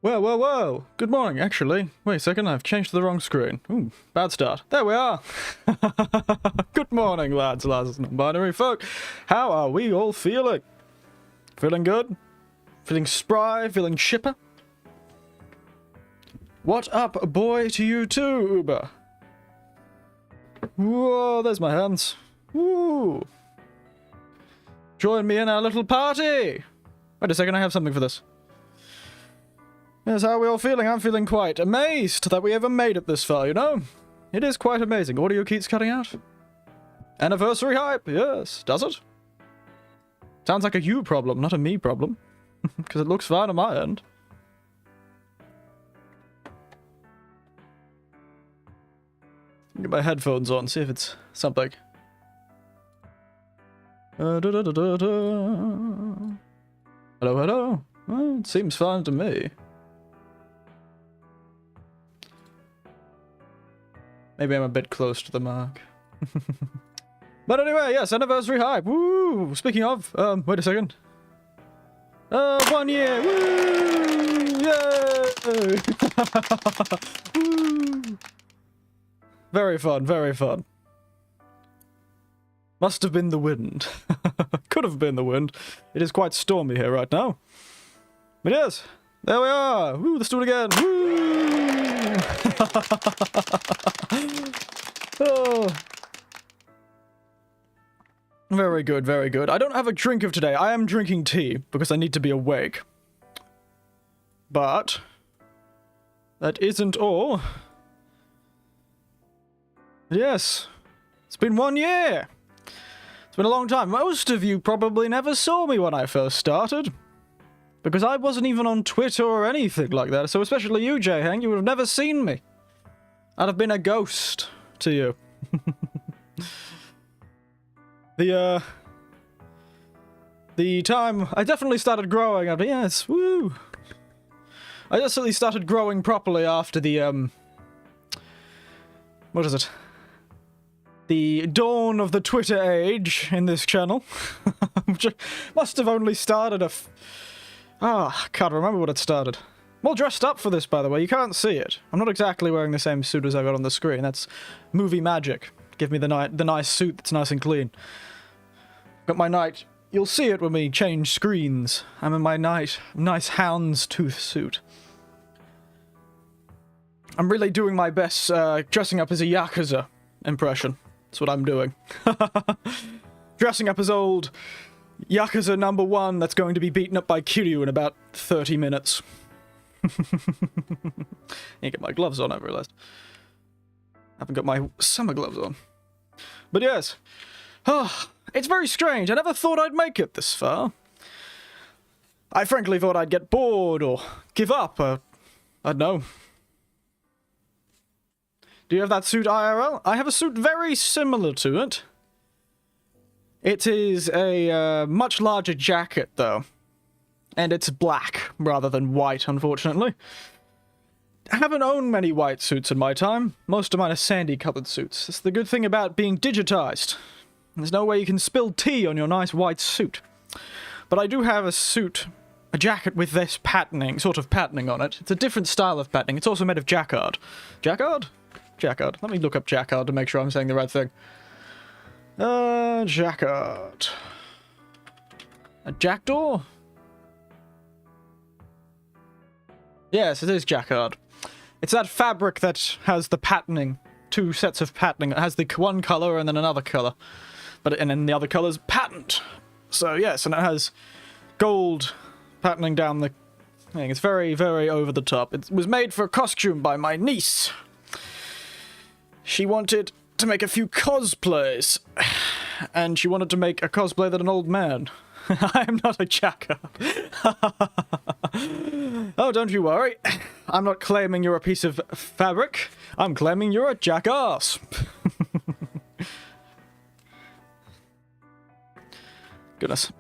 Whoa, whoa, whoa! Good morning, actually. Wait a second, I've changed to the wrong screen. Ooh, bad start. There we are! Good morning, lads, lasses, and non-binary folk. How are we all feeling? Feeling good? Feeling spry? Feeling chipper? What up, boy, to you too, Uber? Whoa, there's my hands. Woo! Join me in our little party! Wait a second, I have something for this. Yes, how are we all feeling? I'm feeling quite amazed that we ever made it this far, you know? It is quite amazing. Audio keeps cutting out. Anniversary hype, yes. Does it? Sounds like a you problem, not a me problem. Because it looks fine on my end. Get my headphones on, see if it's something. Hello, hello. Well, it seems fine to me. Maybe I'm a bit close to the mark. But anyway, yes, anniversary hype. Woo! Speaking of, wait a second. 1 year. Woo! Yay! Woo! Very fun, very fun. Must have been the wind. Could have been the wind. It is quite stormy here right now. But yes, there we are. Woo, let's do it again. Woo! Oh. Very good, very good. I don't have a drink of today. I am drinking tea because I need to be awake. But that isn't all. Yes, it's been 1 year. It's been a long time. Most of you probably never saw me when I first started. Because I wasn't even on Twitter or anything like that. So especially you, J-Hang, you would have never seen me. I'd have been a ghost to you. The time I definitely started growing up. Yes, woo. I definitely started growing properly after the, what is it? The dawn of the Twitter age in this channel. Which must have only started I can't remember what it started. I'm all dressed up for this, by the way. You can't see it. I'm not exactly wearing the same suit as I got on the screen. That's movie magic. Give me the nice suit that's nice and clean. Got my night. You'll see it when we change screens. I'm in my nice houndstooth suit. I'm really doing my best dressing up as a Yakuza impression. That's what I'm doing. Dressing up as old Yakuza #1 that's going to be beaten up by Kiryu in about 30 minutes. Ain't get my gloves on, I've realized. Haven't got my summer gloves on. But yes. It's very strange. I never thought I'd make it this far. I frankly thought I'd get bored or give up. I don't know. Do you have that suit IRL? I have a suit very similar to it. It is a much larger jacket, though. And it's black, rather than white, unfortunately. I haven't owned many white suits in my time. Most of mine are sandy-coloured suits. That's the good thing about being digitized. There's no way you can spill tea on your nice white suit. But I do have a suit, a jacket with this patterning, sort of patterning on it. It's a different style of patterning. It's also made of jacquard. Jacquard? Jacquard. Let me look up jacquard to make sure I'm saying the right thing. Jacquard. A jackdaw? Yes, it is jacquard. It's that fabric that has the patterning. 2 sets of patterning. It has the one colour and then another colour. And then the other colour's patterned. So yes, and it has gold patterning down the thing. It's very, very over the top. It was made for a costume by my niece. She wanted to make a few cosplays. And she wanted to make a cosplay that an old man. I am not a jacquard. Oh, don't you worry. I'm not claiming you're a piece of fabric. I'm claiming you're a jackass. Goodness.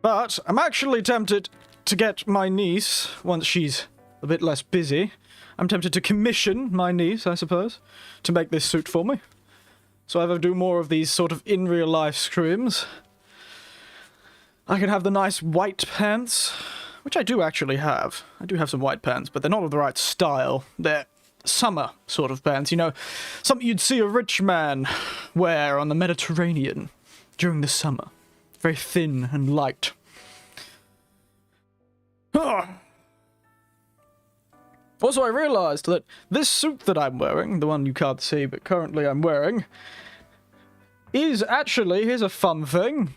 But I'm actually tempted to get my niece, once she's a bit less busy, I'm tempted to commission my niece, I suppose, to make this suit for me. So I ever do more of these sort of in real life streams. I can have the nice white pants, which I do actually have. I do have some white pants, but they're not of the right style. They're summer sort of pants, you know, something you'd see a rich man wear on the Mediterranean during the summer. Very thin and light. Also, I realised that this suit that I'm wearing, the one you can't see, but currently I'm wearing, is actually, here's a fun thing,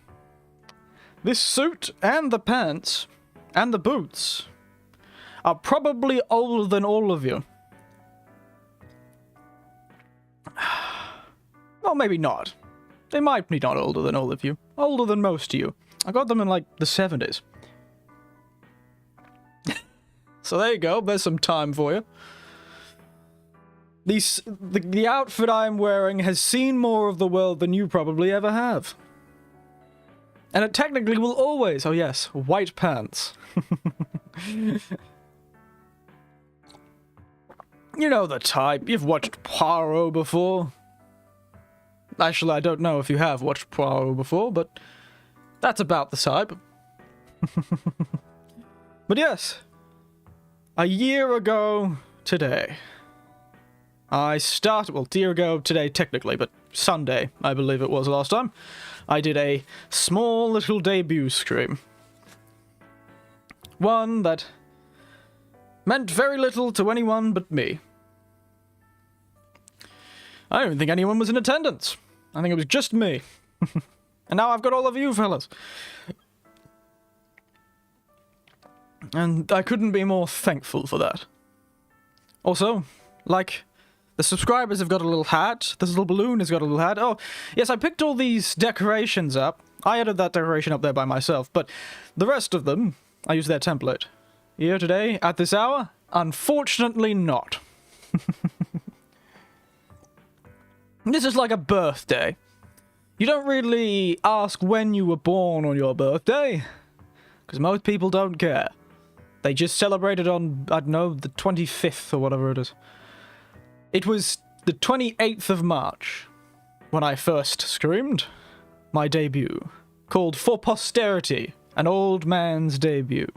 this suit and the pants and the boots are probably older than all of you. Well, maybe not. They might be not older than all of you. Older than most of you. I got them in, like, the 70s. So there you go, there's some time for you. The outfit I'm wearing has seen more of the world than you probably ever have. And it technically will always, oh yes, white pants. You know the type, you've watched Poirot before. Actually, I don't know if you have watched Poirot before, but that's about the type. But yes, a year ago today, I started, well, a year ago today technically, but Sunday, I believe it was last time, I did a small little debut stream. One that meant very little to anyone but me. I don't even think anyone was in attendance. I think it was just me. And now I've got all of you fellas. And I couldn't be more thankful for that. Also, like, the subscribers have got a little hat. This little balloon has got a little hat. Oh, yes, I picked all these decorations up. I added that decoration up there by myself, but the rest of them, I used their template. Here today, at this hour? Unfortunately not. This is like a birthday. You don't really ask when you were born on your birthday, because most people don't care. They just celebrate it on, I don't know, the 25th or whatever it is. It was the 28th of March when I first streamed my debut, called For Posterity, an old man's debut.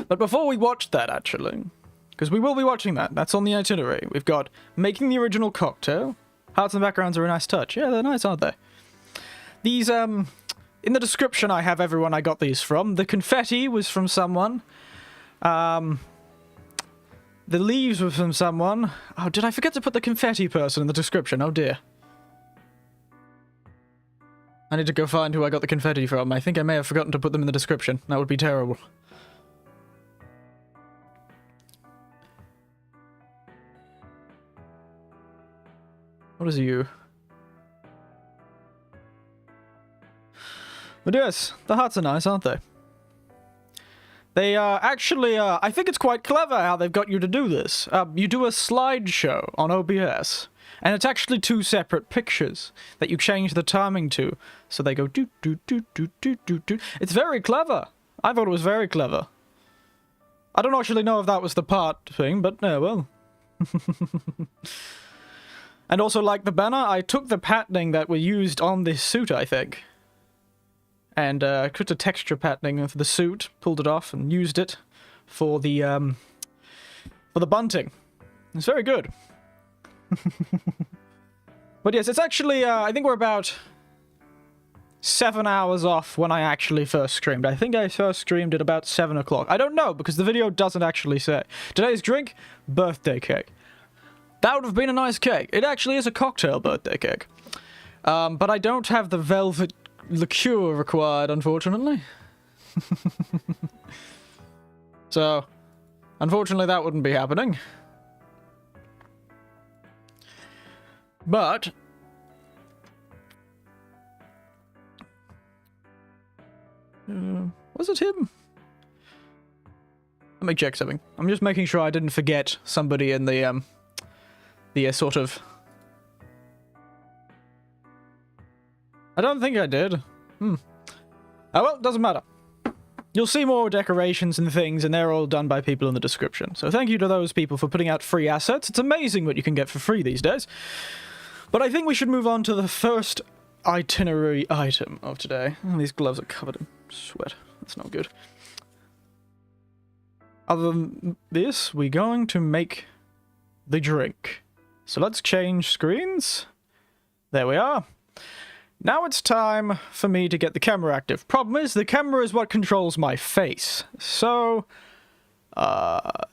But before we watch that, actually, because we will be watching that, that's on the itinerary, we've got making the original cocktail. Hearts and backgrounds are a nice touch. Yeah, they're nice, aren't they? These, in the description I have everyone I got these from. The confetti was from someone. The leaves were from someone. Oh, did I forget to put the confetti person in the description? Oh dear. I need to go find who I got the confetti from. I think I may have forgotten to put them in the description. That would be terrible. What is you? But yes, the hearts are nice, aren't they? They actually, I think it's quite clever how they've got you to do this. You do a slideshow on OBS, and it's actually two separate pictures that you change the timing to, so they go do do do do do do do. It's very clever. I thought it was very clever. I don't actually know if that was the part thing, but no, well. And also, like the banner, I took the patterning that were used on this suit, I think. And took the texture patterning of the suit, pulled it off, and used it for the bunting. It's very good. But yes, it's actually, I think we're about 7 hours off when I actually first streamed. I think I first streamed at about 7 o'clock. I don't know, because the video doesn't actually say. Today's drink? Birthday cake. That would have been a nice cake. It actually is a cocktail birthday cake. But I don't have the velvet liqueur required, unfortunately. So, unfortunately that wouldn't be happening. But was it him? Let me check something. I'm just making sure I didn't forget somebody in the sort of... I don't think I did. Oh well, doesn't matter. You'll see more decorations and things, and they're all done by people in the description. So thank you to those people for putting out free assets. It's amazing what you can get for free these days. But I think we should move on to the first itinerary item of today. Oh, these gloves are covered in sweat. That's not good. Other than this, we're going to make the drink. So let's change screens. There we are. Now it's time for me to get the camera active. Problem is, the camera is what controls my face. So,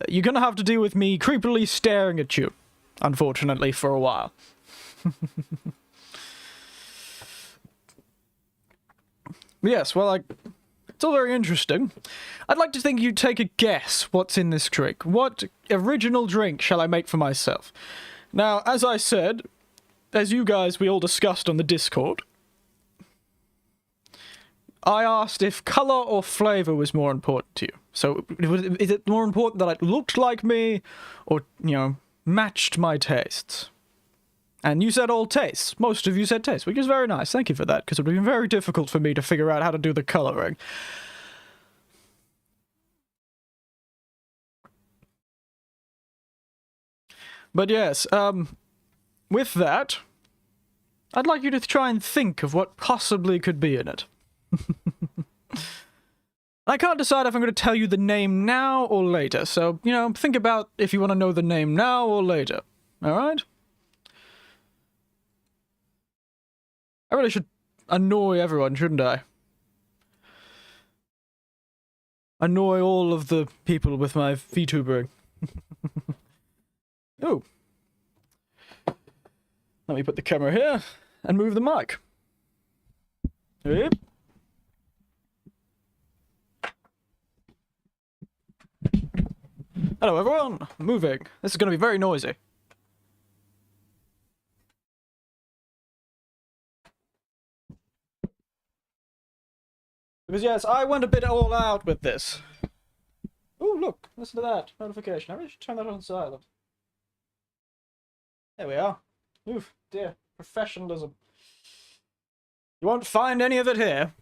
you're gonna have to deal with me creepily staring at you, unfortunately, for a while. Yes, well, it's all very interesting. I'd like to think you'd take a guess what's in this drink. What original drink shall I make for myself? Now, as I said, as you guys, we all discussed on the Discord, I asked if colour or flavour was more important to you. So, is it more important that it looked like me, or, you know, matched my tastes? And you said all tastes. Most of you said taste, which is very nice. Thank you for that, because it would have been very difficult for me to figure out how to do the colouring. But yes, with that, I'd like you to try and think of what possibly could be in it. I can't decide if I'm going to tell you the name now or later, so, you know, think about if you want to know the name now or later. Alright? I really should annoy everyone, shouldn't I? Annoy all of the people with my Vtubering. Oh. Let me put the camera here and move the mic. Yep. Hello everyone, moving. This is going to be very noisy. Because yes, I went a bit all out with this. Oh look, listen to that notification. I really should turn that on silent. There we are. Oof, dear. Professionalism. You won't find any of it here.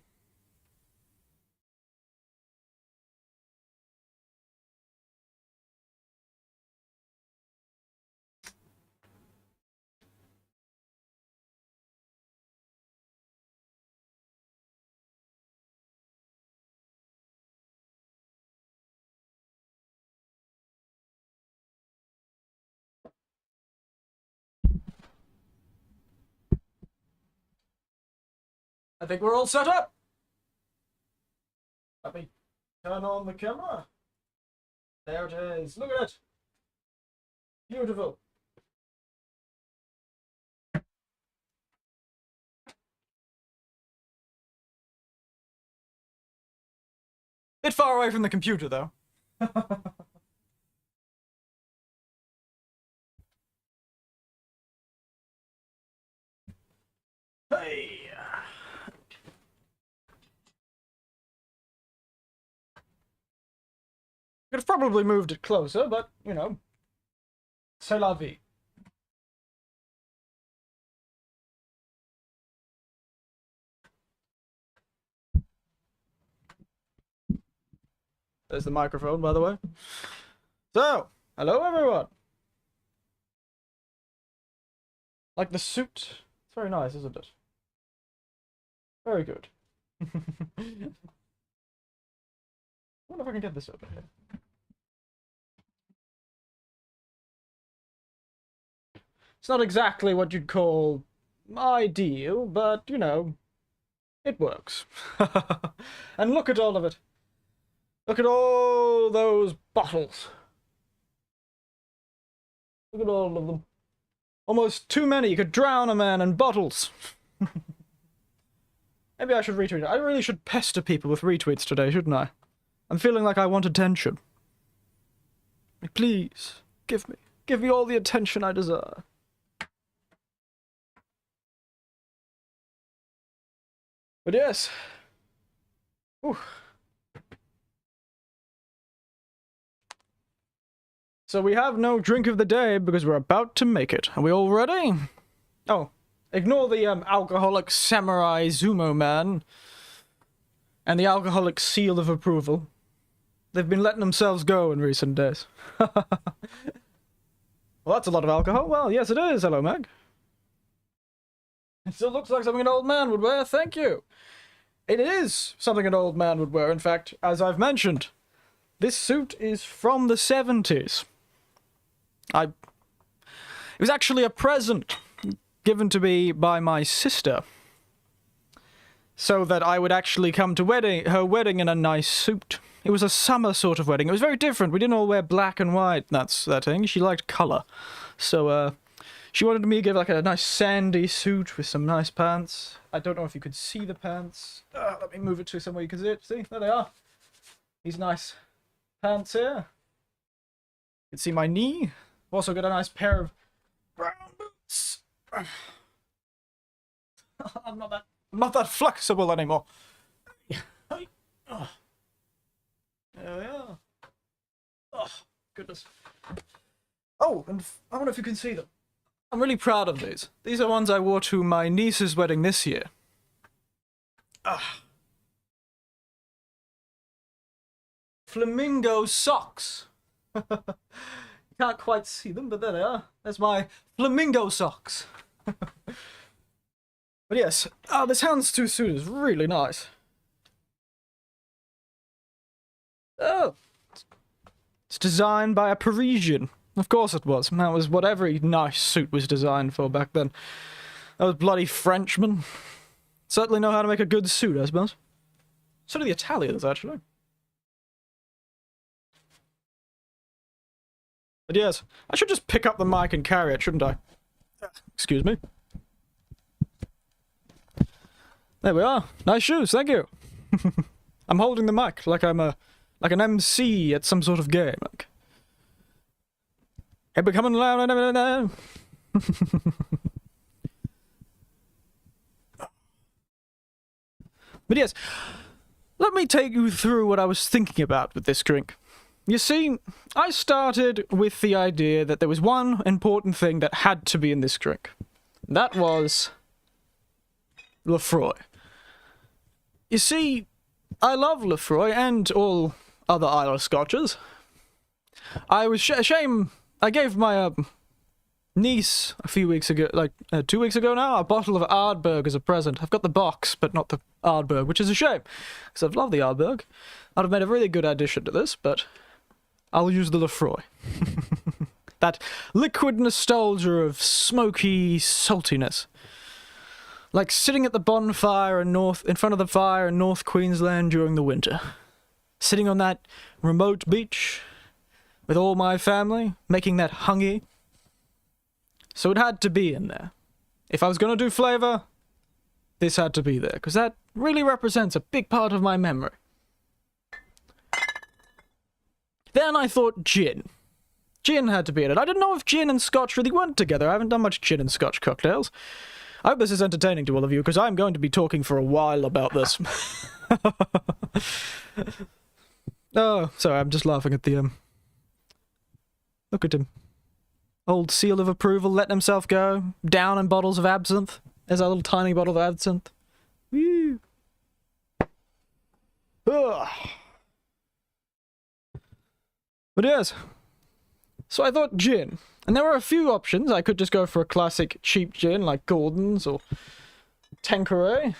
I think we're all set up. Let me turn on the camera. There it is. Look at it. Beautiful. Bit far away from the computer, though. Hey. Could have probably moved it closer, but, you know, c'est la vie. There's the microphone, by the way. So, hello everyone. Like the suit. It's very nice, isn't it? Very good. I wonder if I can get this over here. It's not exactly what you'd call ideal, but, you know, it works. And look at all of it. Look at all those bottles. Look at all of them. Almost too many. You could drown a man in bottles. Maybe I should retweet it. I really should pester people with retweets today, shouldn't I? I'm feeling like I want attention. Please, give me all the attention I deserve. But yes. Ooh. So we have no drink of the day because we're about to make it. Are we all ready? Oh, ignore the alcoholic samurai Zumo man and the alcoholic seal of approval. They've been letting themselves go in recent days. Well, that's a lot of alcohol. Well, yes it is. Hello, Meg. It still looks like something an old man would wear, thank you. It is something an old man would wear, in fact, as I've mentioned. This suit is from the 70s. It was actually a present given to me by my sister, so that I would actually come to her wedding in a nice suit. It was a summer sort of wedding. It was very different. We didn't all wear black and white, that's that thing. She liked colour. So, she wanted me to give like a nice sandy suit with some nice pants. I don't know if you could see the pants. Let me move it to somewhere you can see it. See, there they are. These nice pants here. You can see my knee. I've also got a nice pair of brown boots. I'm not that flexible anymore. There we are. Oh, goodness. Oh, and I wonder if you can see them. I'm really proud of these. These are ones I wore to my niece's wedding this year. Flamingo socks. You can't quite see them, but there they are. There's my flamingo socks. But yes, this houndstooth suit is really nice. Oh, it's designed by a Parisian. Of course it was. That was what every nice suit was designed for back then. Those bloody Frenchmen certainly know how to make a good suit, I suppose. So do the Italians, actually. But yes, I should just pick up the mic and carry it, shouldn't I? Excuse me. There we are. Nice shoes, thank you. I'm holding the mic like I'm like an MC at some sort of game. Like, hey, becoming loud. But yes, let me take you through what I was thinking about with this drink. You see, I started with the idea that there was one important thing that had to be in this drink. That was Lefroy. You see, I love Lefroy and all other Irish scotches. I was ashamed. I gave my niece a few weeks ago, like 2 weeks ago now, a bottle of Ardbeg as a present. I've got the box, but not the Ardbeg, which is a shame, because I've loved the Ardbeg. I'd have made a really good addition to this, but I'll use the Lefroy. That liquid nostalgia of smoky saltiness. Like sitting at the bonfire in front of the fire in North Queensland during the winter. Sitting on that remote beach with all my family, making that hungy. So it had to be in there. If I was going to do flavour, this had to be there, because that really represents a big part of my memory. Then I thought gin. Gin had to be in it. I didn't know if gin and scotch really went together. I haven't done much gin and scotch cocktails. I hope this is entertaining to all of you, because I'm going to be talking for a while about this. Oh, sorry, I'm just laughing at the, look at him. Old seal of approval, letting himself go. Down in bottles of absinthe. There's a little tiny bottle of absinthe. Woo! Ugh. But yes. So I thought gin. And there were a few options. I could just go for a classic cheap gin like Gordon's or Tanqueray.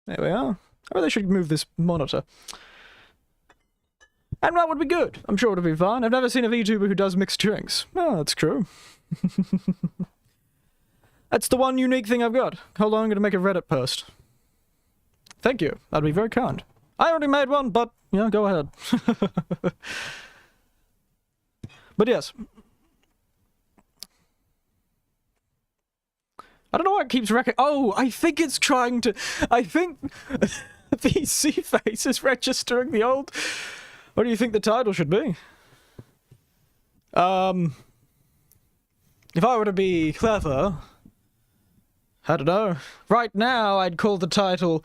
There we are. I really should move this monitor. And that would be good. I'm sure it would be fine. I've never seen a VTuber who does mixed drinks. Oh, that's true. That's the one unique thing I've got. Hold on, I'm going to make a Reddit post. Thank you. That'd be very kind. I already made one, but, yeah, go ahead. But yes. I don't know why it keeps Oh, I think it's trying to... I think the C-face is registering the old... What do you think the title should be? If I were to be clever... I don't know. Right now, I'd call the title...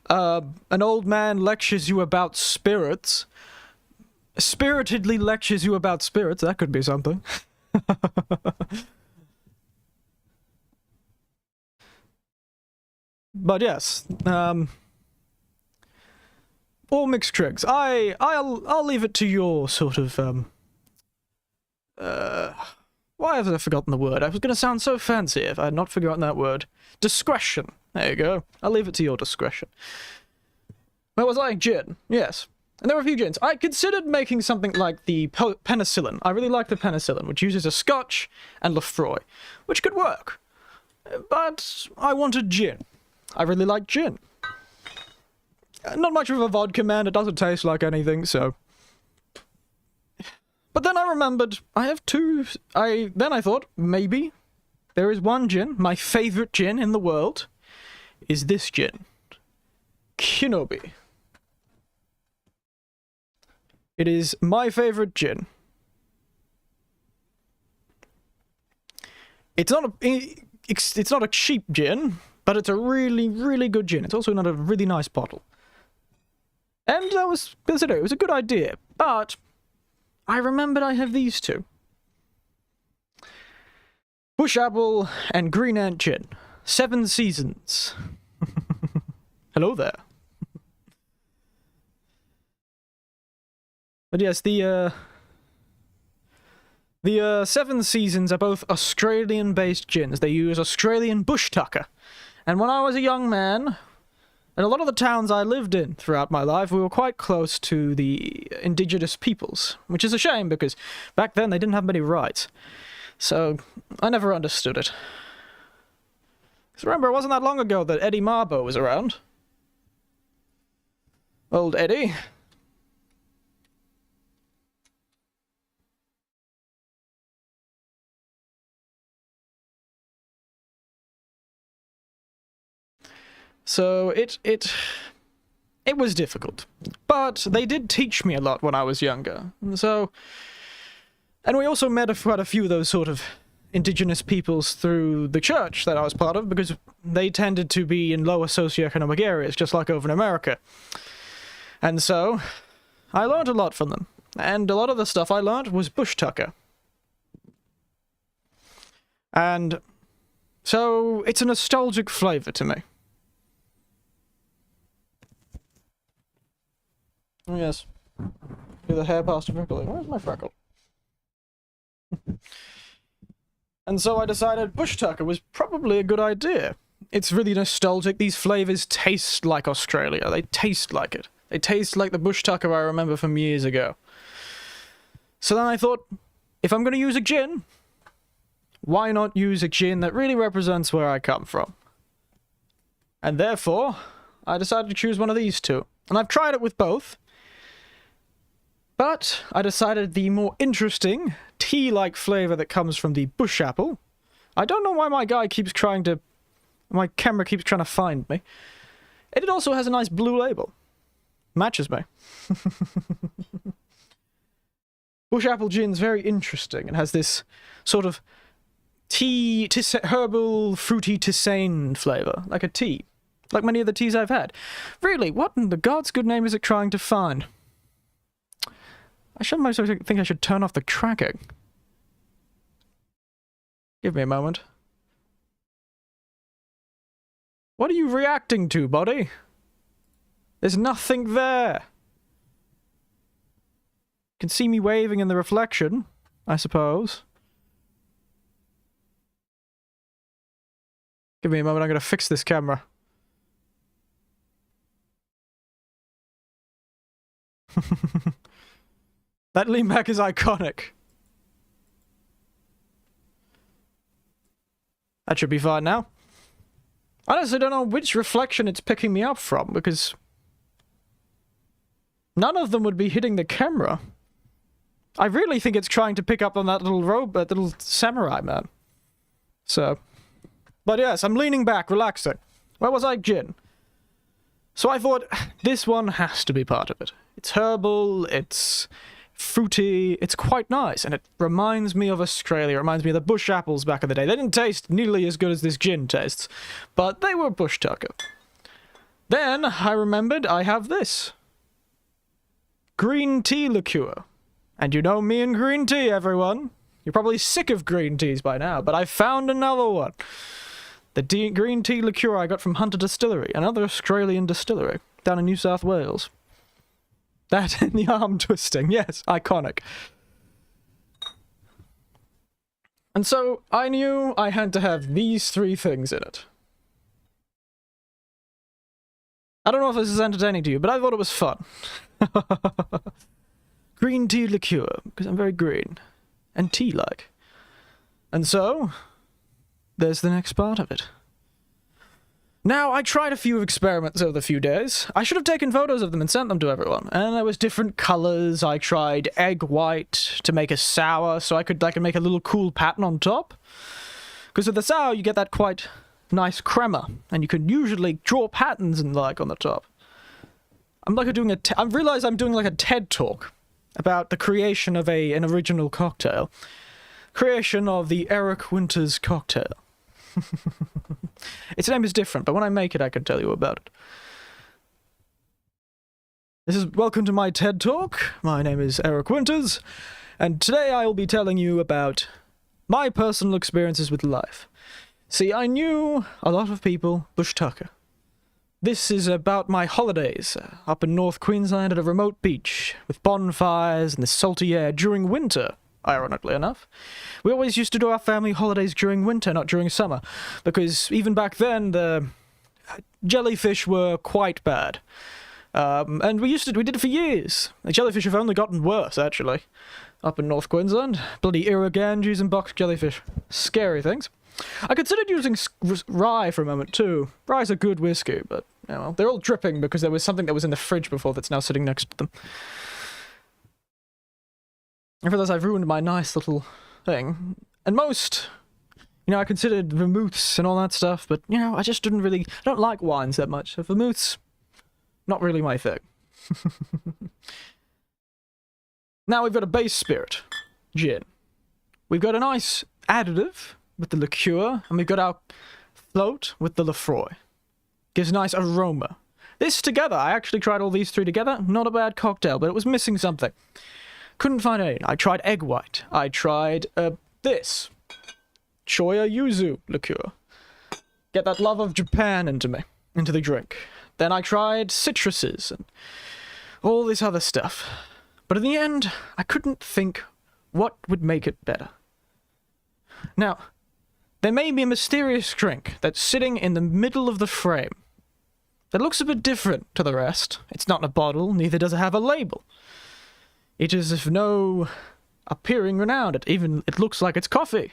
An old man lectures you about spirits. Spiritedly lectures you about spirits. That could be something. But yes, all mixed drinks. I'll leave it to your sort of, what Why have I forgotten the word? I was going to sound so fancy if I had not forgotten that word. Discretion. There you go. I'll leave it to your discretion. Where was I? Gin. Yes. And there were a few gins. I considered making something like the penicillin. I really like the penicillin, which uses a scotch and Lefroy, which could work. But I wanted gin. I really like gin. Not much of a vodka man, it doesn't taste like anything, so... But then I remembered, I have two... Then I thought, maybe there is one gin, my favourite gin in the world, is this gin. Kenobi. It is my favourite gin. It's not a cheap gin, but it's a really, really good gin. It's also not a really nice bottle. And I was considering it was a good idea, but I remembered I have these two. Bush Apple and Green Ant Gin. 7 Seasons. Hello there. But yes, the 7 Seasons are both Australian-based gins. They use Australian bush tucker. And when I was a young man, in a lot of the towns I lived in throughout my life, we were quite close to the indigenous peoples, which is a shame because back then they didn't have many rights. So I never understood it. Because remember, it wasn't that long ago that Eddie Marbo was around. Old Eddie. So it was difficult, but they did teach me a lot when I was younger. And we also met quite a few of those sort of indigenous peoples through the church that I was part of, because they tended to be in lower socioeconomic areas, just like over in America. And so I learned a lot from them, and a lot of the stuff I learned was bush tucker. And so it's a nostalgic flavor to me. Oh, yes. Do the hair pasta freckling. Where's my freckle? And so I decided bush tucker was probably a good idea. It's really nostalgic. These flavors taste like Australia. They taste like it. They taste like the bush tucker I remember from years ago. So then I thought, if I'm going to use a gin, why not use a gin that really represents where I come from? And therefore, I decided to choose one of these two. And I've tried it with both. But I decided the more interesting, tea-like flavor that comes from the bush apple. I don't know why my camera keeps trying to find me. And it also has a nice blue label. Matches me. Bush apple gin's very interesting and has this sort of herbal, fruity tisane flavor, like a tea. Like many of the teas I've had. Really, what in the God's good name is it trying to find? I think I should turn off the tracking. Give me a moment. What are you reacting to, buddy? There's nothing there. You can see me waving in the reflection, I suppose. Give me a moment, I'm gonna fix this camera. That lean back is iconic. That should be fine now. I honestly don't know which reflection it's picking me up from, because none of them would be hitting the camera. I really think it's trying to pick up on that little robot, little samurai man. So, but yes, I'm leaning back, relaxing. Where was I? Gin. So I thought, this one has to be part of it. It's herbal, it's fruity, it's quite nice, and it reminds me of Australia. It reminds me of the bush apples back in the day. They didn't taste nearly as good as this gin tastes, but they were bush tucker. Then I remembered I have this. Green tea liqueur. And you know me and green tea, everyone. You're probably sick of green teas by now, but I found another one. The green tea liqueur I got from Hunter Distillery, another Australian distillery, down in New South Wales. That and the arm twisting, yes, iconic. And so I knew I had to have these 3 things in it. I don't know if this is entertaining to you, but I thought it was fun. Green tea liqueur, because I'm very green. And tea-like. And so, there's the next part of it. Now, I tried a few experiments over the few days. I should have taken photos of them and sent them to everyone. And there was different colors. I tried egg white to make a sour, so I could make a little cool pattern on top. Because with the sour, you get that quite nice crema, and you can usually draw patterns and on the top. I realize I'm doing like a TED talk about the creation of an original cocktail. Creation of the Eric Winters cocktail. Its name is different, but when I make it, I can tell you about it. Welcome to my TED talk. My name is Eric Winters, and today I will be telling you about my personal experiences with life. See, I knew a lot of people bush tucker. This is about my holidays up in North Queensland at a remote beach with bonfires and the salty air during winter, ironically enough. We always used to do our family holidays during winter, not during summer, because even back then the jellyfish were quite bad. And we did it for years. The jellyfish have only gotten worse, actually, up in North Queensland. Bloody irriganges and box jellyfish. Scary things. I considered using rye for a moment, too. Rye's a good whiskey, but, well, they're all dripping because there was something that was in the fridge before that's now sitting next to them. I realize I've ruined my nice little thing. And most, I considered vermouths and all that stuff, but, I just I don't like wines that much. So vermouths, not really my thing. Now we've got a base spirit, gin. We've got a nice additive with the liqueur, and we've got our float with the Lefroy. Gives a nice aroma. This together, I actually tried all these 3 together. Not a bad cocktail, but it was missing something. Couldn't find any. I tried egg white. I tried this. Choya yuzu liqueur. Get that love of Japan into the drink. Then I tried citruses and all this other stuff. But in the end, I couldn't think what would make it better. Now, there may be a mysterious drink that's sitting in the middle of the frame that looks a bit different to the rest. It's not in a bottle, neither does it have a label. It is of no appearing renown. It looks like it's coffee.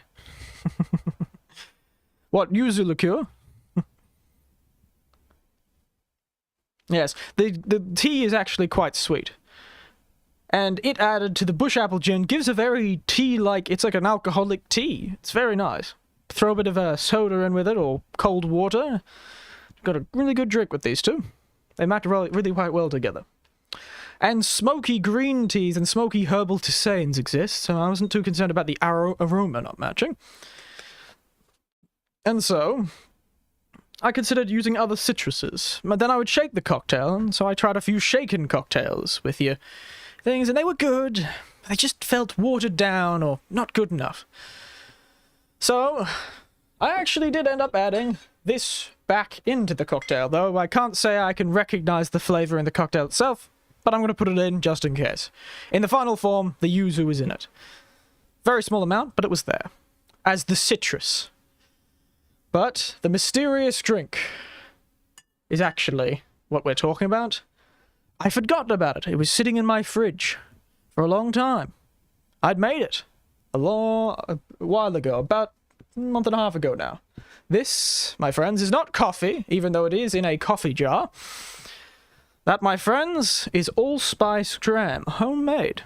What, yuzu liqueur? Yes, the tea is actually quite sweet. And it added to the bush apple gin gives a very tea-like, it's like an alcoholic tea. It's very nice. Throw a bit of soda in with it, or cold water. Got a really good drink with these 2. They match really quite well together. And smoky green teas and smoky herbal tisanes exist, so I wasn't too concerned about the aroma not matching. And so, I considered using other citruses, but then I would shake the cocktail, and so I tried a few shaken cocktails with your things, and they were good. They just felt watered down or not good enough. So, I actually did end up adding this back into the cocktail, though I can't say I can recognize the flavor in the cocktail itself, but I'm going to put it in just in case. In the final form, the yuzu is in it. Very small amount, but it was there. As the citrus. But the mysterious drink is actually what we're talking about. I forgot about it. It was sitting in my fridge for a long time. I'd made it a while ago, about a month and a half ago now. This, my friends, is not coffee, even though it is in a coffee jar. That, my friends, is allspice dram, homemade.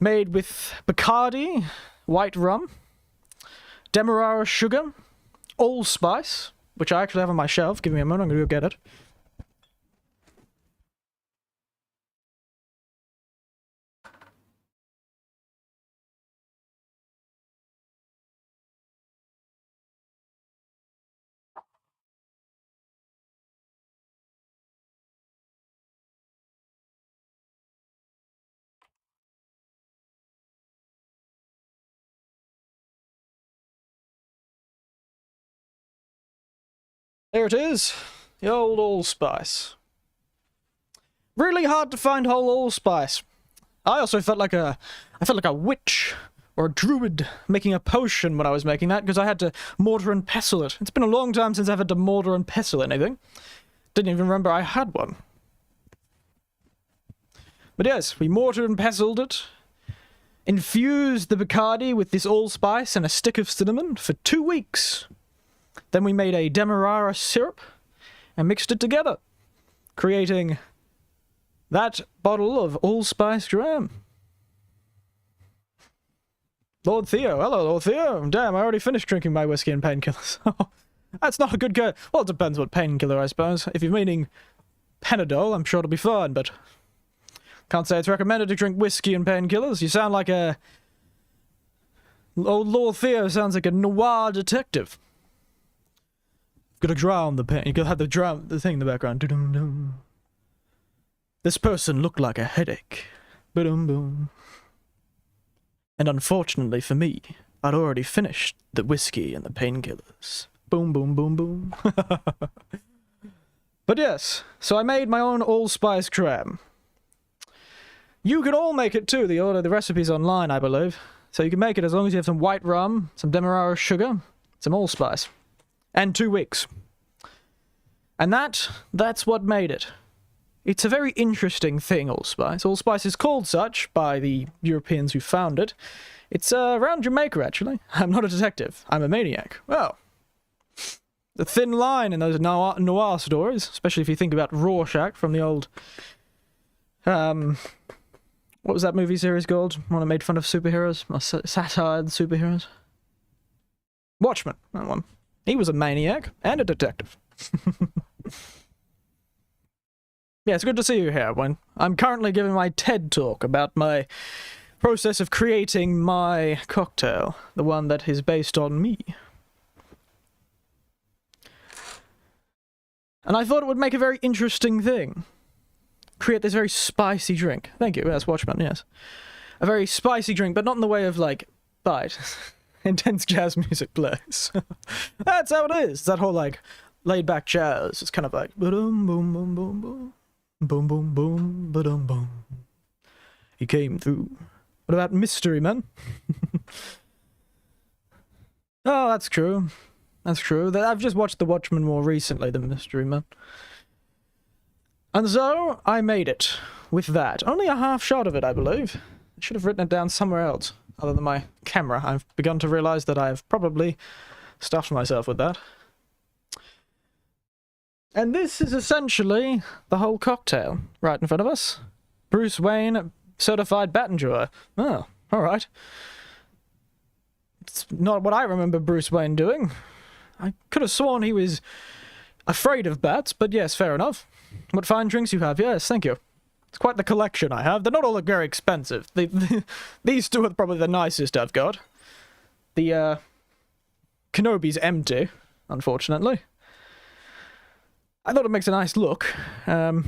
Made with Bacardi, white rum, Demerara sugar, allspice, which I actually have on my shelf. Give me a moment, I'm going to go get it. There it is, the old allspice. Really hard to find whole allspice. I also felt like a witch or a druid making a potion when I was making that, because I had to mortar and pestle it. It's been a long time since I've had to mortar and pestle anything. Didn't even remember I had one. But yes, we mortar and pestled it, infused the Bacardi with this allspice and a stick of cinnamon for 2 weeks. Then we made a demerara syrup and mixed it together, creating that bottle of allspice dram. Lord Theo. Hello, Lord Theo. Damn, I already finished drinking my whiskey and painkillers. That's not a good go. Well, it depends what painkiller, I suppose. If you're meaning Panadol, I'm sure it'll be fine, but can't say it's recommended to drink whiskey and painkillers. You sound like a... Old Lord Theo sounds like a noir detective. Gotta drown the pain. You gotta have the thing in the background. Doo-dum-dum. This person looked like a headache. Boom-boom. And unfortunately for me, I'd already finished the whiskey and the painkillers. Boom, boom, boom, boom. But yes, so I made my own allspice dram. You can all make it too. The recipe's online, I believe. So you can make it as long as you have some white rum, some demerara sugar, some allspice. And 2 weeks. And that's what made it. It's a very interesting thing, allspice. Allspice is called such by the Europeans who found it. It's around Jamaica, actually. I'm not a detective. I'm a maniac. Well, the thin line in those noir stories, especially if you think about Rorschach from the old... what was that movie series called? One that made fun of superheroes? Or satired superheroes? Watchmen, that one. He was a maniac and a detective. Yeah, it's good to see you here. I'm currently giving my TED talk about my process of creating my cocktail, the one that is based on me. And I thought it would make a very interesting thing. Create this very spicy drink. Thank you, that's Watchman, yes. A very spicy drink, but not in the way of, like, bite. Intense jazz music plays. That's how it is. That whole, like, laid-back jazz. It's kind of like... Boom, boom, boom, boom, boom. Boom, boom, boom, ba-dum, boom. He came through. What about Mystery Man? Oh, that's true. That's true. I've just watched The Watchmen more recently than Mystery Man. And so, I made it with that. Only a half shot of it, I believe. I should have written it down somewhere else, other than my camera. I've begun to realize that I've probably stuffed myself with that. And this is essentially the whole cocktail, right in front of us. Bruce Wayne, certified bat enjoyer. Oh, alright. It's not what I remember Bruce Wayne doing. I could have sworn he was afraid of bats, but yes, fair enough. What fine drinks you have, yes, thank you. It's quite the collection I have. They're not all very expensive. These two are probably the nicest I've got. The, Kenobi's empty, unfortunately. I thought it makes a nice look. But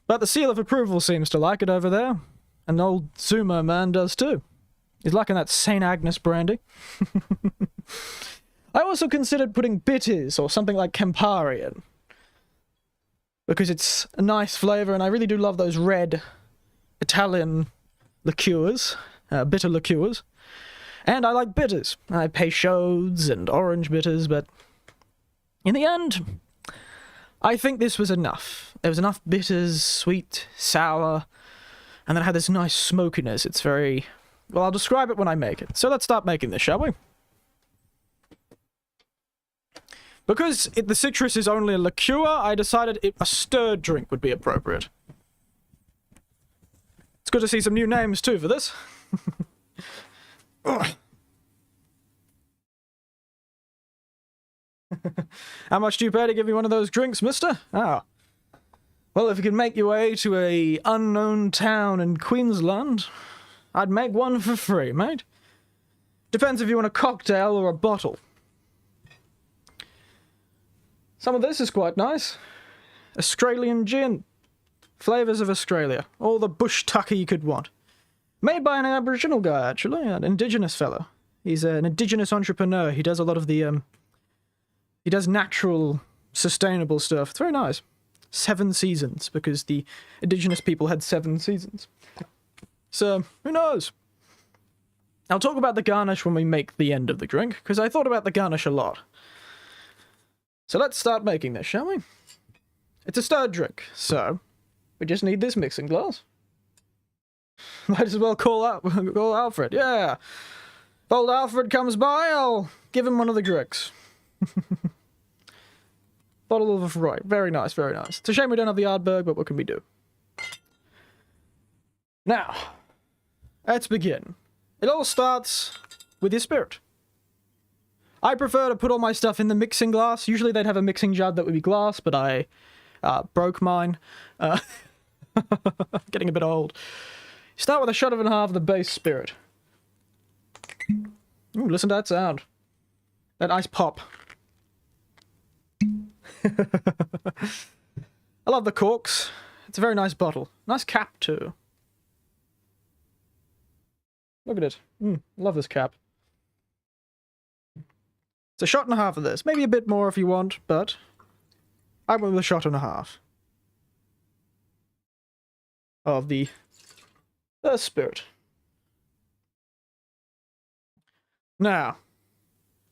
the seal of approval seems to like it over there. And old Sumo Man does too. He's liking that St. Agnes brandy. I also considered putting bitters or something like Campari in. Because it's a nice flavour, and I really do love those red Italian liqueurs. Bitter liqueurs. And I like bitters. I Peychaud's and orange bitters, but... in the end, I think this was enough. There was enough bitters, sweet, sour, and then it had this nice smokiness. It's very... well, I'll describe it when I make it. So let's start making this, shall we? Because the citrus is only a liqueur, I decided a stirred drink would be appropriate. It's good to see some new names, too, for this. How much do you pay to give me one of those drinks, mister? Ah. Well, if you can make your way to a unknown town in Queensland, I'd make one for free, mate. Depends if you want a cocktail or a bottle. Some of this is quite nice. Australian gin. Flavours of Australia. All the bush tucker you could want. Made by an Aboriginal guy, actually. An Indigenous fellow. He's an Indigenous entrepreneur. He does a lot of the, he does natural, sustainable stuff. It's very nice. 7 seasons, because the Indigenous people had 7 seasons. So, who knows? I'll talk about the garnish when we make the end of the drink, because I thought about the garnish a lot. So let's start making this, shall we? It's a stirred drink, so we just need this mixing glass. Might as well call Alfred, yeah. If old Alfred comes by, I'll give him one of the drinks. Bottle of Roy. Very nice, very nice. It's a shame we don't have the Ardbeg, but what can we do? Now, let's begin. It all starts with your spirit. I prefer to put all my stuff in the mixing glass. Usually they'd have a mixing jar that would be glass, but I broke mine. Getting a bit old. Start with a shot of and a half of the base spirit. Ooh, listen to that sound. That nice pop. I love the corks. It's a very nice bottle. Nice cap, too. Look at it. Love this cap. It's a shot and a half of this. Maybe a bit more if you want, but I went with a shot and a half. Of the spirit. Now,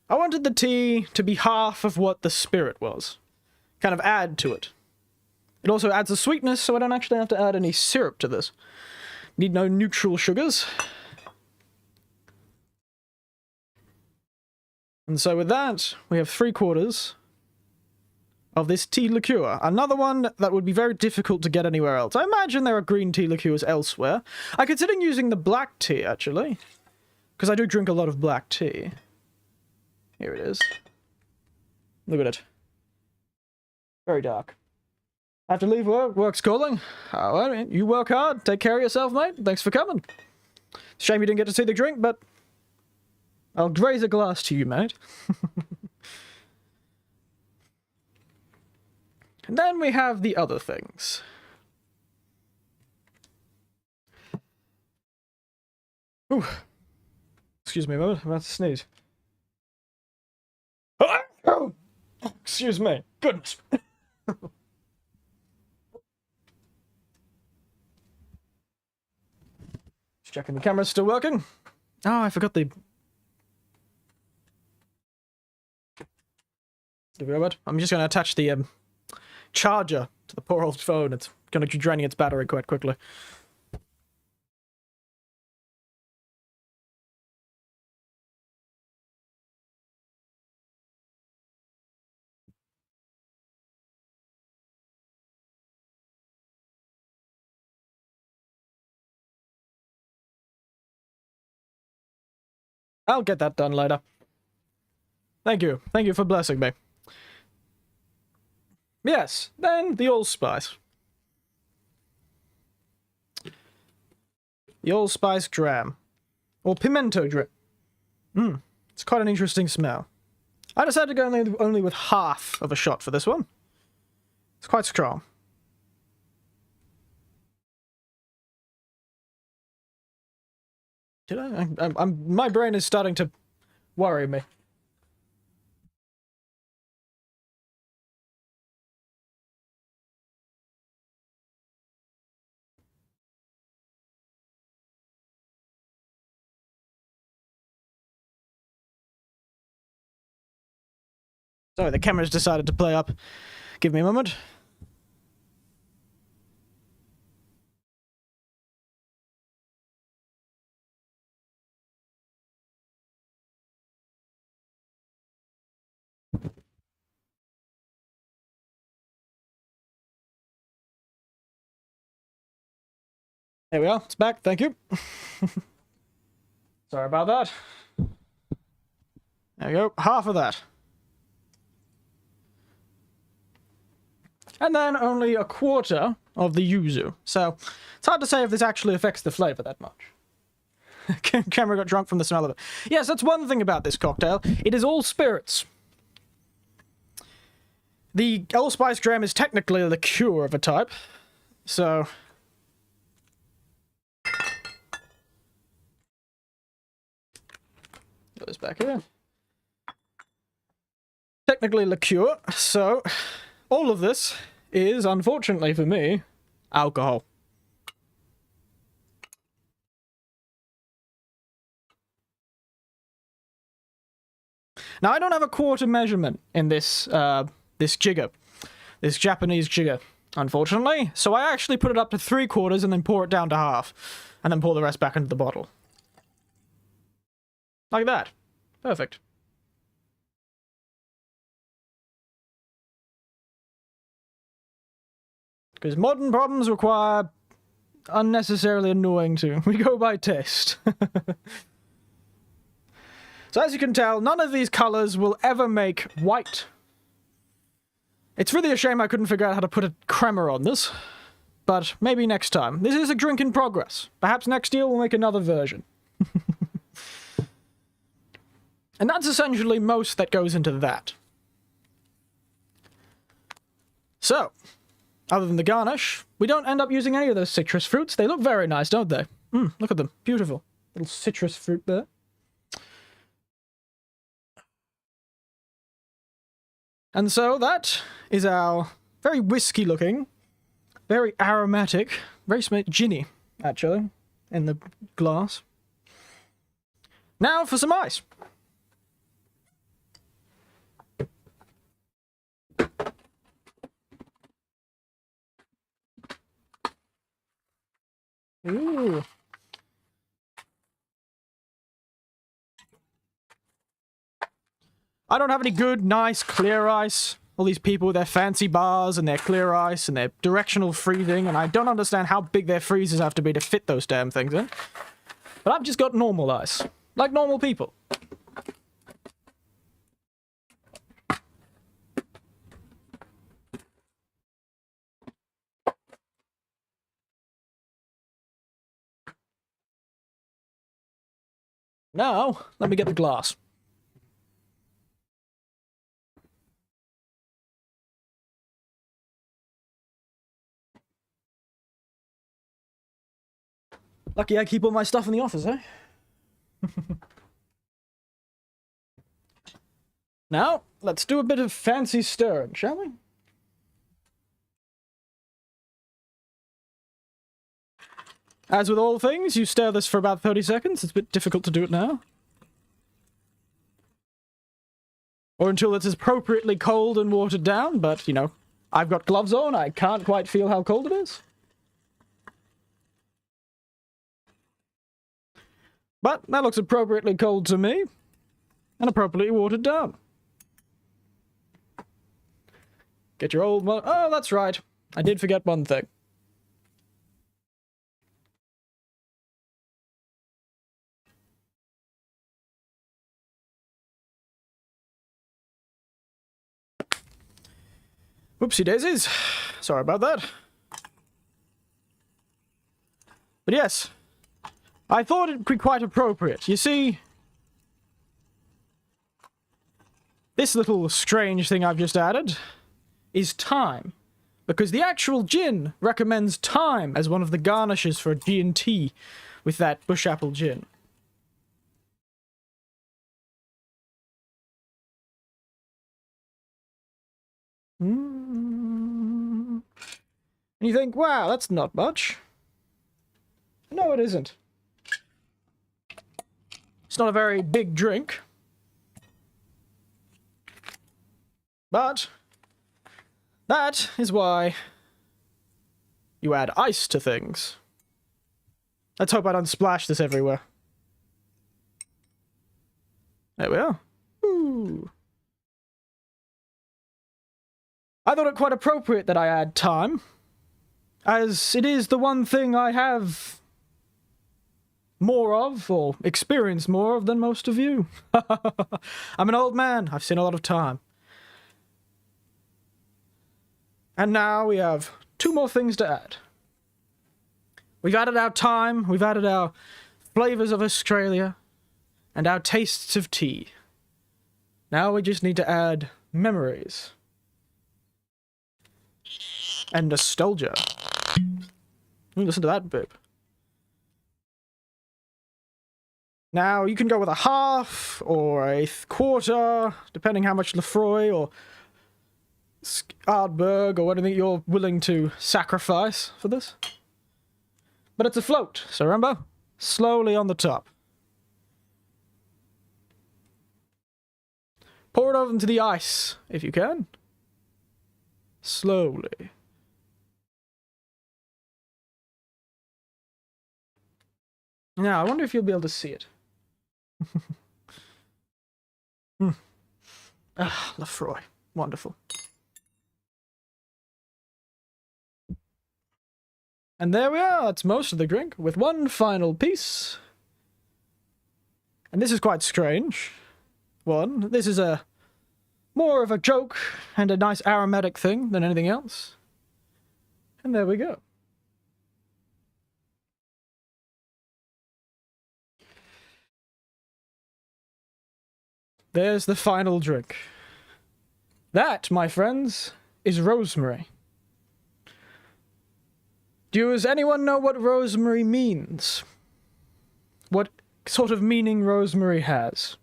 I wanted the tea to be half of what the spirit was. Kind of add to it. It also adds a sweetness, so I don't actually have to add any syrup to this. Need no neutral sugars. And so with that, we have 3/4 of this tea liqueur. Another one that would be very difficult to get anywhere else. I imagine there are green tea liqueurs elsewhere. I consider using the black tea, actually. Because I do drink a lot of black tea. Here it is. Look at it. Very dark. I have to leave work. Work's calling. Well, you work hard. Take care of yourself, mate. Thanks for coming. Shame you didn't get to see the drink, but I'll raise a glass to you, mate. And then we have the other things. Ooh. Excuse me a moment, I'm about to sneeze. Oh! Excuse me. Goodness. Just checking the camera's still working. Oh, I forgot the... I'm just going to attach the charger to the poor old phone. It's going to be draining its battery quite quickly. I'll get that done later. Thank you. Thank you for blessing me. Yes, then the allspice. The allspice dram. Or pimento dram. It's quite an interesting smell. I decided to go only with half of a shot for this one. It's quite strong. Did I? My brain is starting to worry me. Sorry, the camera's decided to play up. Give me a moment. There we are, it's back, thank you. Sorry about that. There we go, half of that. And then only 1/4 of the yuzu. So, it's hard to say if this actually affects the flavor that much. Camera got drunk from the smell of it. Yes, that's one thing about this cocktail. It is all spirits. The allspice dram is technically a liqueur of a type. So... Put this back here. Technically liqueur, so... all of this is, unfortunately for me, alcohol. Now, I don't have a quarter measurement in this, this jigger. This Japanese jigger, unfortunately. So I actually put it up to 3/4 and then pour it down to half. And then pour the rest back into the bottle. Like that. Perfect. Because modern problems require unnecessarily annoying to. We go by taste. So as you can tell, none of these colors will ever make white. It's really a shame I couldn't figure out how to put a crema on this. But maybe next time. This is a drink in progress. Perhaps next year we'll make another version. And that's essentially most that goes into that. So, other than the garnish, we don't end up using any of those citrus fruits. They look very nice, don't they? Look at them. Beautiful. Little citrus fruit there. And so that is our very whiskey-looking, very aromatic, very ginny, actually, in the glass. Now for some ice. Ooh. I don't have any good, nice, clear ice. All these people with their fancy bars and their clear ice and their directional freezing, and I don't understand how big their freezers have to be to fit those damn things in. But I've just got normal ice. Like normal people. Now, let me get the glass. Lucky I keep all my stuff in the office, eh? Now, let's do a bit of fancy stirring, shall we? As with all things, you stir this for about 30 seconds. It's a bit difficult to do it now. Or until it's appropriately cold and watered down, but, you know, I've got gloves on, I can't quite feel how cold it is. But that looks appropriately cold to me, and appropriately watered down. Get your old... Oh, that's right. I did forget one thing. Whoopsie daisies. Sorry about that. But yes, I thought it'd be quite appropriate. You see, this little strange thing I've just added is thyme, because the actual gin recommends thyme as one of the garnishes for a G&T with that bush apple gin. And you think, wow, that's not much. No, it isn't. It's not a very big drink. But that is why you add ice to things. Let's hope I don't splash this everywhere. There we are. Ooh. I thought it quite appropriate that I add thyme, as it is the one thing I have more of, or experience more of, than most of you. I'm an old man. I've seen a lot of time. And now we have 2 more things to add. We've added our thyme, we've added our flavors of Australia, and our tastes of tea. Now we just need to add memories. And nostalgia. Listen to that bib. Now, you can go with a half, or a quarter, depending how much Lefroy, or Ardberg, or anything you're willing to sacrifice for this. But it's a float, so remember, slowly on the top. Pour it over into the ice, if you can. Slowly. Now, I wonder if you'll be able to see it. Ah, Lefroy. Wonderful. And there we are, that's most of the drink, with one final piece. And this is quite strange. This is more of a joke and a nice aromatic thing than anything else. And there we go. There's the final drink. That, my friends, is rosemary. Does anyone know what rosemary means? What sort of meaning rosemary has?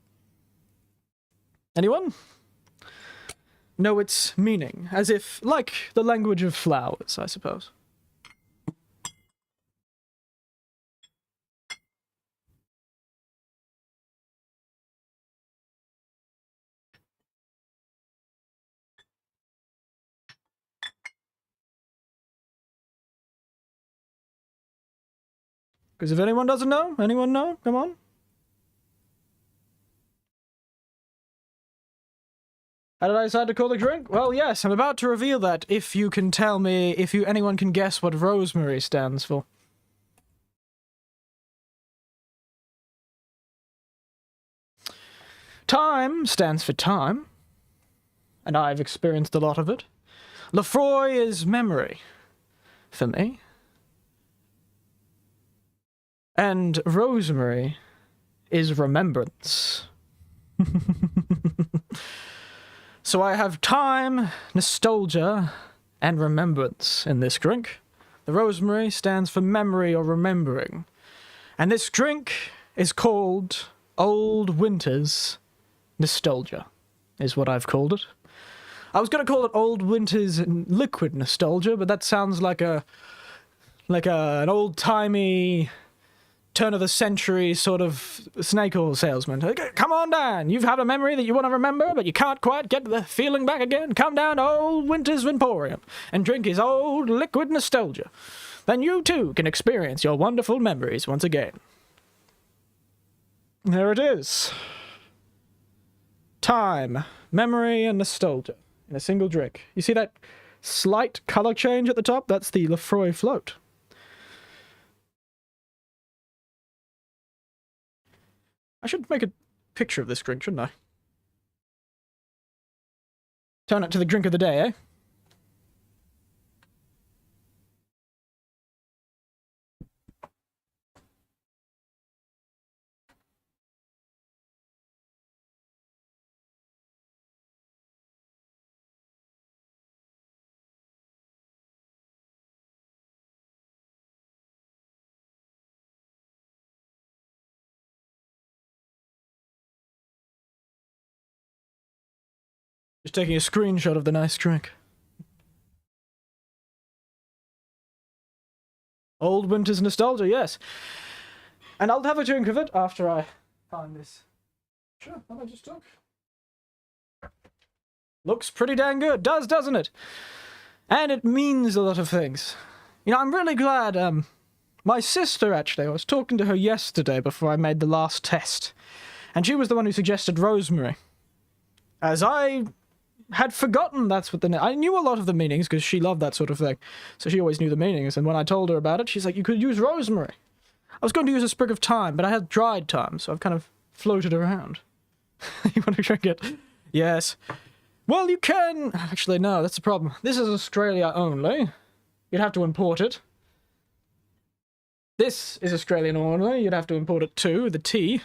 Anyone? Know its meaning, as if, like the language of flowers, I suppose. Because if anyone doesn't know, anyone know? Come on. How did I decide to call the drink? Well, yes, I'm about to reveal that if you can tell me, anyone can guess what rosemary stands for. Time stands for time, and I've experienced a lot of it. Lefroy is memory, for me. And rosemary is remembrance. So I have time, nostalgia, and remembrance in this drink. The rosemary stands for memory or remembering. And this drink is called Old Winter's Nostalgia, is what I've called it. I was going to call it Old Winter's Liquid Nostalgia, but that sounds like an old-timey, turn-of-the-century sort of snake oil salesman. Come on down. You've had a memory that you want to remember, but you can't quite get the feeling back again. Come down to Old Winter's Emporium and drink his old liquid nostalgia. Then you, too, can experience your wonderful memories once again. There it is. Time, memory, and nostalgia in a single drink. You see that slight color change at the top? That's the Lefroy float. I should make a picture of this drink, shouldn't I? Turn it to the drink of the day, eh? Just taking a screenshot of the nice drink. Old Winter's Nostalgia, yes. And I'll have a drink of it after I find this. Sure, that I just took. Looks pretty dang good, doesn't it? And it means a lot of things. You know, I'm really glad, my sister, actually, I was talking to her yesterday before I made the last test. And she was the one who suggested rosemary. As I had forgotten that's what I knew a lot of the meanings because she loved that sort of thing. So she always knew the meanings. And when I told her about it, she's like, you could use rosemary. I was going to use a sprig of thyme, but I had dried thyme, so I've kind of floated around. You want to drink it? Yes. Well, you can... Actually, no, that's the problem. This is Australia only. You'd have to import it. This is Australian only. You'd have to import it too, the tea.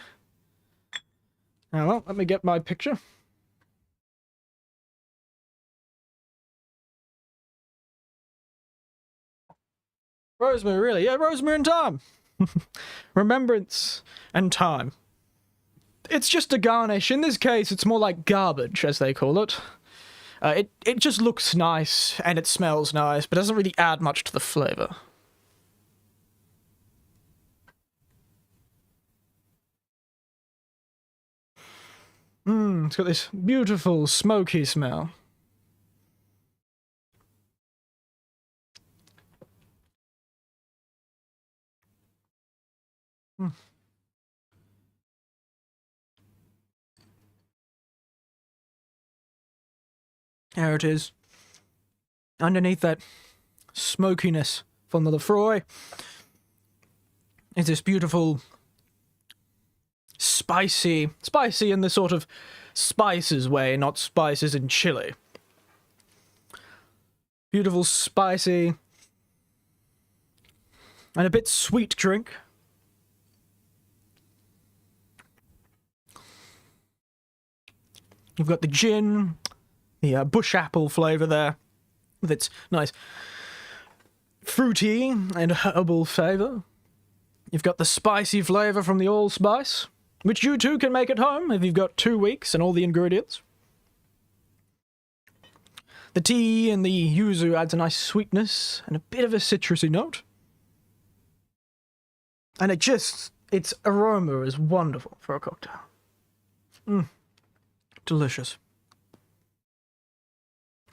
Now, well, let me get my picture. Rosemary, really? Yeah, rosemary and thyme. Remembrance and time. It's just a garnish. In this case, it's more like garbage, as they call it. It just looks nice, and it smells nice, but doesn't really add much to the flavor. It's got this beautiful smoky smell. There it is. Underneath that smokiness from the Lefroy is this beautiful spicy in the sort of spices way, not spices in chili. Beautiful spicy and a bit sweet drink. You've got the gin, the bush apple flavour there, with its nice fruity and herbal flavour. You've got the spicy flavour from the allspice, which you too can make at home if you've got 2 weeks and all the ingredients. The tea and the yuzu adds a nice sweetness and a bit of a citrusy note. And its aroma is wonderful for a cocktail. Delicious.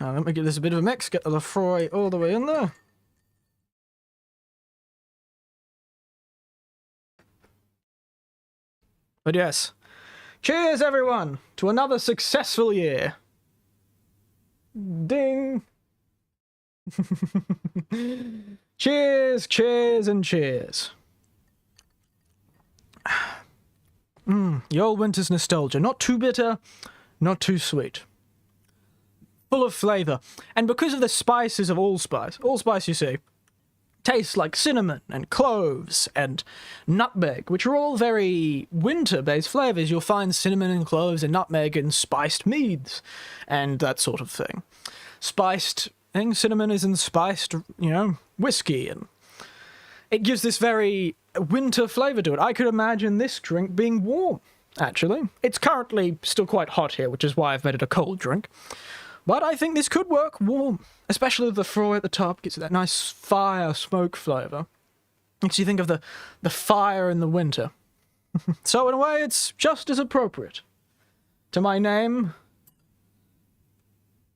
Now, let me give this a bit of a mix, get the Lefroy all the way in there. But yes, cheers everyone to another successful year. Ding! Cheers, cheers, and cheers. The old winter's nostalgia. Not too bitter, not too sweet. Full of flavour. And because of the spices of allspice, you see, tastes like cinnamon and cloves and nutmeg, which are all very winter-based flavours. You'll find cinnamon and cloves and nutmeg in spiced meads and that sort of thing. Spiced thing, cinnamon is in spiced, whiskey, and it gives this very winter flavour to it. I could imagine this drink being warm, actually. It's currently still quite hot here, which is why I've made it a cold drink. But I think this could work warm, especially with the Lefroy at the top. Gives it that nice fire smoke flavour. Makes you think of the fire in the winter. So in a way, it's just as appropriate to my name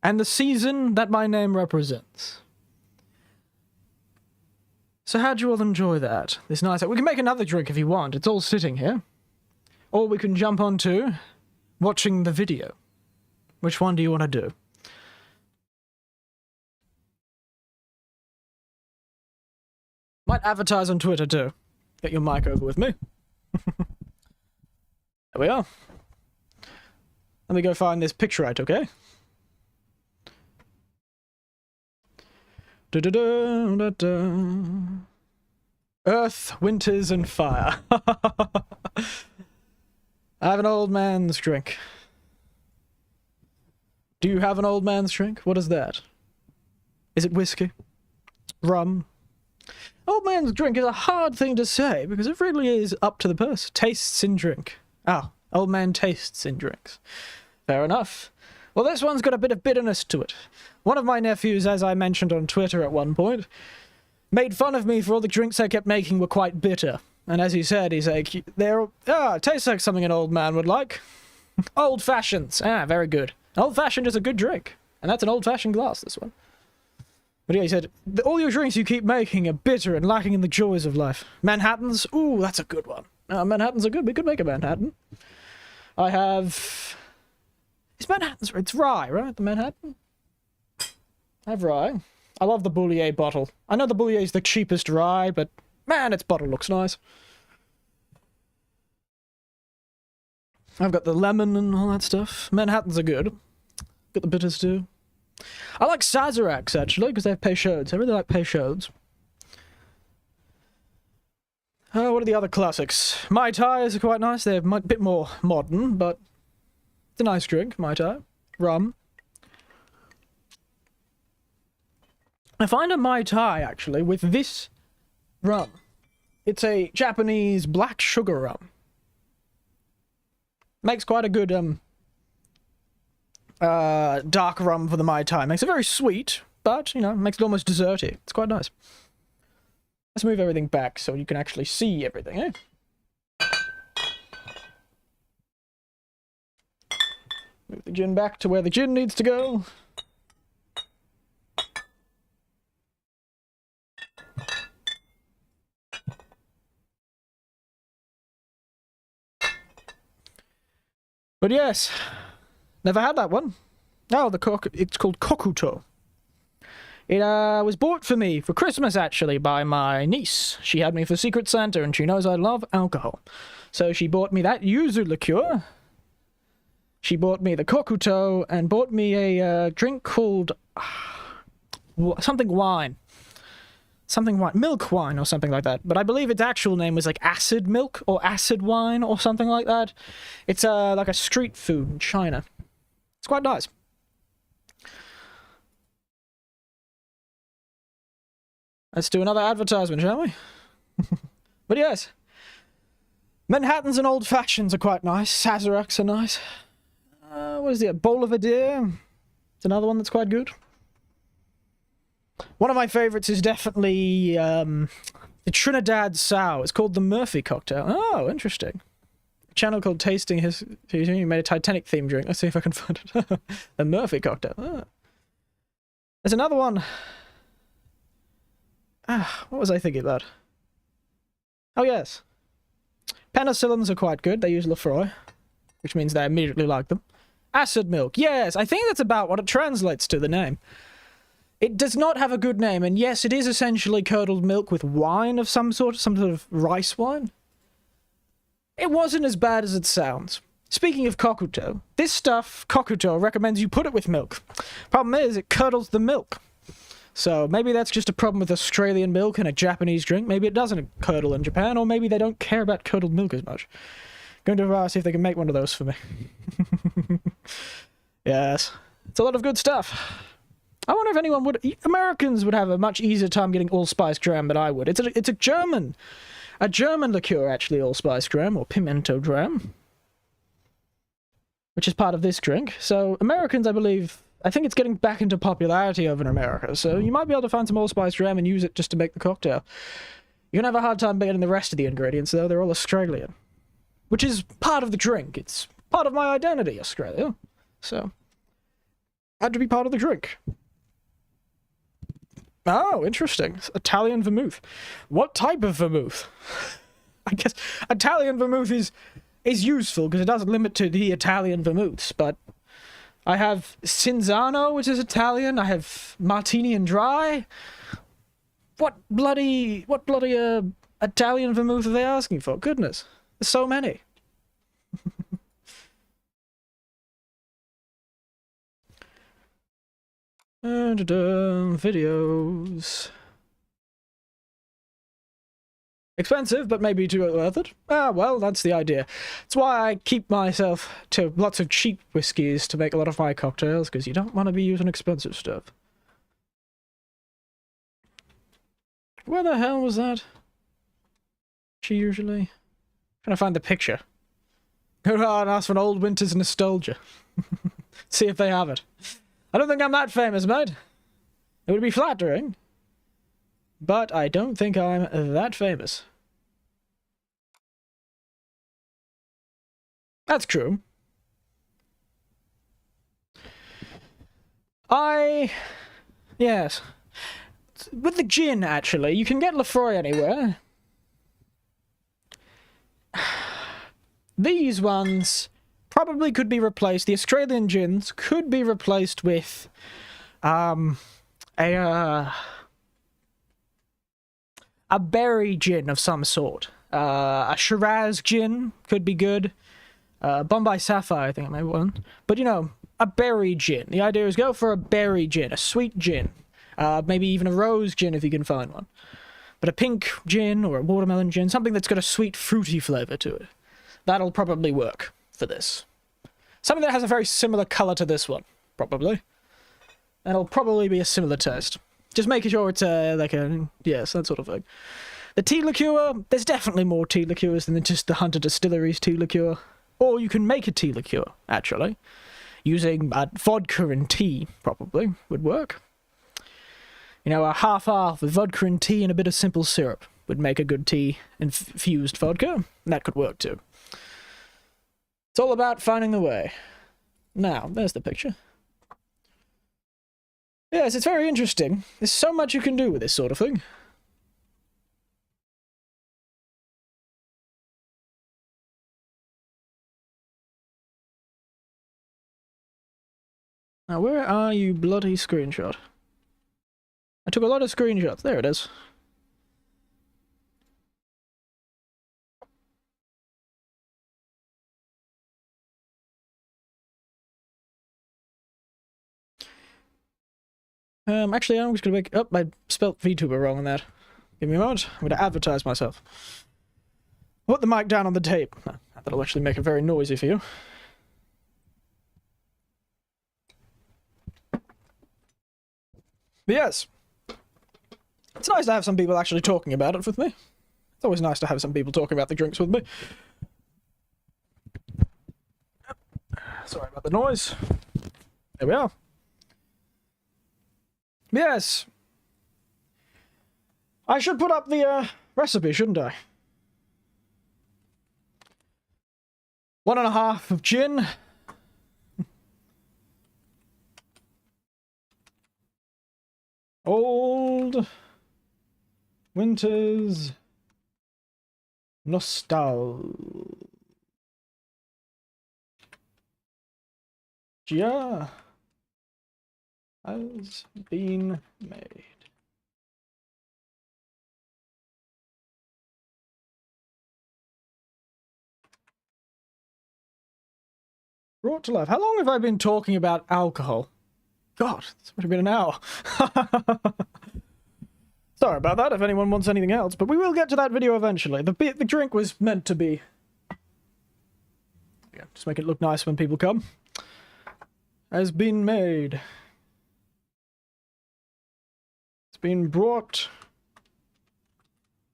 and the season that my name represents. So how'd you all enjoy that? This nice... We can make another drink if you want. It's all sitting here. Or we can jump on to watching the video. Which one do you want to do? Might advertise on Twitter too. Get your mic over with me. There we are. Let me go find this picture I took, okay? Earth, winters, and fire. I have an old man's drink. Do you have an old man's drink? What is that? Is it whiskey? Rum? Old man's drink is a hard thing to say, because it really is up to the person. Tastes in drink. Oh, old man tastes in drinks. Fair enough. Well, this one's got a bit of bitterness to it. One of my nephews, as I mentioned on Twitter at one point, made fun of me for all the drinks I kept making were quite bitter. And as he said, he's like, it tastes like something an old man would like. Old fashions. Very good. Old fashioned is a good drink. And that's an old fashioned glass, this one. But yeah, he said, all your drinks you keep making are bitter and lacking in the joys of life. Manhattans? Ooh, that's a good one. Manhattans are good. We could make a Manhattan. I have... It's Manhattan's... It's rye, right? The Manhattan? I have rye. I love the Boulier bottle. I know the Boulier is the cheapest rye, but man, its bottle looks nice. I've got the lemon and all that stuff. Manhattans are good. Got the bitters too. I like Sazeracs, actually, because they have Peychauds. I really like Peychauds. What are the other classics? Mai Tais are quite nice. They're a bit more modern, but it's a nice drink, Mai Tai. Rum. I find a Mai Tai, actually, with this rum. It's a Japanese black sugar rum. Makes quite a good, dark rum for the Mai Tai. Makes it very sweet, but, makes it almost desserty. It's quite nice. Let's move everything back so you can actually see everything, eh? Move the gin back to where the gin needs to go. But yes, never had that one. Oh, it's called Kokuto. It was bought for me for Christmas, actually, by my niece. She had me for Secret Santa, and she knows I love alcohol. So she bought me that yuzu liqueur. She bought me the Kokuto, and bought me a drink called something wine. Something wine. Milk wine, or something like that. But I believe its actual name was like acid milk, or acid wine, or something like that. It's like a street food in China. It's quite nice. Let's do another advertisement, shall we? But yes, Manhattans and Old Fashions are quite nice. Sazeracs are nice. What is it? Bowl of a Deer. It's another one that's quite good. One of my favorites is definitely the Trinidad Sour. It's called the Murphy cocktail. Oh, interesting. A channel called Tasting His... He made a Titanic themed drink. Let's see if I can find it. The Murphy cocktail. Oh. There's another one. What was I thinking about? Oh, yes. Penicillins are quite good. They use Lefroy, which means they immediately like them. Acid milk. Yes, I think that's about what it translates to, the name. It does not have a good name, and yes, it is essentially curdled milk with wine of some sort of rice wine. It wasn't as bad as it sounds. Speaking of Kokuto, this stuff, Kokuto, recommends you put it with milk. Problem is, it curdles the milk. So maybe that's just a problem with Australian milk and a Japanese drink. Maybe it doesn't curdle in Japan, or maybe they don't care about curdled milk as much. Going to see if they can make one of those for me. Yes. It's a lot of good stuff. I wonder if anyone would... Americans would have a much easier time getting allspice dram than I would. It's a German liqueur, actually, allspice dram, or pimento dram, which is part of this drink. So Americans, I believe... I think it's getting back into popularity over in America, so you might be able to find some allspice dram and use it just to make the cocktail. You're gonna have a hard time getting the rest of the ingredients, though. They're all Australian. Which is part of the drink. It's part of my identity, Australia. So, had to be part of the drink. Oh, interesting. Italian vermouth. What type of vermouth? I guess Italian vermouth is useful, because it doesn't limit to the Italian vermouths, but... I have Cinzano, which is Italian. I have Martini and Dry. What bloody Italian vermouth are they asking for? Goodness, there's so many. Videos. Expensive, but maybe too worth it. Ah, well, that's the idea. That's why I keep myself to lots of cheap whiskies to make a lot of my cocktails, because you don't want to be using expensive stuff. Where the hell was that? She usually... Trying to find the picture. Go around and ask for an old winter's nostalgia. See if they have it. I don't think I'm that famous, mate. It would be flattering. But I don't think I'm that famous. That's true. Yes. With the gin, actually, you can get Lefroy anywhere. These ones probably could be replaced. The Australian gins could be replaced with a berry gin of some sort. A Shiraz gin could be good. Bombay Sapphire, I think I made one. But, you know, a berry gin. The idea is go for a berry gin, a sweet gin. Maybe even a rose gin if you can find one. But a pink gin or a watermelon gin, something that's got a sweet, fruity flavour to it. That'll probably work for this. Something that has a very similar colour to this one, probably. And it'll probably be a similar taste. Just making sure it's yes, that sort of thing. The tea liqueur, there's definitely more tea liqueurs than just the Hunter Distillery's tea liqueur. Or you can make a tea liqueur, actually. Using vodka and tea, probably, would work. You know, a half-half with vodka and tea and a bit of simple syrup would make a good tea-infused vodka. That could work, too. It's all about finding the way. Now, there's the picture. Yes, it's very interesting. There's so much you can do with this sort of thing. Now, where are you, bloody screenshot? I took a lot of screenshots. There it is. Actually, I'm just gonna make... Oh, I spelt Vtuber wrong on that. Give me a moment. I'm gonna advertise myself. Put the mic down on the tape. That'll actually make it very noisy for you. But yes. It's nice to have some people actually talking about it with me. It's always nice to have some people talking about the drinks with me. Sorry about the noise. There we are. Yes. I should put up the recipe, shouldn't I? 1.5 of gin. Old Winter's Nostalgia has been made. Brought to life. How long have I been talking about alcohol? God, it's already been an hour. Sorry about that, if anyone wants anything else, but we will get to that video eventually. The drink was meant to be... Yeah, just make it look nice when people come. Has been made. It's been brought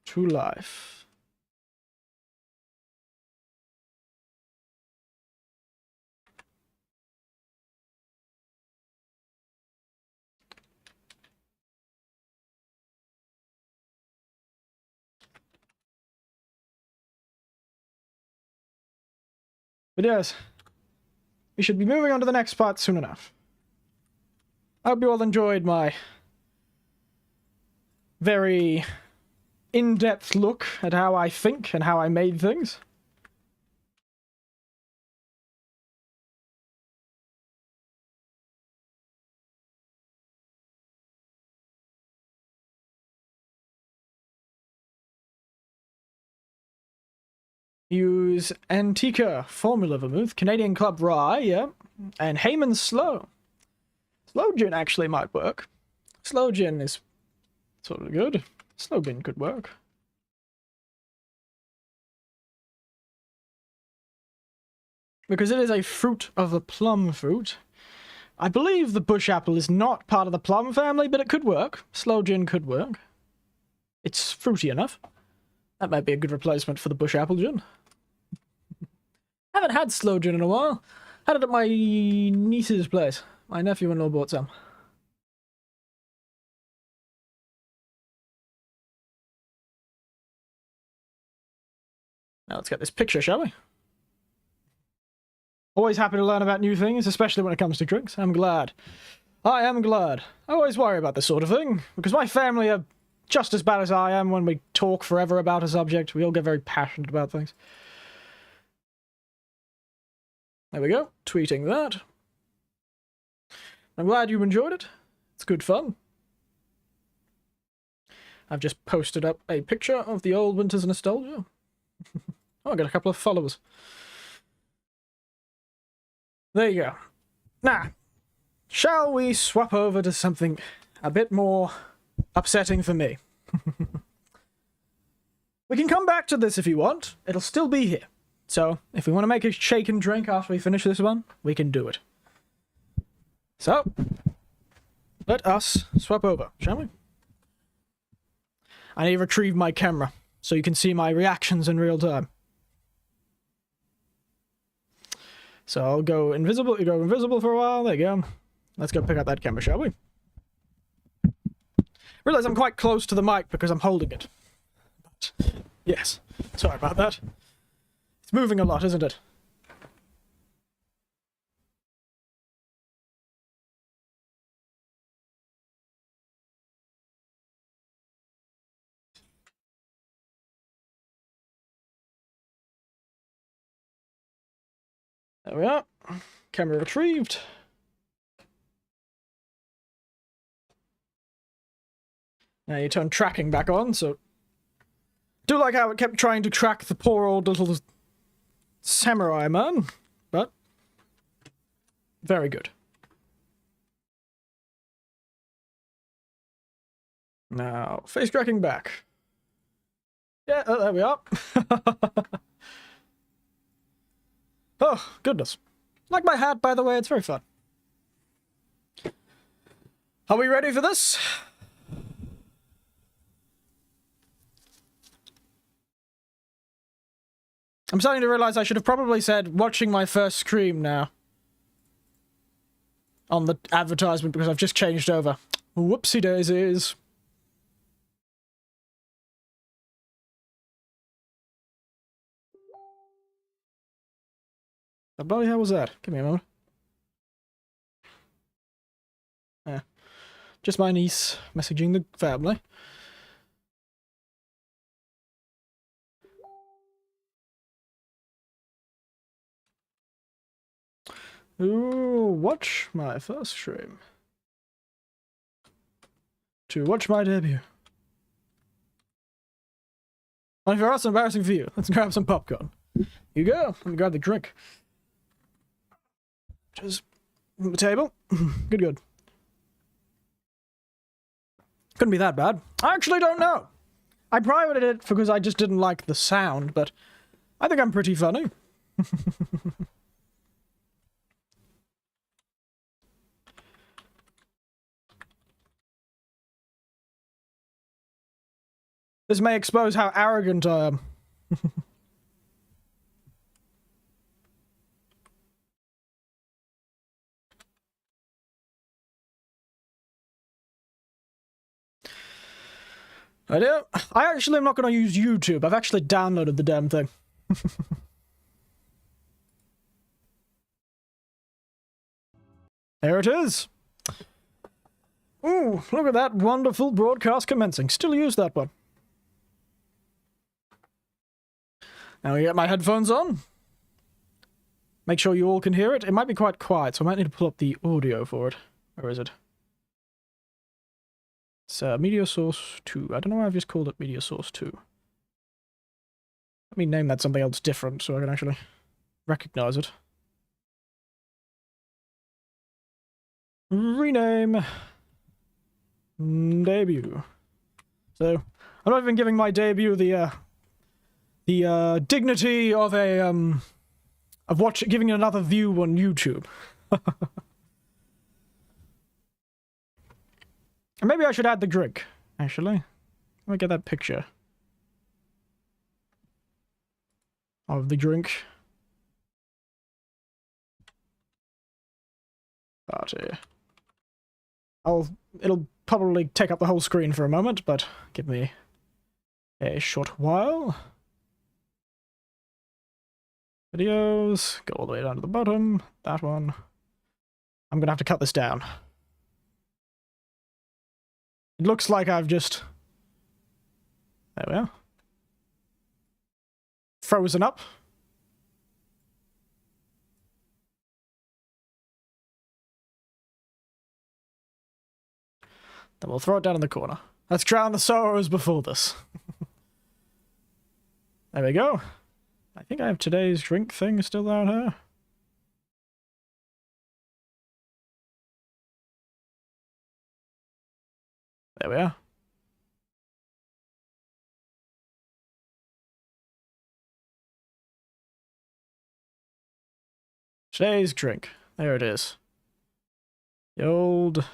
to life. But yes, we should be moving on to the next part soon enough. I hope you all enjoyed my very in-depth look at how I think and how I made things. Use Antica Formula Vermouth, Canadian Club Rye, yeah, and Heyman's Slow. Slow gin actually might work. Slow gin is sort of good. Slow gin could work. Because it is a fruit of the plum fruit. I believe the bush apple is not part of the plum family, but it could work. Slow gin could work. It's fruity enough. That might be a good replacement for the bush apple gin. Haven't had slow gin in a while. Had it at my niece's place. My nephew-in-law bought some. Now let's get this picture, shall we? Always happy to learn about new things, especially when it comes to drinks. I'm glad. I am glad. I always worry about this sort of thing, because my family are just as bad as I am when we talk forever about a subject. We all get very passionate about things. There we go, tweeting that. I'm glad you enjoyed it. It's good fun. I've just posted up a picture of the old Winter's Nostalgia. Oh, I got a couple of followers. There you go. Now, shall we swap over to something a bit more upsetting for me? We can come back to this if you want. It'll still be here. So, if we want to make a shake and drink after we finish this one, we can do it. So, let us swap over, shall we? I need to retrieve my camera, so you can see my reactions in real time. So I'll go invisible, you go invisible for a while, there you go. Let's go pick up that camera, shall we? Realize I'm quite close to the mic because I'm holding it. But, yes, sorry about that. It's moving a lot, isn't it? There we are. Camera retrieved. Now you turn tracking back on, so... Do like how it kept trying to track the poor old little samurai man, but... Very good. Now, face tracking back. Yeah, there we are. Oh, goodness. Like my hat, by the way, it's very fun. Are we ready for this? I'm starting to realize I should have probably said watching my first stream now on the advertisement because I've just changed over. Whoopsie daisies. The bloody hell was that? Give me a moment. Yeah. Just my niece messaging the family. Ooh, watch my first stream. To watch my debut. And for us, embarrassing for you. Let's grab some popcorn. Here you go. Let me grab the drink. Just on the table. Good, good. Couldn't be that bad. I actually don't know. I privated it because I just didn't like the sound, but I think I'm pretty funny. This may expose how arrogant I am. I do. I actually am not going to use YouTube. I've actually downloaded the damn thing. There it is. Ooh, look at that wonderful broadcast commencing. Still use that one. Now we get my headphones on. Make sure you all can hear it. It might be quite quiet, so I might need to pull up the audio for it. Where is it? It's Media Source 2. I don't know why I've just called it Media Source 2. Let me name that something else different so I can actually recognize it. Rename. Debut. So, I'm not even giving my debut the dignity of a, giving it another view on YouTube. Maybe I should add the drink, actually. Let me get that picture of the drink. Party. It'll probably take up the whole screen for a moment, but give me a short while. Videos, go all the way down to the bottom, that one. I'm gonna have to cut this down. It looks like I've just... There we are. Frozen up. Then we'll throw it down in the corner. Let's drown the sorrows before this. There we go. I think I have today's drink thing still down here. There we are. Today's drink. There it is. The old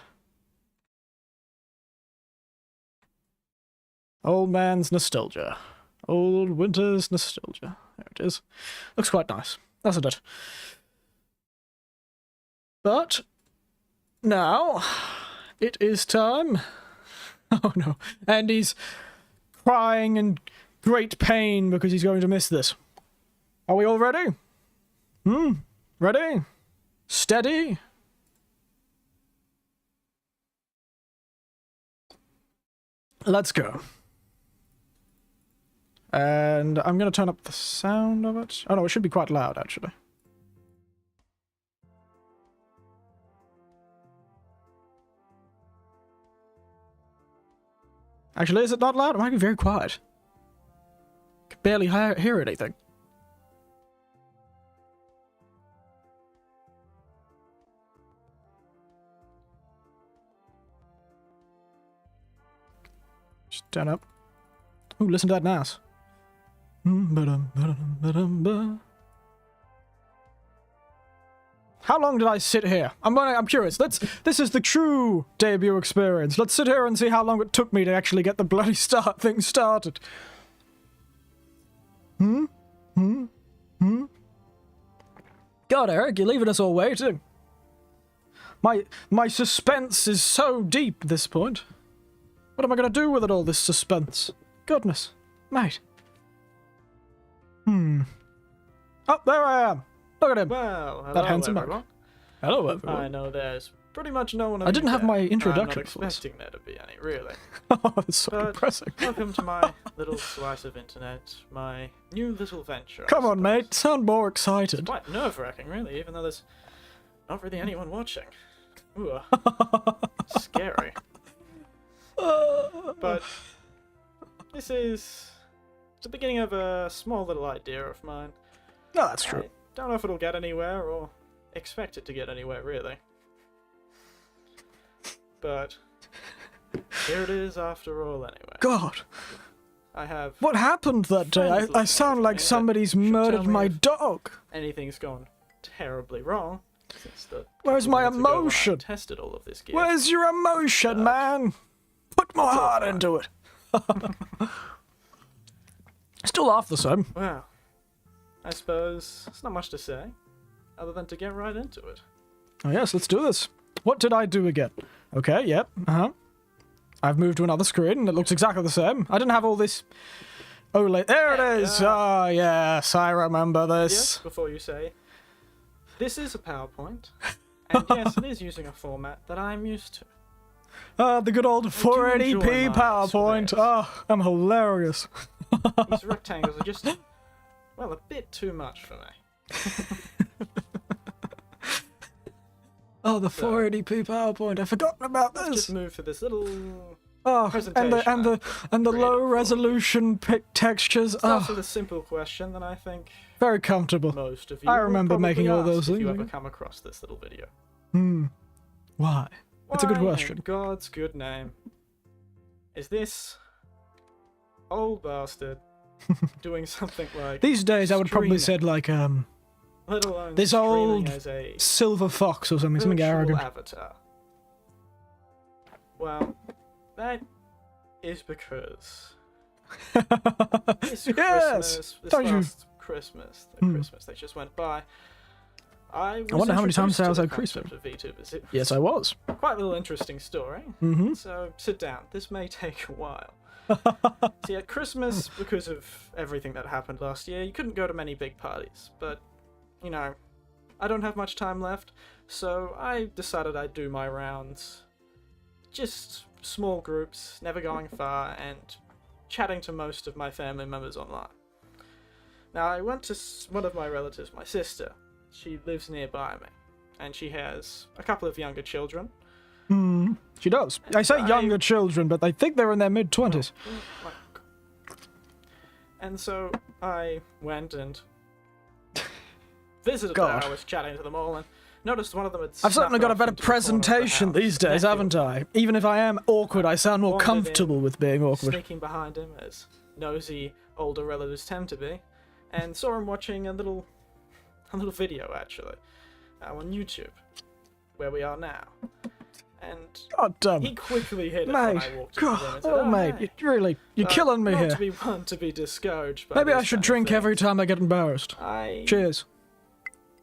man's nostalgia. Old winter's nostalgia. There it is. Looks quite nice, doesn't it? But now it is time. Oh no. And he's crying in great pain because he's going to miss this. Are we all ready? Ready? Steady? Let's go. And I'm going to turn up the sound of it. Oh no, it should be quite loud, actually. Actually, is it not loud? It might be very quiet. Can barely hear anything. Just turn up. Ooh, listen to that NAS. How long did I sit here? I'm curious. This is the true debut experience. Let's sit here and see how long it took me to actually get the bloody thing started. God, Eric, you're leaving us all waiting. My suspense is so deep at this point. What am I gonna do with it all, this suspense? Goodness, mate. Oh, there I am. Look at him. Well, hello, that handsome everyone. man. Hello, everyone. I know there's pretty much no one. I didn't have my introduction. I'm not expecting there to be any, really. Oh, that's so But depressing. welcome to my little slice of internet, my new little venture. Come on, mate. Sound more excited. It's quite nerve-wracking, really, even though there's not really anyone watching. Ooh, scary. But this is the beginning of a small little idea of mine. No, that's true. I don't know if it'll get anywhere or expect it to get anywhere, really. But here it is after all, anyway. God, I have what happened that day? I sound like somebody's murdered my dog. anything's gone terribly wrong. Since the Where's couple my minutes ago when I emotion? tested all of this gear. Where's your emotion, man? Put more heart into it. Still half the same. Well, I suppose there's not much to say, other than to get right into it. Oh yes, let's do this. What did I do again? Okay, yep, I've moved to another screen, and it looks exactly the same. I didn't have all this... Oh, there it is! Ah, yes, I remember this. Yes, before you say, this is a PowerPoint, and yes, it is using a format that I'm used to. Ah, the good old 480p PowerPoint. Ah, I'm hilarious. These rectangles are just, well, a bit too much for me. Oh, the 480p PowerPoint. I've forgotten about Let's this. just move to this little and the low resolution textures. Starts with a simple question that I think very comfortable. most of you I will remember probably making all ask those if things. you ever come across this little video. Why? It's a good Why in question. God's good name is this old bastard doing something like These days, I would probably streaming, said like let alone this streaming old as a silver fox or something virtual arrogant. avatar. Well, that is because this Christmas, this last Christmas, the Christmas that just went by, I wonder how many times I was at at Christmas. Vtubers. It Yes, I was. quite a little interesting story. So sit down. This may take a while. See, at Christmas, because of everything that happened last year, you couldn't go to many big parties. But, you know, I don't have much time left, so I decided I'd do my rounds. Just small groups, never going far, and chatting to most of my family members online. Now, I went to one of my relatives, my sister. She lives nearby me, and she has a couple of younger children. She does. I say younger children, but I think they're in their mid-20s. And so I went and visited God. them. I was chatting to them all, and noticed one of them had I've certainly snuck got a off better into the corner of the presentation house. these days, Nephew haven't I? Even if I am awkward, I sound more wandered comfortable in, with being awkward. Sneaking behind him, as nosy older relatives tend to be, and saw him watching a little video, actually, on YouTube, where we are now. And God damn he it. quickly hit it when I Mate, walked into the room God, and said, oh mate, hey. you're killing me Not here. to be one to be discouraged by Maybe I this should kind of drink thing. every time I get embarrassed. I Cheers.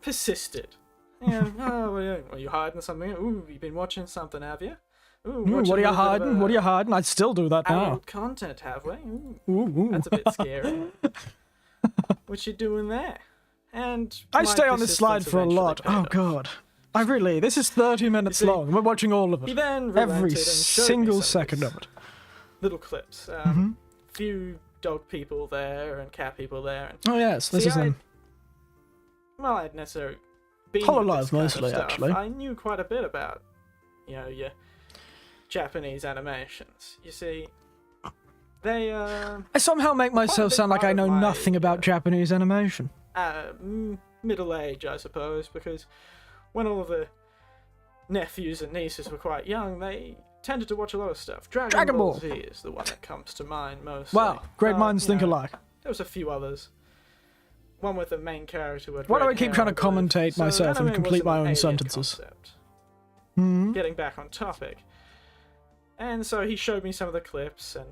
persisted. Yeah, oh, what are you hiding something? Ooh, you've been watching something, have you? Ooh, What are you hiding? What are you hiding? I still do that now. adult content, have we? Ooh, Ooh. that's a bit scary. What you doing there? And I my stay on this slide persistence for a eventually lot. paid Oh off. god. This is 30 minutes see, long. We're watching all of He it. then relented Every and showed me single some of second these of it. little clips. Few dog people there and cat people there. And Oh yes, this see, is them. well, I'd necessarily been Hololive with this kind of mostly, stuff. actually. I knew quite a bit about, your Japanese animations. You see, They, I somehow make myself big sound like part I of know my, nothing about Japanese animation. middle age, I suppose, because when all of the nephews and nieces were quite young, they tended to watch a lot of stuff. Dragon Ball Z is the one that comes to mind mostly. Wow, great minds think alike. There was a few others. One with the main character with Why do red I keep hair, trying to believe. commentate So myself and anime complete was my an own alien sentences? concept. Hmm. Getting back on topic. And so he showed me some of the clips, and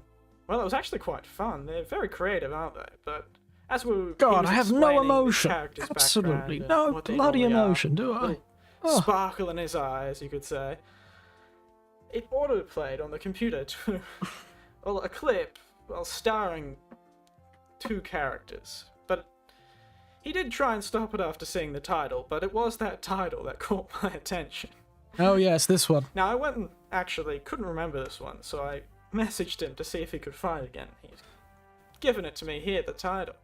well, it was actually quite fun. They're very creative, aren't they? But as we God, I have no emotion. Absolutely Absolutely no bloody emotion, do I? Oh. Sparkle in his eyes, you could say. It auto-played on the computer to well, a clip starring two characters. But he did try and stop it after seeing the title, but it was that title that caught my attention. Oh yes, this one. Now, I went and actually couldn't remember this one, so I messaged him to see if he could find it again. He's given it to me here, the title.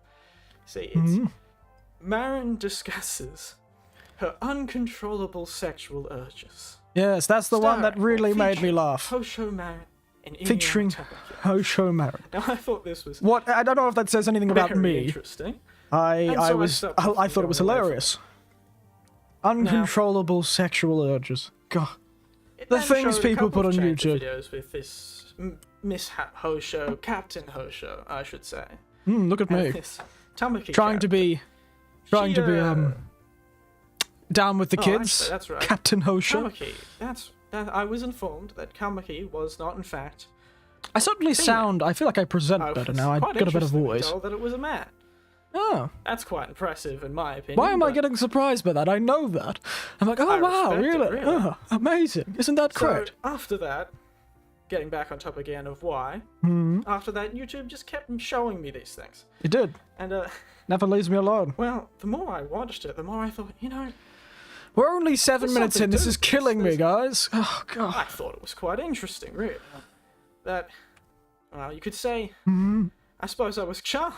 See, it's Marin discusses her uncontrollable sexual urges. Yes, that's the one that really made me laugh. Hosho Marin and Featuring Hosho Marin. Now, I thought this was what? I don't know if that says anything about very me. interesting. I thought it was hilarious. Uncontrollable sexual urges. God. The things people put on YouTube. Videos with this Miss Hosho, Captain Hosho, I should say. Look at me. Tamaki Trying to be down with the kids. Actually, that's right. Captain Hosho. Kamaki. I was informed that Kamaki was not, in fact. I certainly sound. I feel like I present better now. I've got a better voice. Told that it was a man. Oh. That's quite impressive, in my opinion. Why am I getting surprised by that? I know that. I'm like, oh wow, really? Oh, amazing! Isn't that great? So after that, getting back on top again of why. After that, YouTube just kept showing me these things. It did. And never leaves me alone. Well, the more I watched it, the more I thought, we're only 7 minutes in. This is killing me, guys. Oh god. I thought it was quite interesting, really. That, well, you could say, I suppose I was charmed.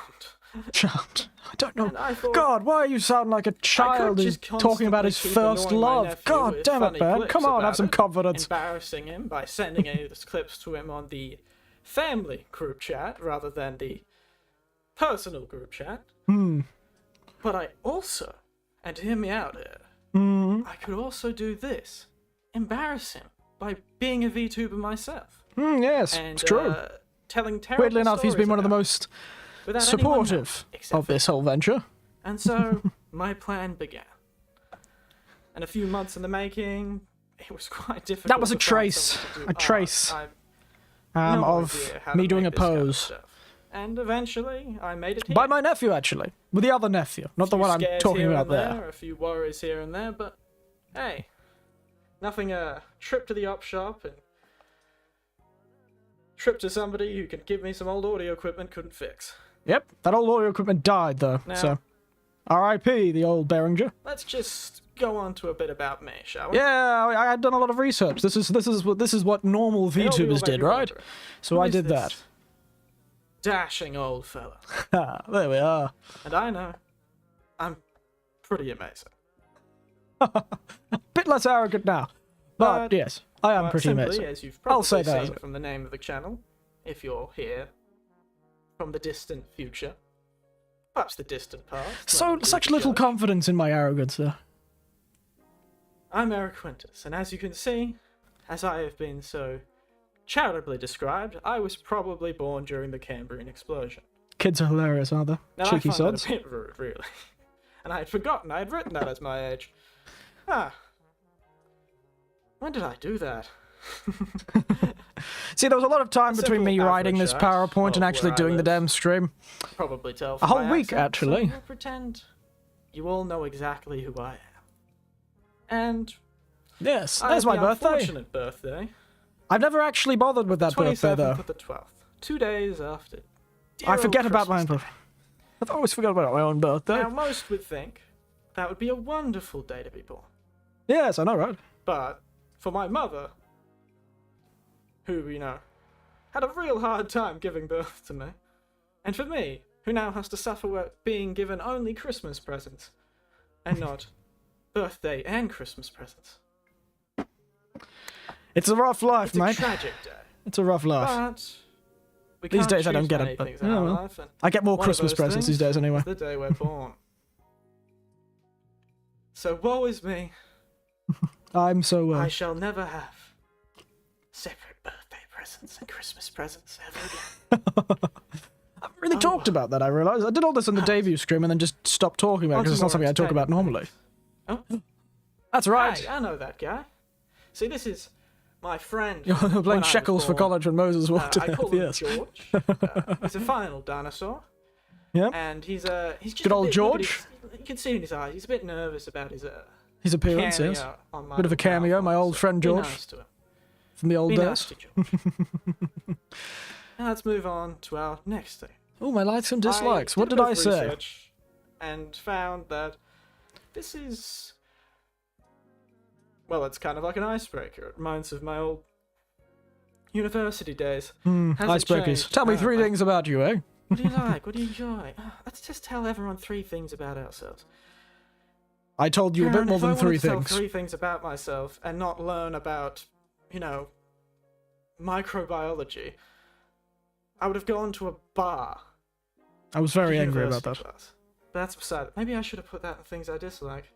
Charmed. I don't know. I thought, God, why you sound like a child who's talking about his first love? God damn it, man. Come on, have some confidence. Embarrassing him by sending any of those clips to him on the family group chat rather than the personal group chat. But I also, and hear me out here, I could also do this. Embarrass him by being a VTuber myself. Yes, and, it's true. Telling terrible Weirdly enough, he's been one of the most supportive of this whole venture. And so, my plan began. And a few months in the making, it was quite difficult. That was a trace of me doing a pose. Kind of and eventually, I made it here. By my nephew, actually. With the other nephew. Not the one I'm talking about there. A few worries here and there, but hey. Nothing a trip to the op shop and trip to somebody who can give me some old audio equipment couldn't fix. Yep, that old audio equipment died though, so R.I.P. the old Behringer. Let's just go on to a bit about me, shall we? Yeah, I had done a lot of research. This is what normal VTubers did, right? So I did that. Dashing old fella. There we are. And I know, I'm pretty amazing. A bit less arrogant now, but yes, I am pretty amazing. As you've probably I'll say that seen from the name of the channel, if you're here from the distant future, perhaps the distant past. Such little confidence in my arrogance, though. I'm Eric Quintus, and as you can see, as I have been so charitably described, I was probably born during the Cambrian explosion. Kids are hilarious, aren't they? Now, Cheeky I find sods. that a bit rude, really. And I had forgotten I had written that as my age. When did I do that? See, there was a lot of time between me writing this PowerPoint and actually doing the damn stream. Probably tell a whole week, actually. So pretend you all know exactly who I am. And yes, there's my birthday. Unfortunate birthday. I've never actually bothered with that birthday, though. 27th of the 12th. 2 days after. I forget about my own birthday. I've always forgot about my own birthday. Now, most would think that would be a wonderful day to be born. Yes, I know, right? But for my mother, who, had a real hard time giving birth to me, and for me, who now has to suffer being given only Christmas presents, and not birthday and Christmas presents. It's a rough life, mate. It's a tragic day. It's a rough life. But We These can't days I don't choose get many it, but things in yeah, our well. life, and I get more one of Christmas those presents these things days anyway. is the day we're born. So woe is me. I'm so I shall never have separate birthday presents and Christmas presents ever again. I haven't really talked about that, I realise. I did all this on the debut stream and then just stopped talking about it because it's not something I talk about normally. Oh, That's right. hey, I know that guy. See, this is my friend. You're playing shekels for college when Moses walked I call in. him Yes. George. He's a fine old dinosaur. Yeah. And he's just Good a old bit, George. You can see in his eyes. He's a bit nervous about His appearance, cameo yes. on my Bit of a cameo, my old friend George. Be nice to him. From the old Be days. nice to George. Now let's move on to our next thing. Oh, my likes and dislikes. What did did a bit I of say? research and found that this is, well, it's kind of like an icebreaker. It reminds of my old university days. Hasn't Icebreakers. changed. Tell me 3 things about you, eh? What do you like? What do you enjoy? Let's just tell everyone 3 things about ourselves. I told you a bit more than 3 If I wanted to things. tell 3 things about myself and not learn about, microbiology, I would have gone to a bar. I was very a angry about university that. class. But that's beside it. Maybe I should have put that in things I dislike.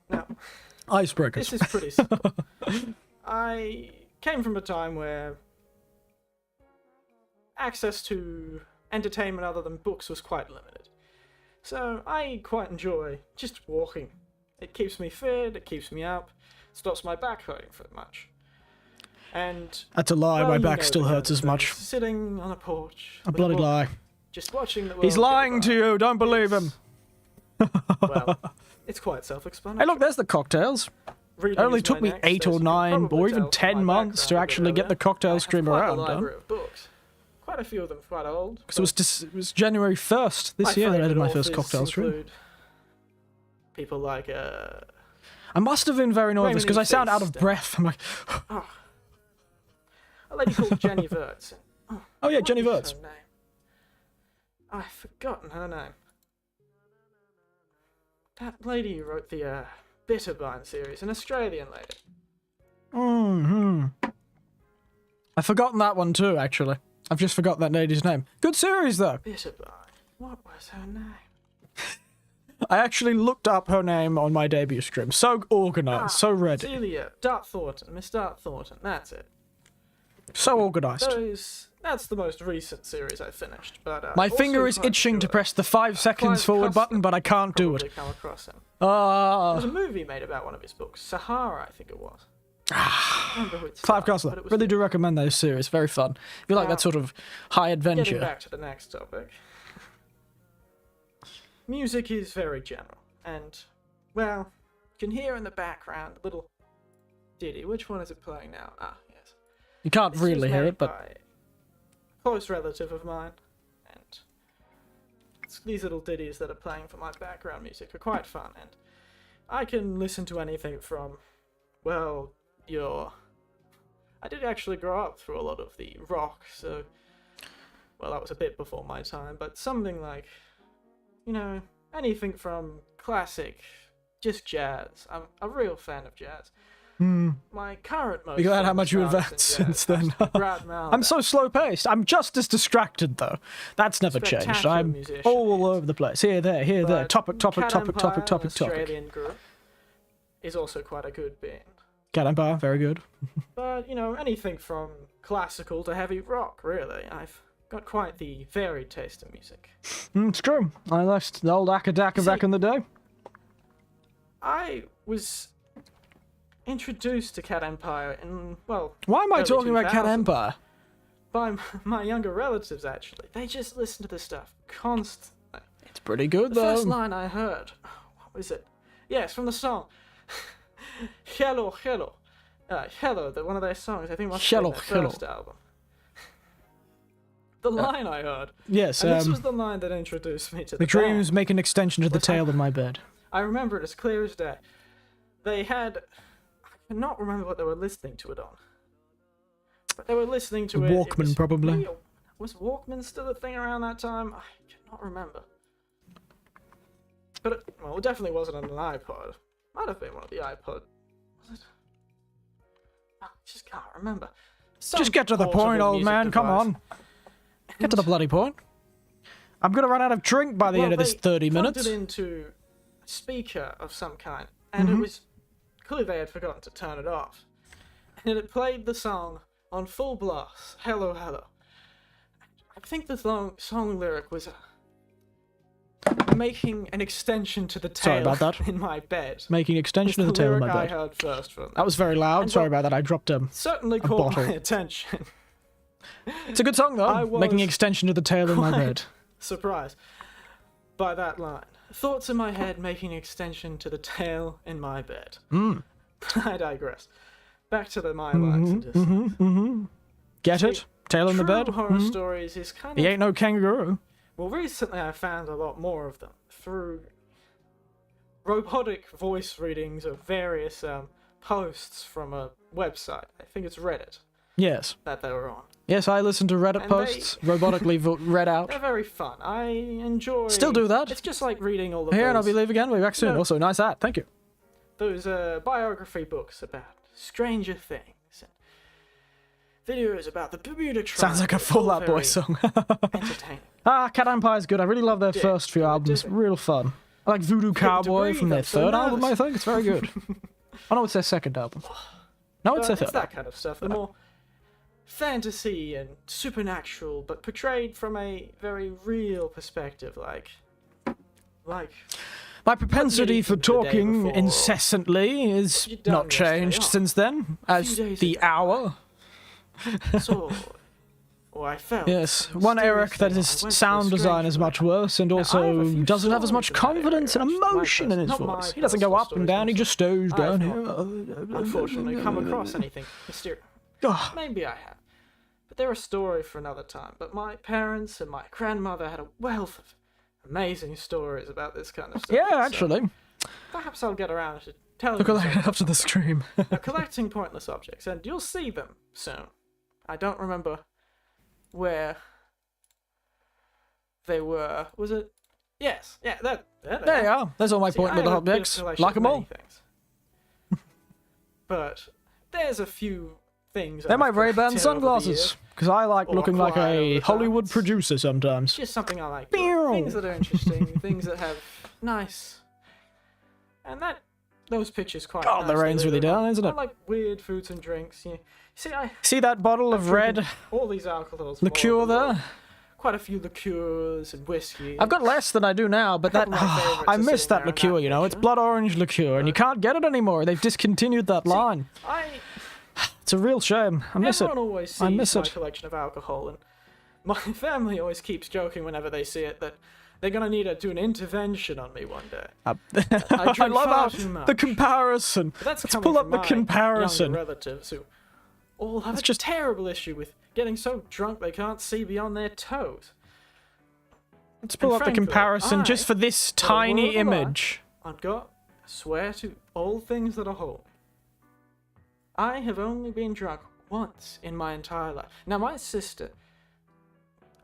Now, Icebreakers. this is pretty simple. I came from a time where access to entertainment other than books was quite limited. So I quite enjoy just walking. It keeps me fit, it keeps me up, stops my back hurting very much. And That's a lie, well, my you back know still the hurts kind as of much. thing. Sitting on a porch. A with bloody book, lie. Just watching the world He's go lying by. to you, don't believe him. Well, it's quite self-explanatory. Hey look, there's the cocktails. Reading It only is took my me next, 8 as or you can 9 probably or even tell from 10 my months to background a bit actually get the earlier. cocktail I stream have quite around. a library of books. Quite a few of them quite old. Because it was January 1st this year that I did my first cocktail stream. Include people like I must have been very nervous because I sound out of Feast. breath. I'm like, a lady called Jenny Virts. oh yeah, What Jenny is Virts. her name? I've forgotten her name. That lady who wrote the Bitterbine series, an Australian lady. I've forgotten that one too, actually. I've just forgotten that lady's name. Good series, though. Bitterbine. What was her name? I actually looked up her name on my debut stream. So organised, so ready. Celia. Dart Thornton. Miss Dart Thornton. That's it. So organised. That's the most recent series I finished. But My also finger is quite itching to sure press the 5 seconds Clive forward Cussler button, but I can't do probably it. come across him. There was Ah, a movie made about one of his books. Sahara, I think it was. I don't remember who it Clive starred, Cussler. but it was Really good. do recommend those series. Very fun. If you like Now, that sort of high Getting adventure. back to the next topic. Music is very general, and, well, you can hear in the background a little ditty. Which one is it playing now? Ah, yes. You can't This was really hear made it, but by a close relative of mine, and these little ditties that are playing for my background music are quite fun, and I can listen to anything from, well, I did actually grow up through a lot of the rock, so, well, that was a bit before my time, but something like, anything from classic, just jazz. I'm a real fan of jazz. My current most Be glad how much you famous advanced artist since in jazz has then. to be Brad Mehldau. I'm so slow-paced. I'm just as distracted, though. That's never changed. Spectacular I'm musician, all over the place. Here, there, here, there. But Topic, topic, Cat topic, Empire, topic, topic, an topic. Australian group, is also quite a good band. Cat Empire, very good. But, anything from classical to heavy rock, really. I've got quite the varied taste in music. It's true. I liked the old Akadaka back See- in the day. I was introduced to Cat Empire in, well, Why am I early talking about Cat 2000s Empire? by my younger relatives, actually. They just listen to this stuff constantly. It's pretty good, The though. first line I heard, what was it? Yes, from the song. Hello, hello. Hello, one of their songs. I think it must have been Hello, their hello. first album. The line I heard, Yes, and this was the line that introduced me to the the dreams band. make an extension to the Was tail of my bed. I remember it as clear as day. They had, I cannot remember what they were listening to it on, but they were listening to A it. Walkman, it was probably. maybe was Walkman still a thing around that time? I cannot remember. But it definitely wasn't on an iPod. Might have been one of the iPod. Was it? I just can't remember. Some Just get to the portable point, old music man. Come device. on. Get to the bloody point. I'm gonna run out of drink by the end of this 30 minutes. Plugged it into a speaker of some kind, and it was clearly they had forgotten to turn it off, and it played the song on full blast. Hello, hello. I think the song lyric was making an extension to the tail in my bed. Making extension to the tail in my bed. I heard first from them. That was very loud. Sorry about that. I dropped certainly a caught bottle. my attention. It's a good song though. Making extension to the tail in my bed. Surprised by that line. Thoughts in my head making extension to the tail in my bed. I digress. Back to the my likes and dislikes. Get it? Tail in the bed? Horror stories is kind of... He ain't no kangaroo. Well, recently I found a lot more of them through robotic voice readings of various posts from a website. I think it's Reddit. Yes. That they were on. Yes, I listen to Reddit posts, robotically read out. They're very fun. I enjoy... Still do that. It's just like reading all of Here, those... and I'll be leaving again. We'll be back soon. Also, nice hat. Thank you. Those biography books about Stranger Things. Videos about the Bermuda Triangle. Sounds like a Fall Out Boy song. Entertaining. Cat Empire's good. I really love their first few albums. Real fun. I like Voodoo Cowboy from their third album, I think. It's very good. Oh no, it's their second album. No, it's their third. It's that kind of stuff. The more fantasy and supernatural, but portrayed from a very real perspective, like my propensity for talking incessantly is not changed since then, as the hour. So, I felt. Yes, one Eric that his sound design is much worse, and also doesn't have as much confidence and emotion in his voice. He doesn't go up and down, he just stays down here. Unfortunately, come across anything mysterious. Maybe I have. But they're a story for another time. But my parents and my grandmother had a wealth of amazing stories about this kind of stuff. Yeah, actually. So perhaps I'll get around to telling you after the stream. Collecting pointless objects, and you'll see them soon. I don't remember where they were. Was it? Yes. Yeah, there you are. There's all my pointless objects. Like them all. But there's a few things. They're my Ray-Ban sunglasses, because I like looking like a Hollywood producer sometimes. It's just something I like. Things that are interesting, things that have nice... And those pictures quite nice. The rain's really down, isn't it? I like weird foods and drinks. Yeah. See that bottle of red all these alcohols liqueur there? Quite a few liqueurs and whiskey. I've got less than I do now, but I miss that liqueur, you know. It's blood orange liqueur, and you can't get it anymore. They've discontinued that line. It's a real shame. I miss it. I miss my collection of alcohol, and my family always keeps joking whenever they see it that they're gonna need to do an intervention on me one day. I love the comparison. Let's pull up the comparison. Relatives who all have a terrible issue with getting so drunk they can't see beyond their toes. Let's pull up the comparison just for this tiny image. I've got, I swear to all things that are holy, I have only been drunk once in my entire life. Now my sister,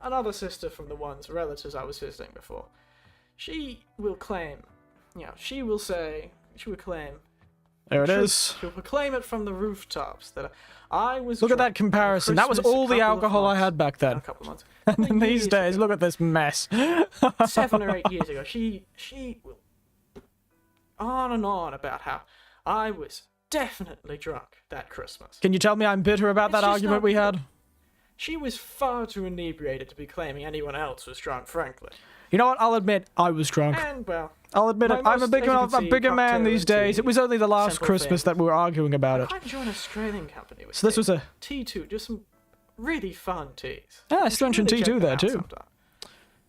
another sister from the relatives I was visiting before, she will claim, she will claim. There it is. She'll proclaim it from the rooftops that I was. Look at that comparison. That was all the alcohol I had back then. A couple of months. And these days, look at this mess. 7 or 8 years ago, she will on and on about how I was definitely drunk that Christmas. Can you tell me I'm bitter about that argument we had? She was far too inebriated to be claiming anyone else was drunk, frankly. You know what? I'll admit I was drunk. And, well, I'll admit it. I'm a bigger man these days. It was only the last Christmas that we were arguing about it. I joined an Australian company with so this was a T2, just some really fun teas. Yeah, I still mentioned T2 there too.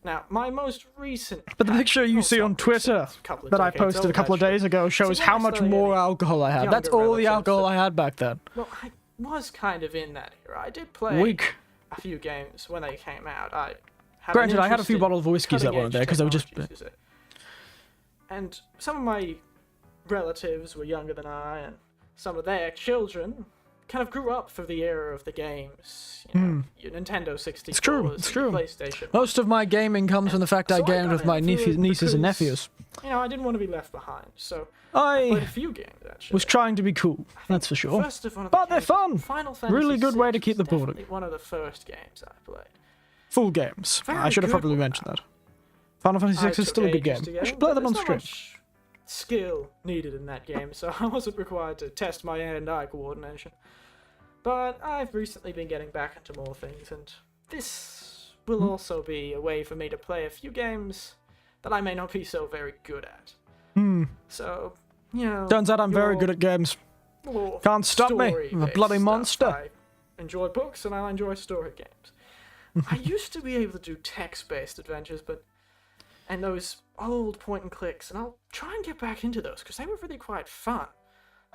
Now, my most recent... But the picture you see on Twitter that I posted a couple of days ago shows how much more alcohol I had. That's all the alcohol I had back then. Well, I was kind of in that era. I did play a few games when they came out. Granted, I had a few bottles of whiskeys that weren't there because they were just... And some of my relatives were younger than I, and some of their children kind of grew up through the era of the games. Your Nintendo 64, it's true. It's true. PlayStation. Most of my gaming comes from the fact I gamed with my nieces and nephews. I didn't want to be left behind, so I played a few games, actually. Was trying to be cool, that's for sure. But they're fun! Final Fantasy really good way to keep the VI boredom. one of the first games I played. Full games. Very I should have good probably one, mentioned that. Final Fantasy VI is still a good game. I should play that on stream. Much skill needed in that game, so I wasn't required to test my hand-eye coordination. But I've recently been getting back into more things, and this will also be a way for me to play a few games that I may not be so very good at. So, you know... Turns out I'm very good at games. Can't stop me. I'm a bloody monster. I enjoy books, and I enjoy story games. I used to be able to do text-based adventures, and those old point-and-clicks, and I'll try and get back into those, because they were really quite fun.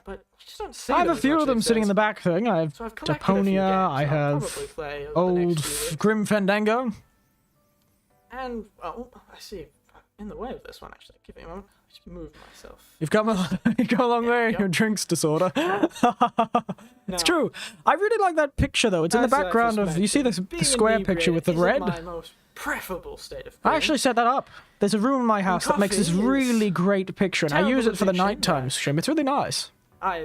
But you just don't see I have them a few of them sitting in the back thing. I have Deponia, I have old Grim Fandango. And, well, I see, in the way of this one, actually. Give me a moment. I just move myself. You've come a long way in your drinks disorder. It's true. I really like that picture, though. It's in the background of... You see this square picture with the red? My most preferable state of I actually set that up. There's a room in my house that makes this really great picture, and I use it for the nighttime stream. It's really nice.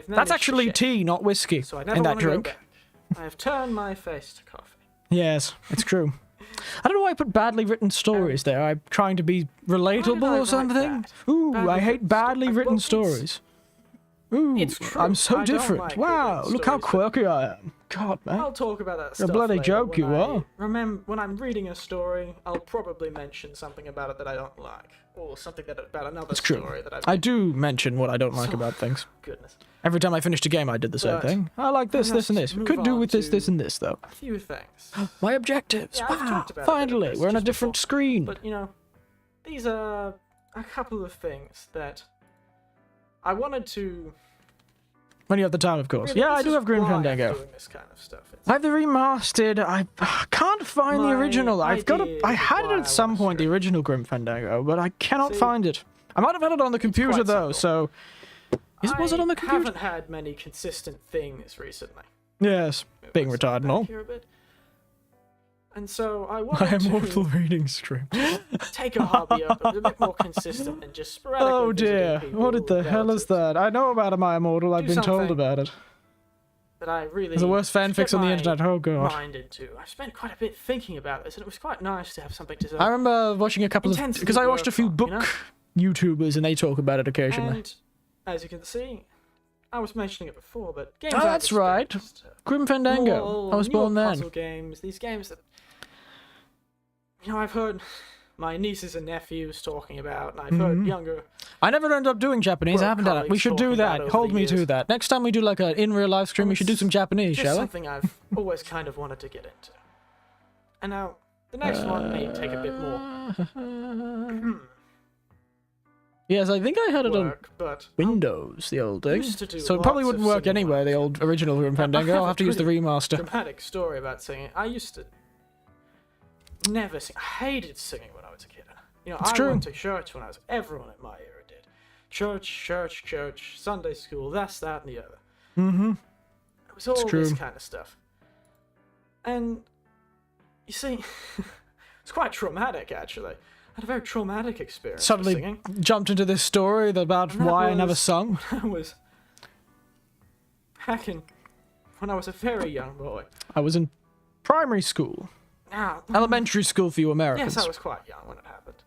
That's actually tea, not whiskey, in that drink. I have turned my face to coffee. Yes, it's true. I don't know why I put badly written stories there. I'm trying to be relatable or something. Ooh, I hate badly written stories. Ooh, I'm so different. Wow, look how quirky I am. God, man. I'll talk about that You're stuff a bloody later joke, you are. Remember, when I'm reading a story, I'll probably mention something about it that I don't like. Or something about another story that I do mention what I don't like about things. Goodness. Every time I finished a game, I did the same thing. I like this, this, and this. We could do with this, this, and this, though. A few things. My objectives. Yeah, wow, finally, we're on a different screen. But, you know, these are a couple of things that I wanted to... When you have the time, of course. Really, yeah, I do have Grim Fandango. This kind of stuff. I have the remastered. I can't find the original. I had it at some point, the original Grim Fandango, but I cannot find it. I might have had it on the computer, though, so... Was it on the computer? I haven't had many consistent things recently. Yes, being retarded and all. And so I wanted My immortal reading stream. Take a hobby up a bit more consistent and just sporadically Oh dear, what the hell is that? I know about My Immortal, I've been told about it. That I really... There's the worst fanfics on the internet, oh god. I spent quite a bit thinking about this, and it was quite nice to have something to say. I remember watching a couple of... Because I watched a few book YouTubers, and they talk about it occasionally. And, as you can see, I was mentioning it before, but games that's right. Grim Fandango. I was born then. Puzzle games, these games that... You know, I've heard my nieces and nephews talking about, and I've heard younger... I never ended up doing Japanese, I haven't done it. We should do that. Hold me to that. Next time we do like an in-real-life stream, we should do some Japanese, shall we? Something I've always kind of wanted to get into. And now, the next one may take a bit more... Yes, I think I had it on Windows, the old thing. So it probably wouldn't work anyway, the old original Grim Fandango. I'll have to use the remaster. Dramatic story about singing. I used to never sing. I hated singing when I was a kid. You know, I went to church when I was... Everyone in my era did. Church, Sunday school, this, that, and the other. It was all this kind of stuff. And, you see, it's quite traumatic, actually. I had a very traumatic experience Suddenly with singing. Jumped into this story about why I never sung. I was back in when I was a very young boy. I was in primary school. Now, elementary school for you Americans. Yes, I was quite young when it happened.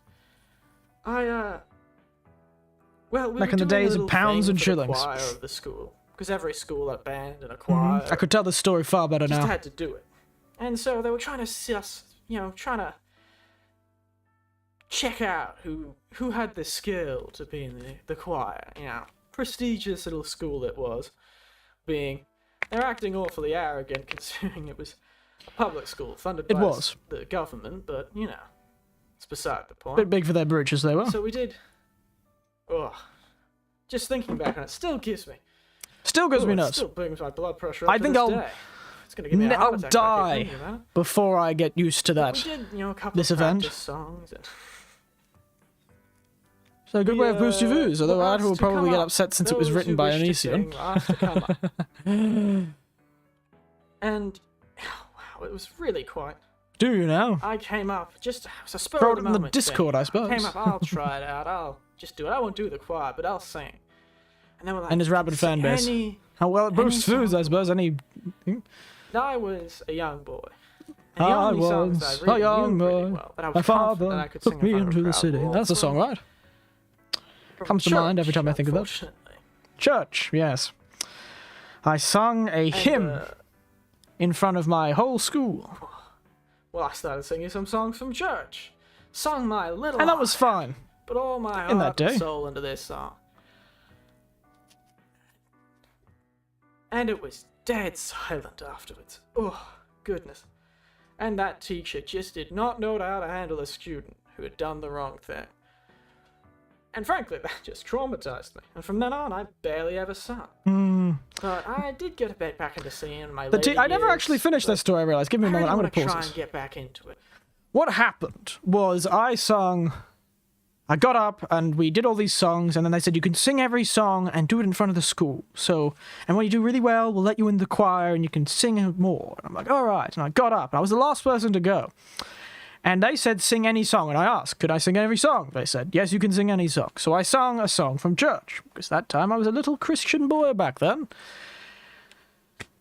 Well, we back in the days of pounds and shillings. The choir of the school, because every school had a band and a choir. I could tell the story far better now. Just had to do it, and so they were trying to see us, trying to check out who had the skill to be in the choir. Prestigious little school it was. They're acting awfully arrogant considering it was a public school funded by the government, but it's beside the point. Bit big for their britches, they were. So we did. Just thinking back on it still gives me. Still gives me nuts. Still brings my blood pressure up I think It's gonna give me a heart attack. I'll die before I get used to that. We did, a couple of practice songs. So a good way of boosting views, although I will probably get upset since it was written by Onision. And, wow, it was really quite... Do you now? I came up, just a spur Throw of it the in the moment Discord, thing. I suppose. I came up, I'll try it out, I'll just do it. I won't do the choir, but I'll sing. And they were like... And his rabid fan base. How well it boosts views, I suppose, Now I was a young boy. And the I only songs was I really a young knew really boy. well, that I was My confident father I could sing took me in front of into a the crowd city. were That's a song, right? Comes to mind every time I think of that. Unfortunately. Church, yes. I sung a hymn in front of my whole school. Well, I started singing some songs from church. Sung my little And that was fine. Put all my In that heart day. and soul into this song. And it was dead silent afterwards. Oh, goodness. And that teacher just did not know how to handle a student who had done the wrong thing. And frankly, that just traumatized me. And from then on, I barely ever sung. But I did get a bit back into singing in my later I never years, actually finished that story, I realized. Give me a I moment, really I'm want going to to try pause and this. get back into it. What happened was I got up and we did all these songs, and then they said you can sing every song and do it in front of the school. So, and when you do really well, we'll let you in the choir and you can sing more. And I'm like, all right. And I got up and I was the last person to go. And they said, sing any song. And I asked, could I sing every song? They said, yes, you can sing any song. So I sang a song from church, because that time I was a little Christian boy back then.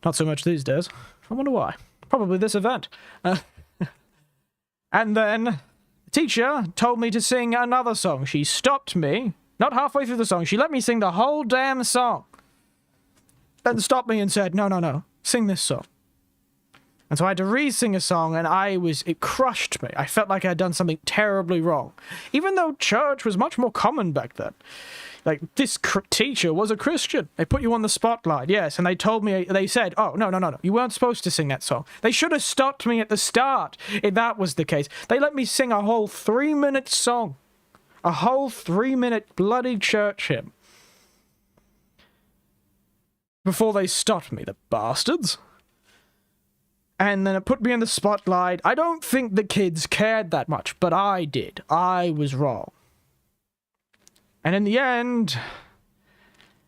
Not so much these days. I wonder why. Probably this event. And then the teacher told me to sing another song. She stopped me, not halfway through the song. She let me sing the whole damn song. Then stopped me and said, no, sing this song. And so I had to re-sing a song, and it crushed me. I felt like I had done something terribly wrong. Even though church was much more common back then. Like, this teacher was a Christian. They put you on the spotlight, yes, and they said, oh, no, you weren't supposed to sing that song. They should have stopped me at the start, if that was the case. They let me sing a whole 3-minute song. A whole 3-minute bloody church hymn. Before they stopped me, the bastards. And then it put me in the spotlight. I don't think the kids cared that much, but I did. I was wrong. And in the end,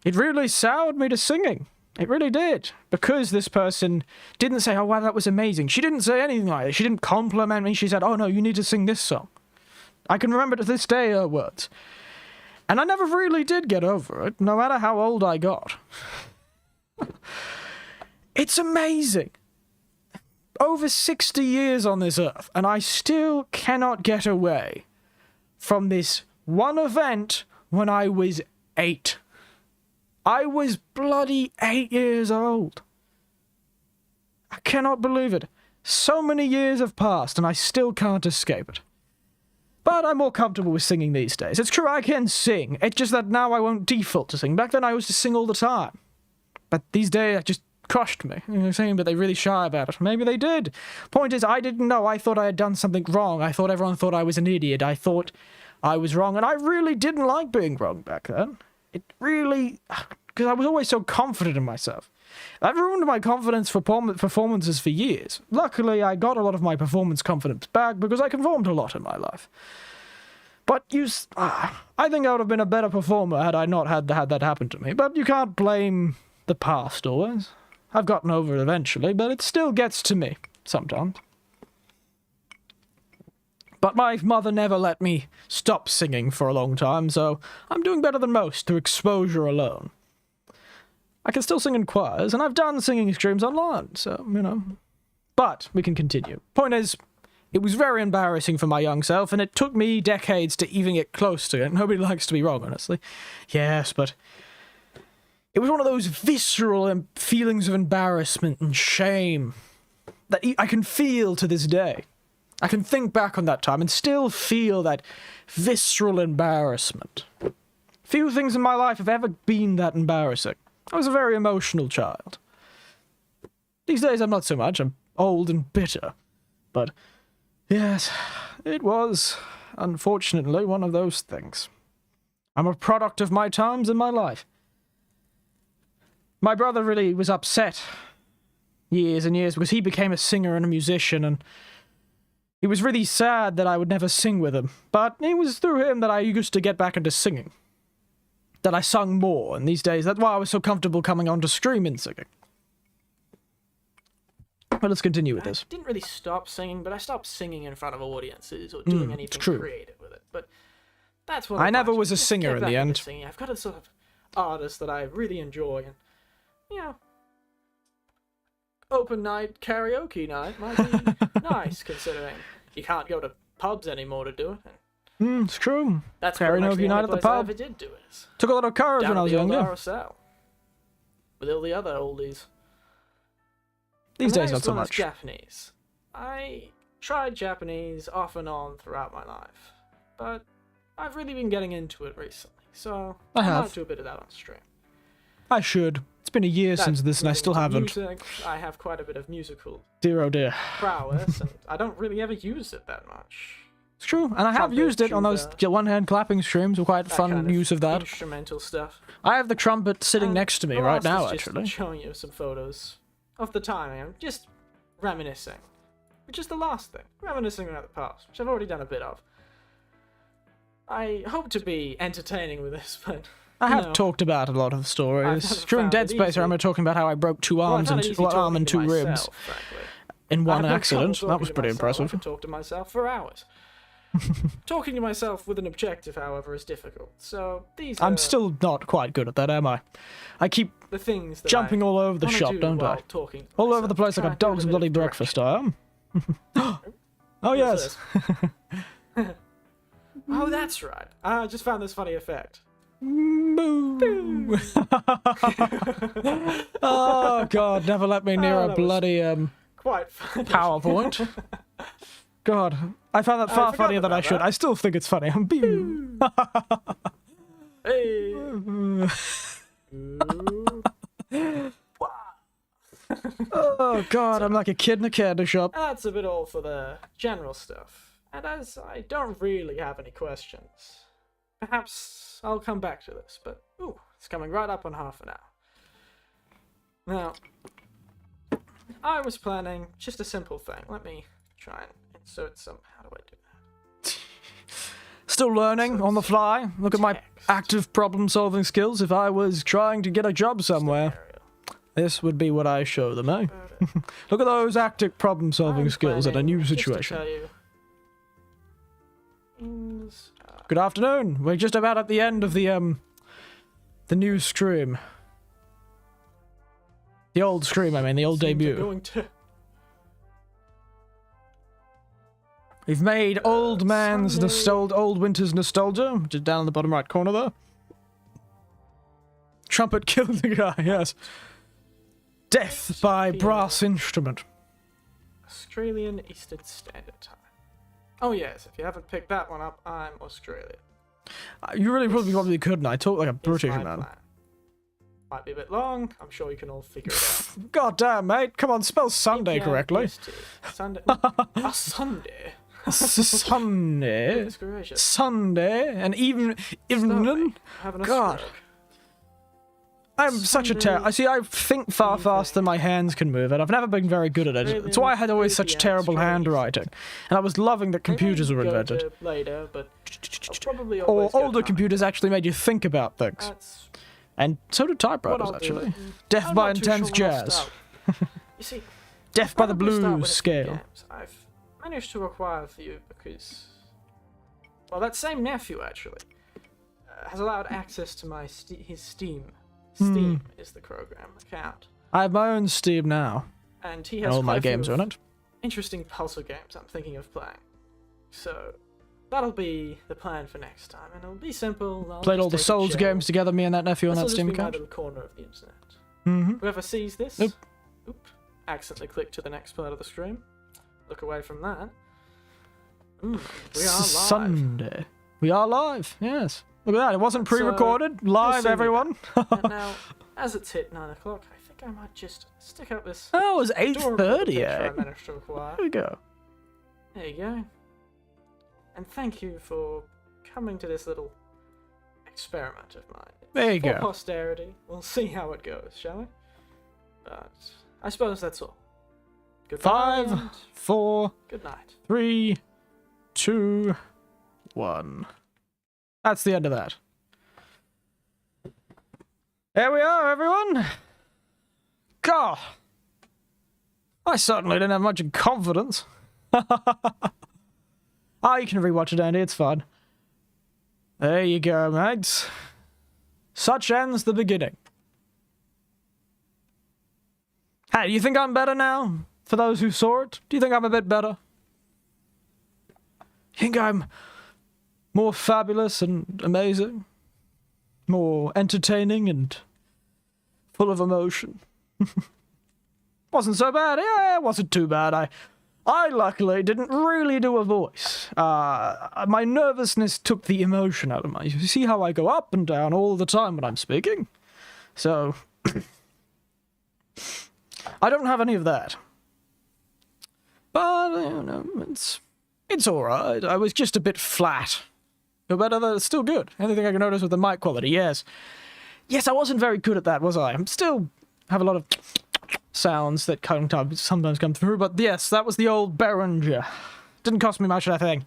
it really soured me to singing. It really did. Because this person didn't say, oh, wow, that was amazing. She didn't say anything like that. She didn't compliment me. She said, oh, no, you need to sing this song. I can remember to this day her words. And I never really did get over it, no matter how old I got. It's amazing. Over 60 years on this earth, and I still cannot get away from this one event when I was 8. I was bloody 8 years old. I cannot believe it. So many years have passed, and I still can't escape it. But I'm more comfortable with singing these days. It's true, I can sing. It's just that now I won't default to sing. Back then, I used to sing all the time. But these days, it just crushed me. You know what I'm saying? But they're really shy about it. Maybe they did. Point is, I didn't know. I thought I had done something wrong. I thought everyone thought I was an idiot. I thought I was wrong. And I really didn't like being wrong back then. It really... Because I was always so confident in myself. That ruined my confidence for performances for years. Luckily, I got a lot of my performance confidence back because I conformed a lot in my life. But I think I would have been a better performer had I not had that happen to me. But you can't blame the past always. I've gotten over it eventually, but it still gets to me sometimes. But my mother never let me stop singing for a long time, so I'm doing better than most through exposure alone. I can still sing in choirs, and I've done singing streams online, so, you know. But we can continue. Point is, it was very embarrassing for my young self, and it took me decades to even get close to it. Nobody likes to be wrong, honestly. Yes, but it was one of those visceral feelings of embarrassment and shame that I can feel to this day. I can think back on that time and still feel that visceral embarrassment. Few things in my life have ever been that embarrassing. I was a very emotional child. These days I'm not so much. I'm old and bitter. But, yes, it was, unfortunately, one of those things. I'm a product of my times in my life. My brother really was upset years and years because he became a singer and a musician, and he was really sad that I would never sing with him. But it was through him that I used to get back into singing. That I sung more, and these days, that's why I was so comfortable coming on to stream and singing. But let's continue with this. I didn't really stop singing, but I stopped singing in front of audiences or doing anything creative with it. But that's what I never was a singer in the end. Singing. I've got a sort of artist that I really enjoy, and, you know, open night karaoke night might be nice, considering you can't go to pubs anymore to do it. It's true. That's pretty much the Karaoke night only at the place I pub. ever did do it. Took a lot of courage Down when I at was the old younger. RSL. With all the other oldies. These And the days, not next so one is much. Japanese. I tried Japanese off and on throughout my life, but I've really been getting into it recently, so I might have. do a bit of that on stream. I should. It's been a year since this, and I moving still to haven't. Music, I have quite a bit of musical Dear oh dear. prowess, and I don't really ever use it that much. It's true, and I have Trumpet, used it on those tuba, one-hand clapping streams. Quite That fun kind use of that. Instrumental stuff. I have the trumpet sitting And next to me the right last now, is just actually. showing you some photos of the time. I'm just reminiscing, which is the last thing. Reminiscing about the past, which I've already done a bit of. I hope to be entertaining with this, but I have no. talked about a lot of I've stories. never During found Dead it Space, I easy. remember talking about how I broke two Well, I arms found and it easy two arm talking and to two ribs myself, frankly. in one I have no accident. trouble That was talking to pretty myself. I impressive. could talk to myself for hours. Talking to myself with an objective, however, is difficult. So these are I'm still not quite good at that, am I? I keep the things that jumping I all over the wanna shop, do don't while I? talking to All over myself, the place like try a and give it dog's bit of bloody direction. breakfast, I am. Oh, What yes. is Oh, that's right. I just found this funny effect. Boo. Oh, God, never let me near Oh, a that was bloody Quite funny. PowerPoint. God, I found that I far forgot funnier than I about should. that. I still think it's funny. Boo. Hey. Oh, God, I'm like a kid in a candy shop. That's a bit all for the general stuff. And as I don't really have any questions, perhaps I'll come back to this, but ooh, it's coming right up on half an hour. Now, I was planning just a simple thing. Let me try and insert some. How do I do that? Still learning on the fly. Look at my Text. active problem-solving skills. If I was trying to get a job somewhere, this would be what I show them, eh? Look at those active problem-solving I'm skills in a new planning just to situation. tell you, things are Good afternoon. We're just about at the end of the new stream. The old stream, I mean, the old seem to debut. going to We've made old man's Sunday. old winter's nostalgia, which is down in the bottom right corner there. Trumpet killed the guy, yes. Death by brass instrument. Australian Eastern Standard Time. Oh yes, if you haven't picked that one up, I'm Australian. You really probably couldn't. I talk like a It's British my man. plan. Might be a bit long. I'm sure you can all figure it out. God damn, mate. Come on, spell Sunday correctly. EST. Sunday. A Sunday. Sunday. Goodness gracious. Sunday. And even Slowly, having a God. stroke. I'm such a Sunday I see, I think far faster than my hands can move, and I've never been very good at it. That's why I had always such Yeah, terrible it's very handwriting. And I was loving that computers Maybe were go invented. to later, but I'll probably Or always go older time. computers actually made you think about things. That's And so did what typewriters, I'll actually. do. Death I'm by not too intense sure when I'll jazz. start. You see, Death by the probably start blues with a few scale. games I've managed to acquire for you because, well, that same nephew actually has allowed access to my his Steam. Steam is the program account, I have my own Steam now. and he has All my quite a few games are in it. interesting puzzle games I'm thinking of playing. So that'll be the plan for next time, and it'll be simple. I'll Played just all the take a Souls chill. games together, me and that nephew on This'll that just Steam be my account. little corner of the internet. Mm-hmm. Whoever sees this, Oop. accidentally click to the next part of the stream. Look away from that. We are live. Sunday. We are live, yes. Look at that, it wasn't So, pre-recorded. Live, see me everyone. And now, as it's hit 9 o'clock, I think I might just stick up this Oh, it was adorable 8:30, picture eh? I managed to acquire. There we go. There you go. And thank you for coming to this little experiment of mine. There you For go. posterity. We'll see how it goes, shall we? But I suppose that's all. Goodbye. 5, and 4, Good night. 3, 2, 1. That's the end of that. There we are, everyone. God. I certainly didn't have much confidence. Ah, you can rewatch it, Andy. It's fun. There you go, mates. Such ends the beginning. Hey, do you think I'm better now? For those who saw it, do you think I'm a bit better? You think I'm more fabulous and amazing? More entertaining and full of emotion? Wasn't so bad. Yeah, it wasn't too bad. I luckily didn't really do a voice. My nervousness took the emotion out of my... You see how I go up and down all the time when I'm speaking? So... I don't have any of that. But, you know, it's alright. I was just a bit flat. But it's still good. Anything I can notice with the mic quality, yes. Yes, I wasn't very good at that, was I? I'm still have a lot of sounds that sometimes come through, but yes, that was the old Behringer. Didn't cost me much, I think.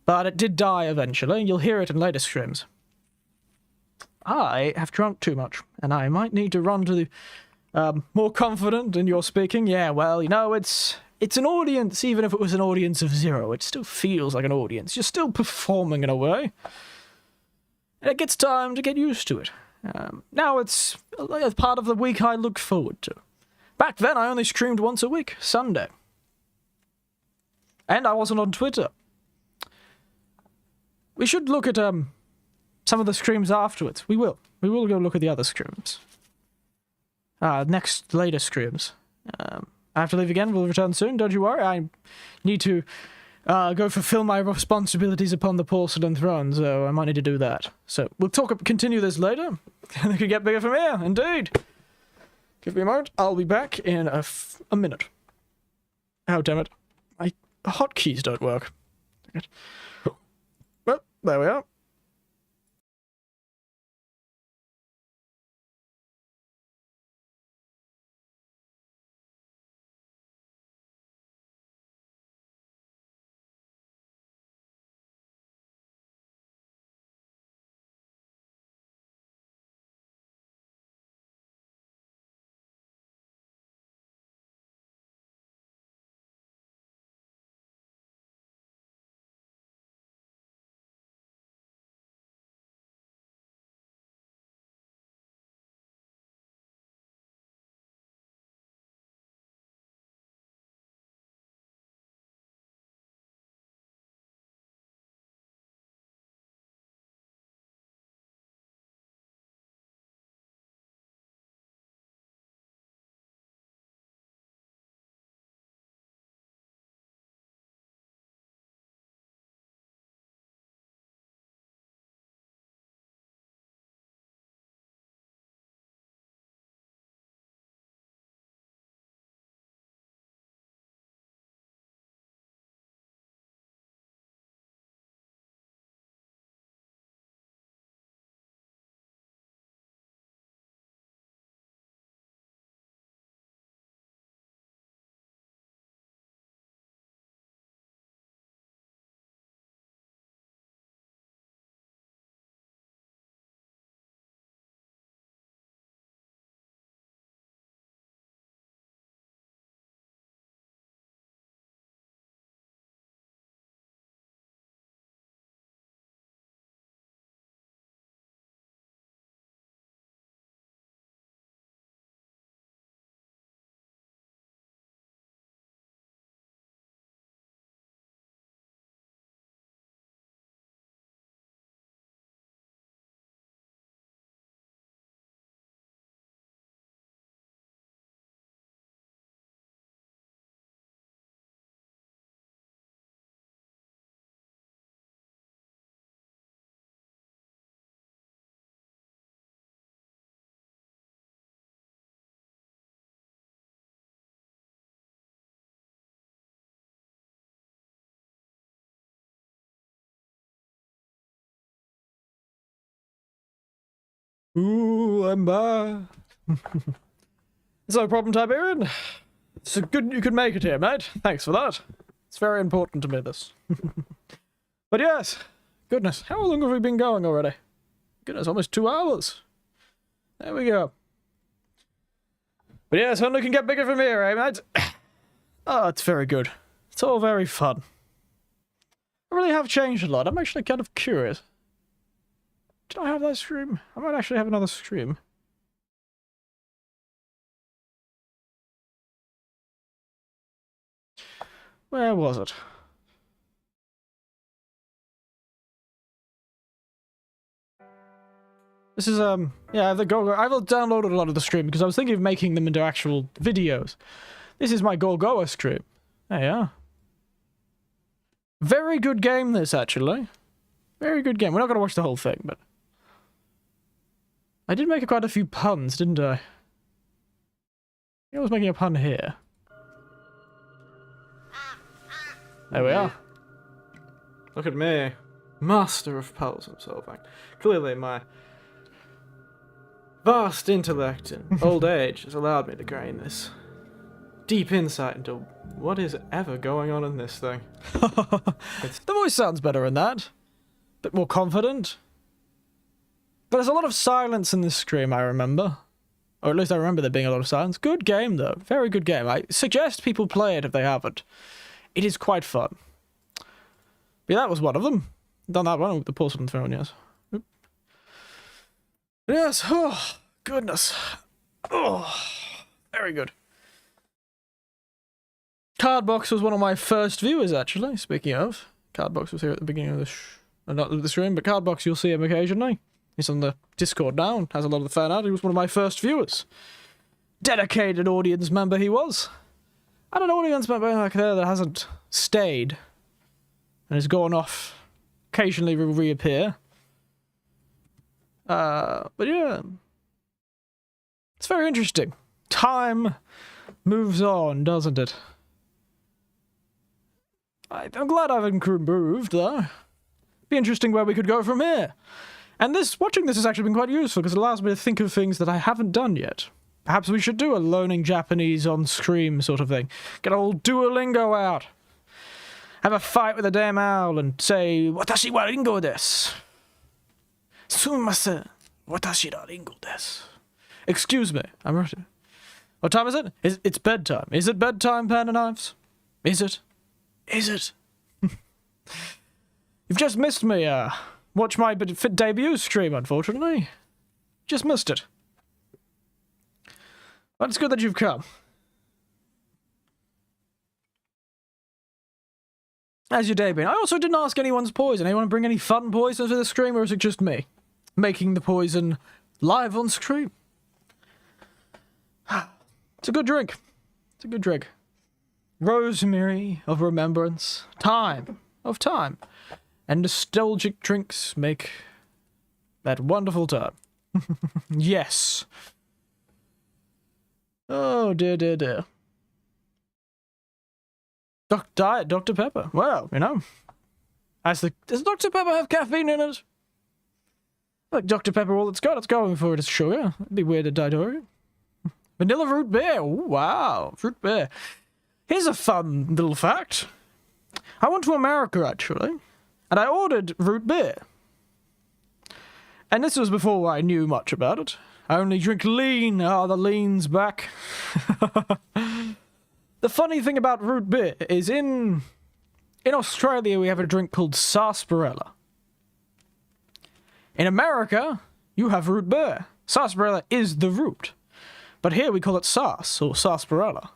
But it did die eventually. You'll hear it in later streams. I have drunk too much, and I might need to run to the... more confident in your speaking. Yeah, well, you know, it's an audience, even if it was an audience of 0. It still feels like an audience. You're still performing in a way. And it gets time to get used to it. Now it's a part of the week I look forward to. Back then, I only streamed once a week, Sunday. And I wasn't on Twitter. We should look at some of the streams afterwards. We will. We will go look at the other streams. Later streams. I have to leave again. We'll return soon. Don't you worry. I need to go fulfill my responsibilities upon the porcelain throne, so I might need to do that. So we'll continue this later. And it can get bigger from here. Indeed. Give me a moment. I'll be back in a minute. Oh, damn it. My hotkeys don't work. Well, there we are. Ooh, I'm back. It's no problem, Tiberian. It's good you could make it here, mate. Thanks for that. It's very important to me, this. But yes, goodness, how long have we been going already? Goodness, almost 2 hours. There we go. But yes, only can get bigger from here, eh, mate? Oh, it's very good. It's all very fun. I really have changed a lot. I'm actually kind of curious. Did I have that stream? I might actually have another stream. Where was it? This is, yeah, I've downloaded a lot of the stream because I was thinking of making them into actual videos. This is my Golgoa stream. There you are. Very good game, this, actually. Very good game. We're not going to watch the whole thing, but... I did make quite a few puns, didn't I? I was making a pun here. There we are. Look at me. Master of puzzle solving. Clearly my vast intellect and old age has allowed me to gain this deep insight into what is ever going on in this thing. The voice sounds better in that. Bit more confident. But there's a lot of silence in this stream, I remember. Or at least I remember there being a lot of silence. Good game, though. Very good game. I suggest people play it if they haven't. It is quite fun. But yeah, that was one of them. Done that one with the porcelain throne, yes. Oop. Yes, oh, goodness. Oh, very good. Cardbox was one of my first viewers, actually, speaking of. Cardbox was here at the beginning of the not the stream, but Cardbox, you'll see him occasionally. He's on the Discord now and has a lot of the fan art. He was one of my first viewers. Dedicated audience member he was. And an audience member back there that hasn't stayed and has gone off. Occasionally will reappear. But yeah. It's very interesting. Time moves on, doesn't it? I'm glad I've improved, though. Be interesting where we could go from here. And watching this has actually been quite useful because it allows me to think of things that I haven't done yet. Perhaps we should do a learning Japanese on stream sort of thing. Get old Duolingo out. Have a fight with a damn owl and say, Watashi wa ringo desu. Sumimasen. Watashi wa ringo desu. Excuse me, I'm ready. What time is it? It's bedtime. Is it bedtime, Pan and Knives? Is it? Is it? You've just missed me, watch my debut stream, unfortunately. Just missed it. But it's good that you've come. How's your day been? I also didn't ask anyone's poison. Anyone bring any fun poison to the stream, or is it just me making the poison live on stream? It's a good drink. It's a good drink. Rosemary of remembrance. Time of time. And nostalgic drinks make that wonderful time. Yes. Oh, dear, dear, dear. Diet Dr. Pepper. Well, you know. Does Dr. Pepper have caffeine in it? Like Dr. Pepper, all it's going for it is sugar. It'd be weird to diet. Vanilla root beer. Ooh, wow. Root beer. Here's a fun little fact. I went to America, actually. And I ordered root beer. And this was before I knew much about it. I only drink lean. Oh, the lean's back. The funny thing about root beer is in Australia we have a drink called sarsaparilla. In America, you have root beer. Sarsaparilla is the root. But here we call it sars, or sarsaparilla.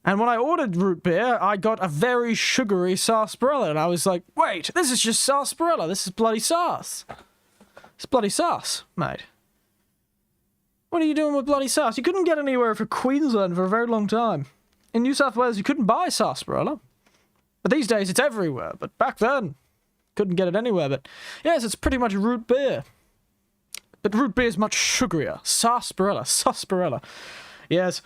And when I ordered root beer, I got a very sugary sarsaparilla, and I was like, wait, this is just sarsaparilla, this is bloody sauce. It's bloody sauce, mate. What are you doing with bloody sauce? You couldn't get anywhere for Queensland for a very long time. In New South Wales, you couldn't buy sarsaparilla. But these days, it's everywhere. But back then, couldn't get it anywhere. But yes, it's pretty much root beer. But root beer is much sugarier. Sarsaparilla. Yes.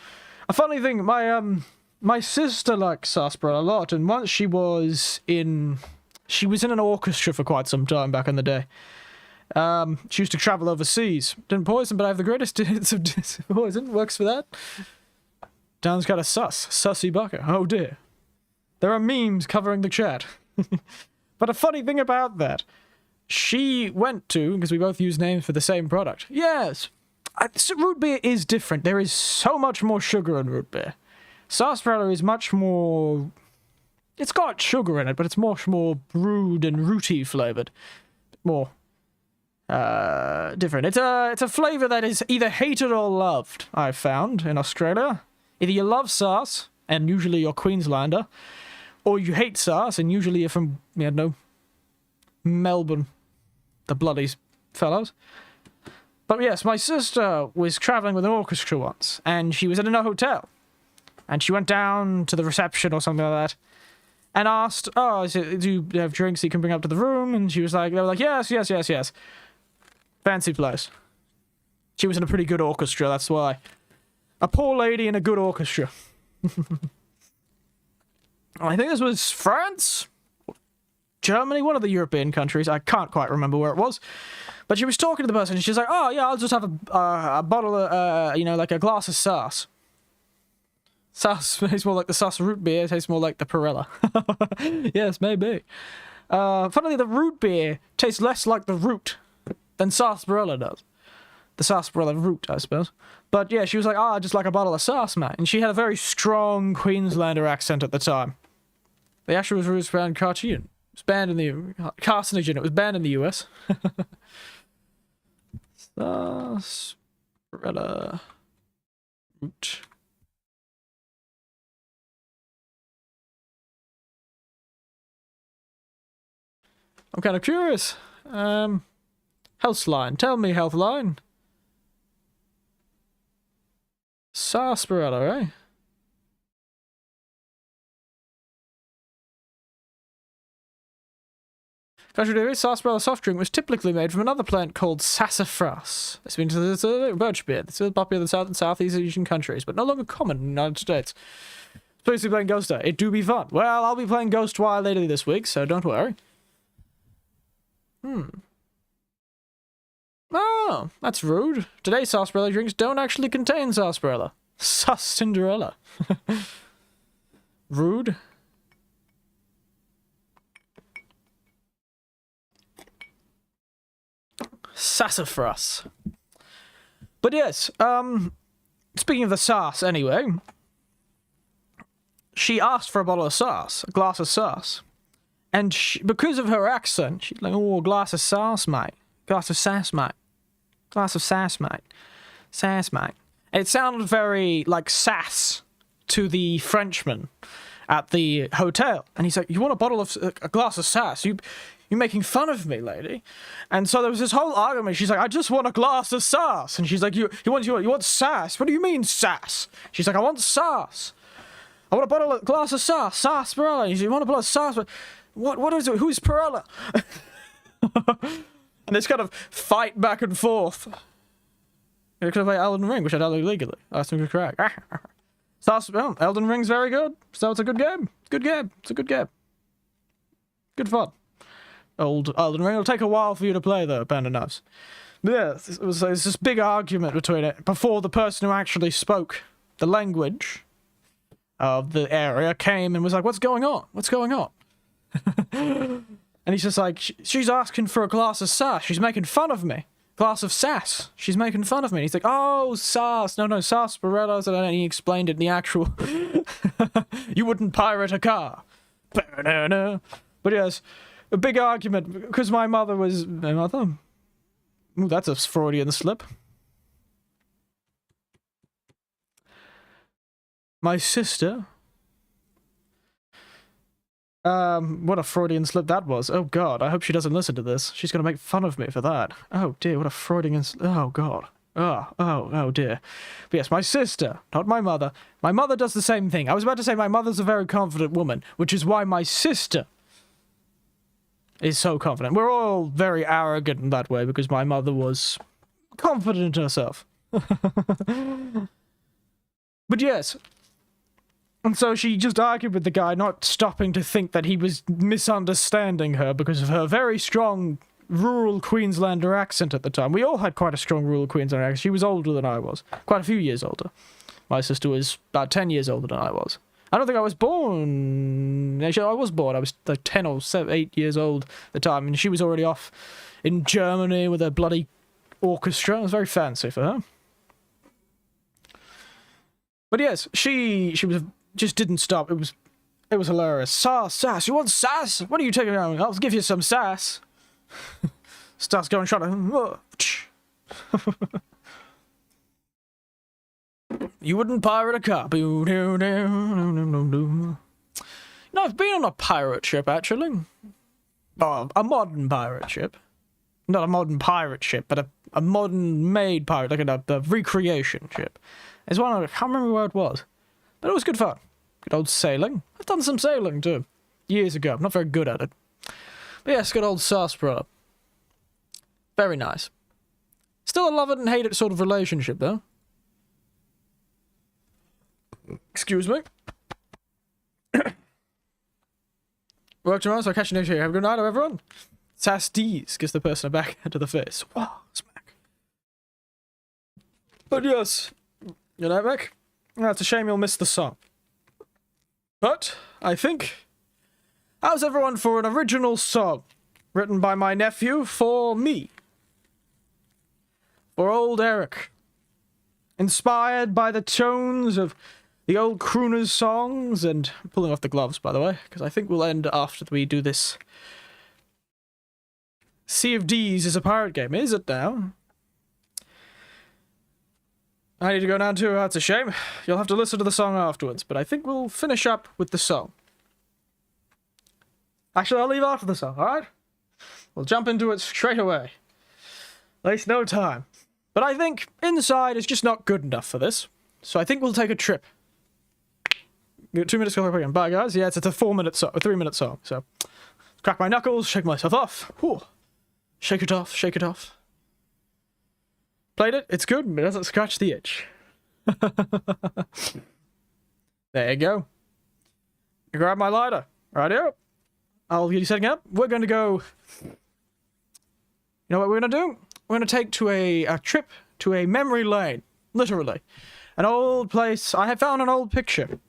A funny thing, my sister likes sarsaparilla a lot, and once she was in an orchestra for quite some time back in the day. She used to travel overseas. Didn't poison, but I have the greatest hits of poison. Works for that. Sounds kind of sussy bucker. Oh dear. There are memes covering the chat. But a funny thing about that, she went to, because we both use names for the same product. Yes, root beer is different. There is so much more sugar in root beer. Sarsaparilla is much more... It's got sugar in it, but it's much more brewed and rooty flavoured. More different. It's a flavour that is either hated or loved, I've found, in Australia. Either you love sauce, and usually you're Queenslander, or you hate sass, and usually you're from, you know, Melbourne, the bloody fellows. But yes, my sister was traveling with an orchestra once, and she was in a hotel, and she went down to the reception or something like that, and asked, "Oh, do you have drinks you can bring up to the room?" And she was like, they were like, "Yes, yes, yes, yes." Fancy place. She was in a pretty good orchestra, that's why. A poor lady in a good orchestra. I think this was France? Germany? One of the European countries. I can't quite remember where it was. But she was talking to the person, and she's like, "Oh, yeah, I'll just have a bottle of, you know, like a glass of sass." Sass tastes more like the sass root beer, tastes more like the Perella. Yes, maybe. Funnily, the root beer tastes less like the root than sarsaparilla does. The sarsaparilla root, I suppose. But yeah, she was like, "Oh, just like a bottle of sass, mate." And she had a very strong Queenslander accent at the time. The actual was banned cartoon. It was banned in the carcinogen. It was banned in the US. Sarsaparilla root. I'm kind of curious. Healthline. Tell me, Healthline. Sarsaparilla, eh? Contrary, sarsaparilla soft drink was typically made from another plant called sassafras. This means it's a birch beer. It's popular in South and Southeast Asian countries, but no longer common in the United States. Supposed to be playing Ghost Day. It do be fun. Well, I'll be playing Ghostwire later this week, so don't worry. Oh, that's rude. Today's sarsaparilla drinks don't actually contain sarsaparilla. Sus Cinderella. Rude. Sassafras. But yes, speaking of the sass anyway, she asked for a bottle of sass, a glass of sass. And because of her accent, she's like, "Oh, a glass of sass, mate. Glass of sass, mate. Glass of sass, mate. Sass, mate." It sounded very like sass to the Frenchman at the hotel. And he's like, "You want a bottle of, a glass of sass? You're making fun of me, lady." And so there was this whole argument. She's like, "I just want a glass of sass." And she's like, you want sass? What do you mean sass? She's like, "I want sass. I want a bottle of glass of sass. Sarsaparilla." He's like, "You want a bottle of sass? What is it? Who's Perella?" And this kind of fight back and forth. You could have played Elden Ring, which I done illegally. That's correct. Elden Ring's very good. So it's a good game. Good game. It's a good game. Good fun. Old Elden Ring. It'll take a while for you to play, though, Panda knows. But yeah, it was this big argument between it before the person who actually spoke the language of the area came and was like, "What's going on? What's going on?" And he's just like, "She's asking for a glass of sass. She's making fun of me. Glass of sass. She's making fun of me." And he's like, "Oh, sass. No, sarsaparillas." And then he explained it in the actual... You wouldn't pirate a car. But yes, a big argument because my mother was... My mother? Ooh, that's a Freudian slip. My sister... what a Freudian slip that was. Oh god, I hope she doesn't listen to this. She's gonna make fun of me for that. Oh dear, what a Freudian oh god. Oh dear. But yes, my sister, not my mother. My mother does the same thing. I was about to say my mother's a very confident woman, which is why my sister is so confident. We're all very arrogant in that way because my mother was confident in herself. But yes... And so she just argued with the guy, not stopping to think that he was misunderstanding her because of her very strong rural Queenslander accent at the time. We all had quite a strong rural Queenslander accent. She was older than I was. Quite a few years older. My sister was about 10 years older than I was. I don't think I was born... Actually, I was born. I was like 10 or 8 years old at the time. And she was already off in Germany with a bloody orchestra. It was very fancy for her. But yes, she was... just didn't stop. It was hilarious. Sass. You want sass? What are you taking around? I'll give you some sass. Starts going shot. You wouldn't pirate a car. You know, I've been on a pirate ship, actually. Oh, a modern pirate ship. Not a modern pirate ship, but a modern-made pirate, like a recreation ship. It's one I can't remember where it was. But it was good fun. Good old sailing. I've done some sailing, too. Years ago. I'm not very good at it. But yes, good old sarsaparilla. Very nice. Still a love it and hate it sort of relationship, though. Excuse me. Work tomorrow, so I'll catch you next year. Have a good night, everyone. Sasties gives the person a backhand to the face. Wow, smack. But yes, you know, Mick? It's a shame you'll miss the song. But, I think... How's everyone for an original song? Written by my nephew for me. For old Eric. Inspired by the tones of the old crooners songs, and I'm pulling off the gloves, by the way, because I think we'll end after we do this. Sea of D's is a pirate game, is it now? I need to go now too, that's a shame. You'll have to listen to the song afterwards, but I think we'll finish up with the song. Actually, I'll leave after the song, alright? We'll jump into it straight away. Waste no time. But I think Inside is just not good enough for this, so I think we'll take a trip. 2 minutes go again. Bye, guys. Yeah, it's a 4-minute song, a 3-minute song. So, crack my knuckles, shake myself off. Whew. Shake it off, shake it off. Played it. It's good, but it doesn't scratch the itch. There you go. You grab my lighter. Rightio. I'll get you setting up. We're going to go. You know what we're going to do? We're going to take to a trip to a memory lane. Literally. An old place. I have found an old picture.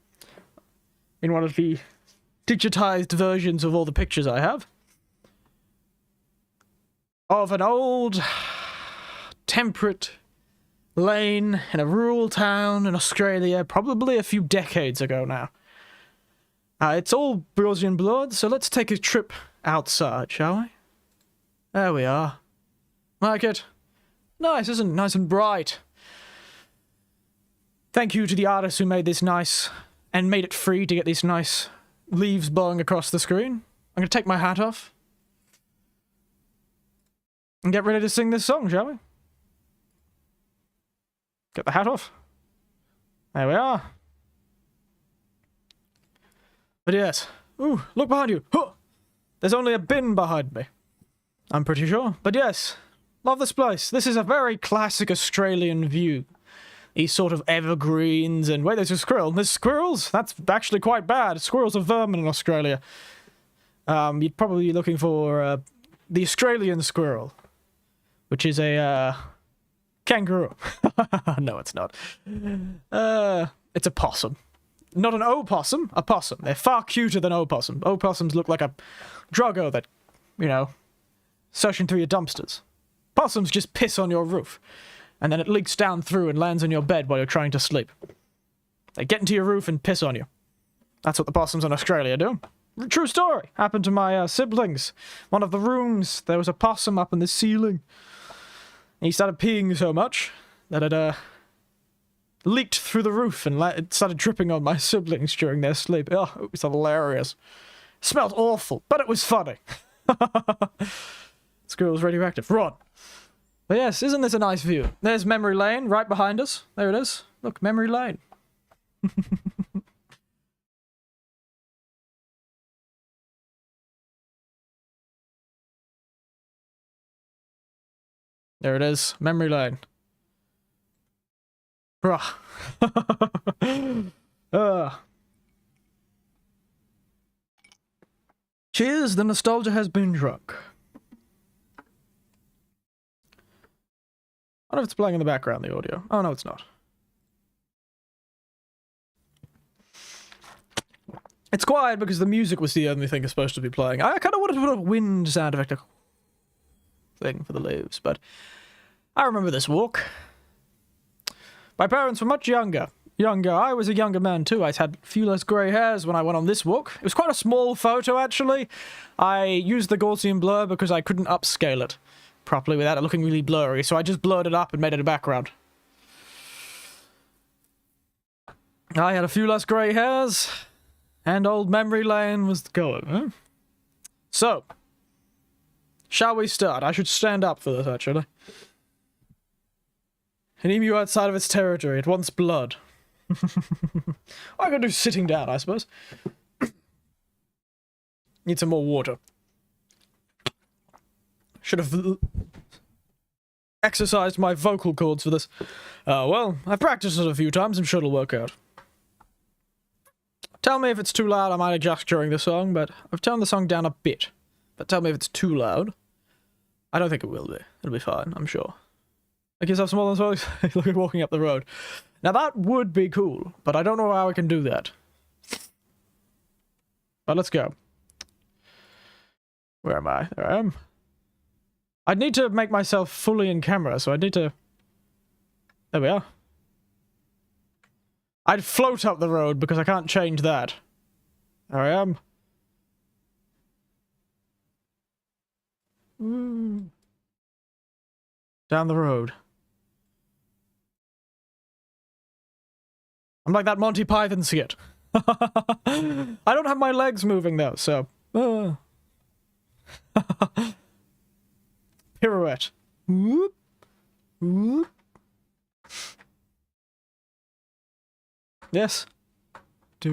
In one of the digitized versions of all the pictures I have. Of an old, temperate lane in a rural town in Australia, probably a few decades ago now. It's all Brazilian blood, so let's take a trip outside, shall we? There we are. Like it? Nice, isn't it? Nice and bright. Thank you to the artist who made this nice... and made it free to get these nice leaves blowing across the screen. I'm going to take my hat off. And get ready to sing this song, shall we? Get the hat off. There we are. But yes. Ooh, look behind you. Huh! There's only a bin behind me. I'm pretty sure. But yes. Love this place. This is a very classic Australian view. These sort of evergreens, and wait, there's a squirrel. There's squirrels? That's actually quite bad. Squirrels are vermin in Australia. You'd probably be looking for the Australian squirrel, which is a kangaroo. No, it's not. It's a possum. Not an opossum, a possum. They're far cuter than opossum. Opossums look like a druggo that, you know, searching through your dumpsters. Possums just piss on your roof. And then it leaks down through and lands on your bed while you're trying to sleep. They get into your roof and piss on you. That's what the possums in Australia do. True story. Happened to my siblings. One of the rooms, there was a possum up in the ceiling. And he started peeing so much that it leaked through the roof and it started dripping on my siblings during their sleep. Oh, it was hilarious. It smelled awful, but it was funny. Squirrel was radioactive. Run. But yes, isn't this a nice view? There's Memory Lane right behind us. There it is. Look, Memory Lane. There it is. Memory Lane. Bruh. Cheers, the nostalgia has been drunk. I don't know if it's playing in the background, the audio. Oh, no, it's not. It's quiet because the music was the only thing that's supposed to be playing. I kind of wanted to put a wind sound effect thing for the leaves, but I remember this walk. My parents were much younger. I was a younger man too. I had a few less grey hairs when I went on this walk. It was quite a small photo, actually. I used the Gaussian blur because I couldn't upscale it properly without it looking really blurry, so I just blurred it up and made it a background. I had a few less grey hairs, and old memory lane was going, huh? So, shall we start? I should stand up for this, actually. An emu outside of its territory, it wants blood. I could do sitting down, I suppose. Need some more water. Should have exercised my vocal cords for this. Well, I've practiced it a few times, I'm sure it'll work out. Tell me if it's too loud, I might adjust during the song, but I've turned the song down a bit. But tell me if it's too loud. I don't think it will be. It'll be fine, I'm sure. Make yourself smaller and smaller. Look at walking up the road. Now that would be cool, but I don't know how I can do that. But let's go. Where am I? There I am. I'd need to make myself fully in camera, so I'd need to... There we are. I'd float up the road because I can't change that. There I am. Down the road. I'm like that Monty Python skit. I don't have my legs moving though, so... Pirouette. Whoop. Whoop. Yes. I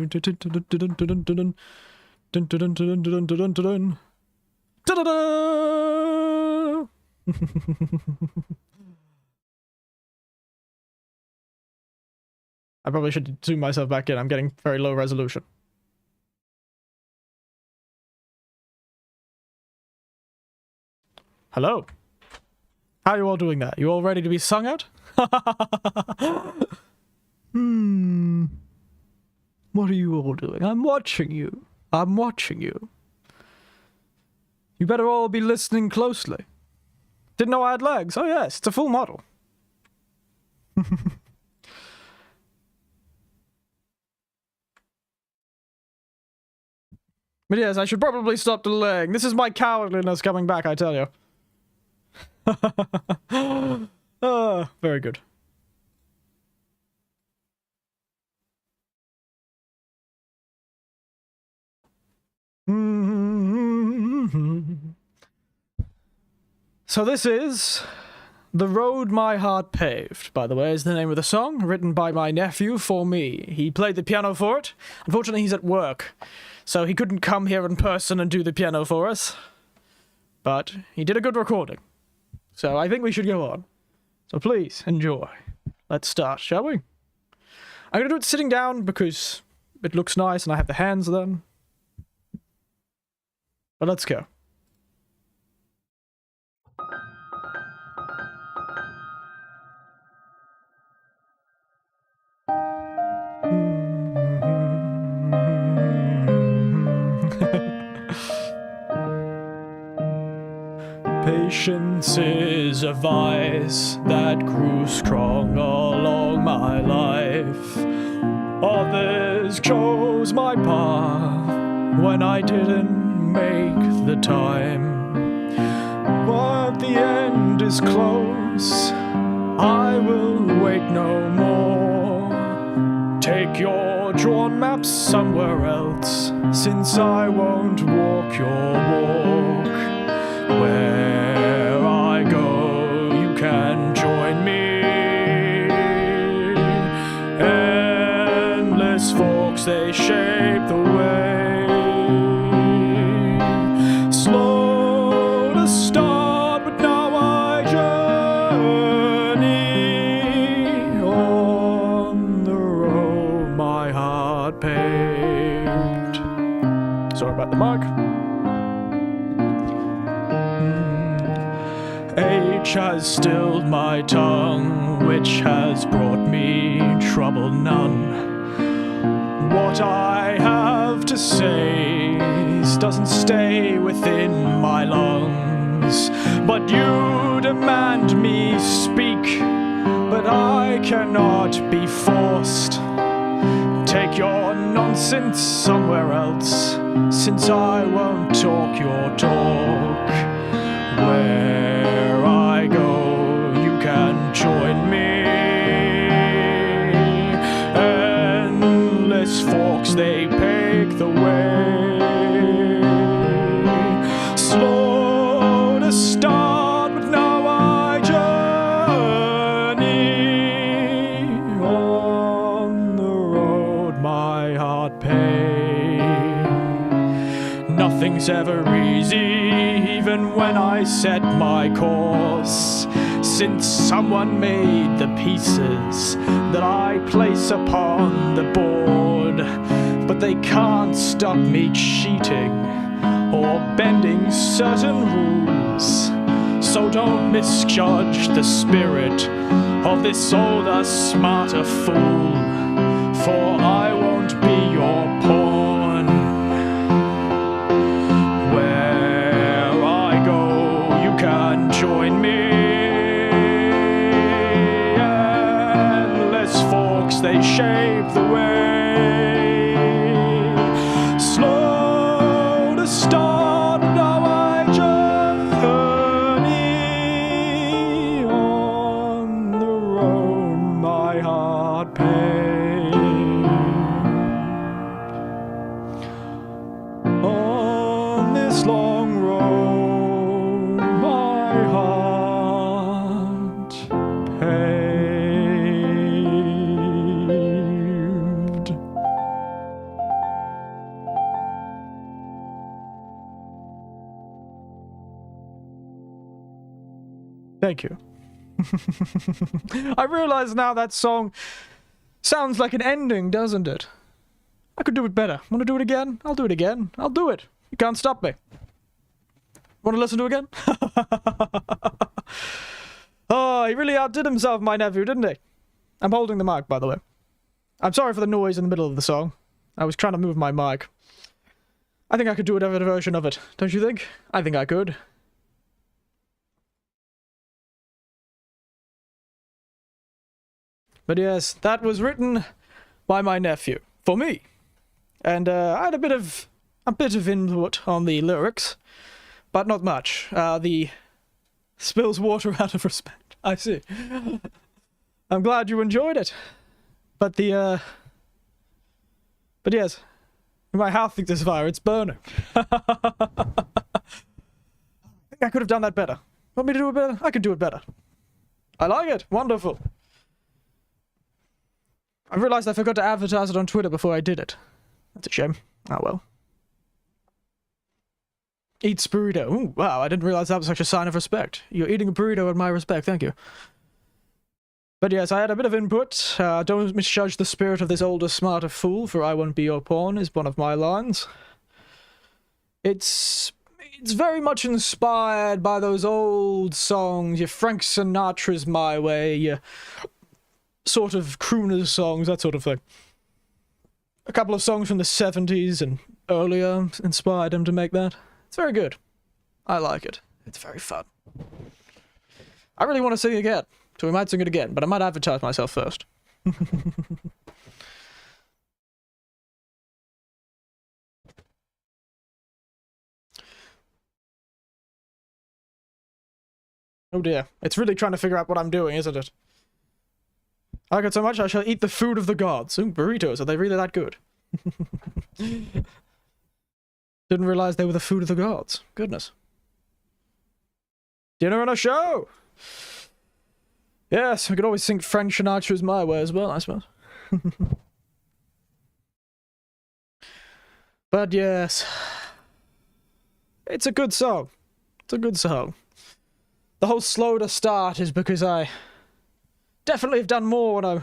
probably should zoom myself back in. I'm getting very low resolution. Hello. How are you all doing that? You all ready to be sung at? What are you all doing? I'm watching you. I'm watching you. You better all be listening closely. Didn't know I had legs. Oh yes, it's a full model. But yes, I should probably stop delaying. This is my cowardliness coming back, I tell you. Very good. So this is The Road My Heart Paved, by the way, is the name of the song, written by my nephew for me. He played the piano for it. Unfortunately, he's at work, so he couldn't come here in person and do the piano for us. But he did a good recording. So I think we should go on. So please, enjoy. Let's start, shall we? I'm going to do it sitting down because it looks nice and I have the hands then. But let's go. Patience is a vice that grew strong along my life. Others chose my path when I didn't make the time. But the end is close, I will wait no more. Take your drawn maps somewhere else, since I won't walk your walk. Where I go, you can join me. Endless forks, they shape the way. Slow to start, but now I journey on the road my heart paved. Sorry about the mic. Age has stilled my tongue, which has brought me trouble none. What I have to say doesn't stay within my lungs, but you demand me speak, but I cannot be forced. Take your nonsense somewhere else, since I won't talk your talk. Where I go, you can join me. folks, they pave the way. Slow to start, but now I journey on the road my heart paid. Nothing's ever easy, even when I set my course, since someone made the pieces that I place upon the board. But they can't stop me cheating or bending certain rules, so don't misjudge the spirit of this older, smarter fool, for I won't be your pawn. Where I go, you can join me. Endless forks, they shape the way. Slow to start, now I journey on the road my heart paved. On this long road my heart paved. Thank you. I realize now that song sounds like an ending, doesn't it? I could do it better. Want to do it again? I'll do it again. I'll do it. You can't stop me. Want to listen to it again? Oh, he really outdid himself, my nephew, didn't he? I'm holding the mic, by the way. I'm sorry for the noise in the middle of the song. I was trying to move my mic. I think I could do a different version of it, don't you think? I think I could. But yes, that was written by my nephew, for me. And I had a bit of input on the lyrics, but not much. The spills water out of respect. I see. I'm glad you enjoyed it. But but yes, my house thinks there's fire. It's burning. I think I could have done that better. Want me to do it better? I could do it better. I like it. Wonderful. I realized I forgot to advertise it on Twitter before I did it. That's a shame. Oh well. Eats burrito. Ooh, wow, I didn't realize that was such a sign of respect. You're eating a burrito in my respect, thank you. But yes, I had a bit of input. Don't misjudge the spirit of this older, smarter fool, for I won't be your pawn, is one of my lines. It's very much inspired by those old songs, your Frank Sinatra's My Way, your sort of crooner songs, that sort of thing. A couple of songs from the 70s and earlier inspired him to make that. It's very good. I like it. It's very fun. I really want to sing again, so we might sing it again, but I might advertise myself first. Oh dear. It's really trying to figure out what I'm doing, isn't it? I like it so much I shall eat the food of the gods. Ooh, burritos, are they really that good? Didn't realize they were the food of the gods. Goodness. Dinner and a show! Yes, we could always sing Frank Sinatra's My Way as well, I suppose. But yes. It's a good song. It's a good song. The whole slow to start is because I definitely have done more when I've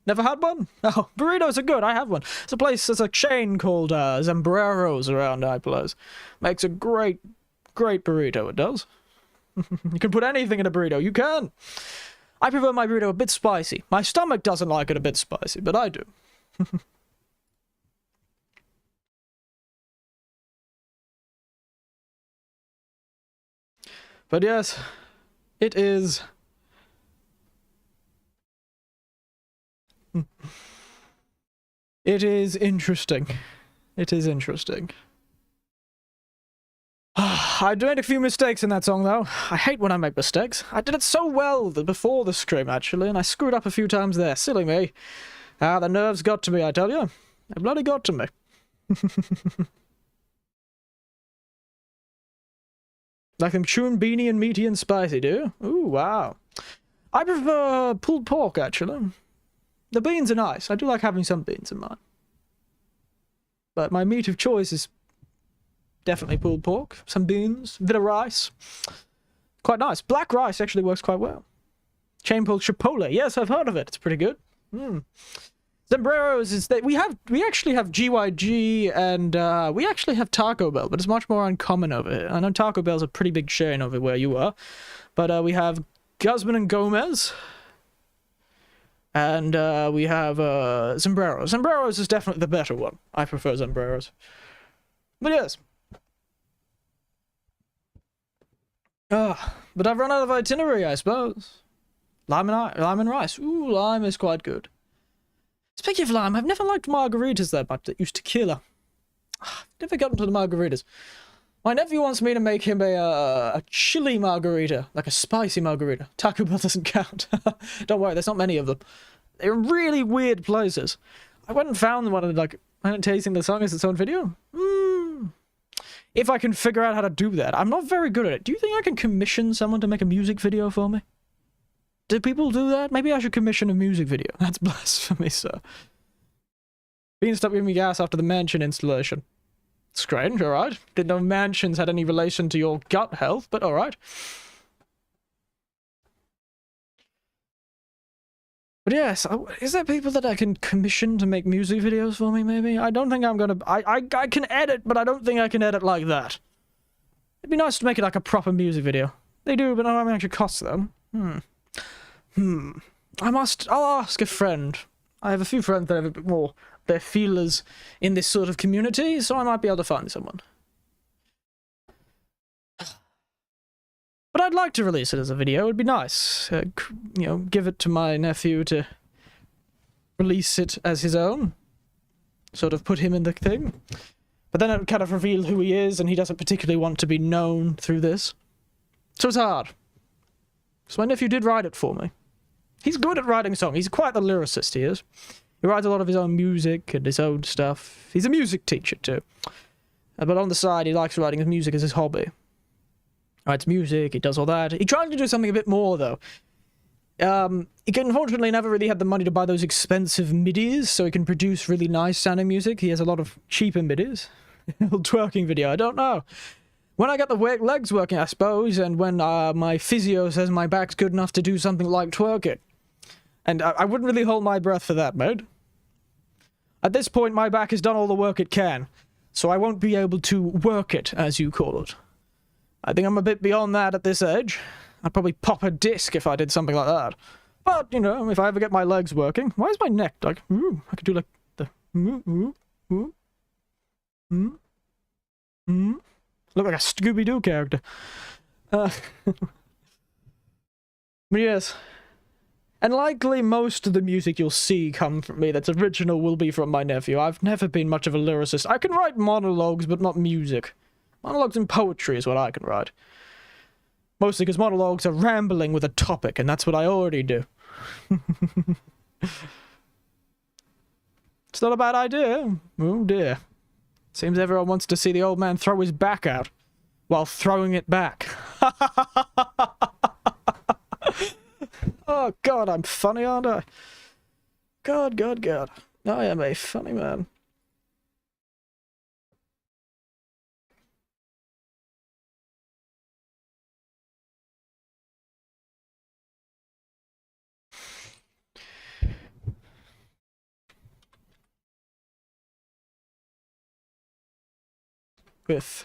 never had one. Oh, burritos are good. I have one. There's a chain called Zambreros around my place. Makes a great burrito, it does. You can put anything in a burrito. You can. I prefer my burrito a bit spicy. My stomach doesn't like it a bit spicy, but I do. But yes, it is. It is interesting. It is interesting. I made a few mistakes in that song, though. I hate when I make mistakes. I did it so well before the stream, actually, and I screwed up a few times there. Silly me. The nerves got to me, I tell you. It bloody got to me. Like I'm chewing beanie and meaty and spicy, do you? Ooh, wow. I prefer pulled pork, actually. The beans are nice. I do like having some beans in mine. But my meat of choice is definitely pulled pork. Some beans, a bit of rice. Quite nice. Black rice actually works quite well. Chain pulled chipotle. Yes, I've heard of it. It's pretty good. Sombreros is that we actually have GYG and we actually have Taco Bell, but it's much more uncommon over here. I know Taco Bell's a pretty big chain over where you are, but we have Guzman and Gomez, and we have Sombreros. Sombreros is definitely the better one. I prefer Sombreros. But yes. But I've run out of itinerary, I suppose. Lime and rice. Ooh, lime is quite good. Speaking of lime, I've never liked margaritas that much that use tequila. I've never gotten to the margaritas. My nephew wants me to make him a chili margarita, like a spicy margarita. Taco Bell doesn't count. Don't worry, there's not many of them. They're really weird places. I went and found one and like, I went tasting the song as its own video. If I can figure out how to do that. I'm not very good at it. Do you think I can commission someone to make a music video for me? Do people do that? Maybe I should commission a music video. That's blasphemy, sir. Bean stopped giving me gas after the mansion installation. Strange, alright. Didn't know mansions had any relation to your gut health, but alright. But yes, is there people that I can commission to make music videos for me, maybe? I don't think I'm gonna... I can edit, but I don't think I can edit like that. It'd be nice to make it like a proper music video. They do, but I don't know how much it costs them. I'll ask a friend. I have a few friends that have a bit more their feelers in this sort of community, so I might be able to find someone. But I'd like to release it as a video. It'd be nice. You know, give it to my nephew to release it as his own. Sort of put him in the thing. But then it would kind of reveal who he is, and he doesn't particularly want to be known through this. So it's hard. So my nephew did write it for me. He's good at writing songs. He's quite the lyricist, he is. He writes a lot of his own music and his own stuff. He's a music teacher, too. But on the side, he likes writing his music as his hobby. Writes music, he does all that. He tried to do something a bit more, though. He unfortunately never really had the money to buy those expensive midis, so he can produce really nice-sounding music. He has a lot of cheaper midis. Twerking video, I don't know. When I get the legs working, I suppose, and when my physio says my back's good enough to do something like twerking. And I wouldn't really hold my breath for that, mate. At this point, my back has done all the work it can, so I won't be able to work it, as you call it. I think I'm a bit beyond that at this age. I'd probably pop a disc if I did something like that. But, you know, if I ever get my legs working... Why is my neck like... Ooh, I could do like the... Look like a Scooby-Doo character. But yes. And likely most of the music you'll see come from me that's original will be from my nephew. I've never been much of a lyricist. I can write monologues, but not music. Monologues and poetry is what I can write. Mostly because monologues are rambling with a topic, and that's what I already do. It's not a bad idea. Oh dear. Seems everyone wants to see the old man throw his back out while throwing it back. Oh god, I'm funny, aren't I? God. I am a funny man. With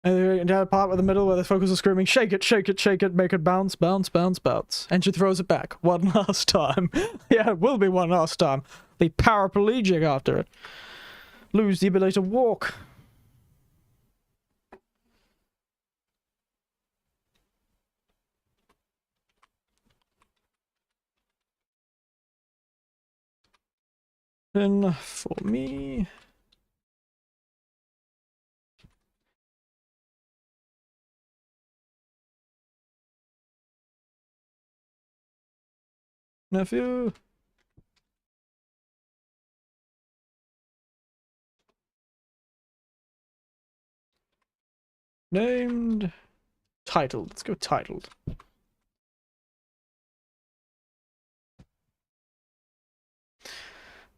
and the part in the middle where the focus is screaming, shake it, make it bounce, bounce. And she throws it back one last time. Yeah, it will be one last time. Be paraplegic after it. Lose the ability to walk. Then for me... nephew. Named. Titled. Let's go titled.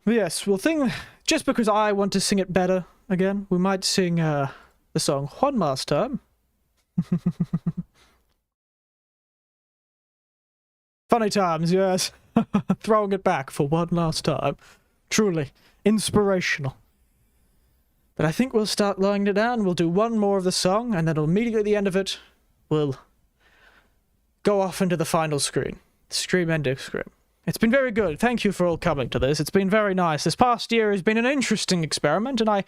But yes, we'll sing. Just because I want to sing it better again, we might sing the song one last time. Funny times, yes. Throwing it back for one last time. Truly inspirational. But I think we'll start laying it down. We'll do one more of the song, and then immediately at the end of it, we'll go off into the final screen. Scream ending scream. It's been very good. Thank you for all coming to this. It's been very nice. This past year has been an interesting experiment, and I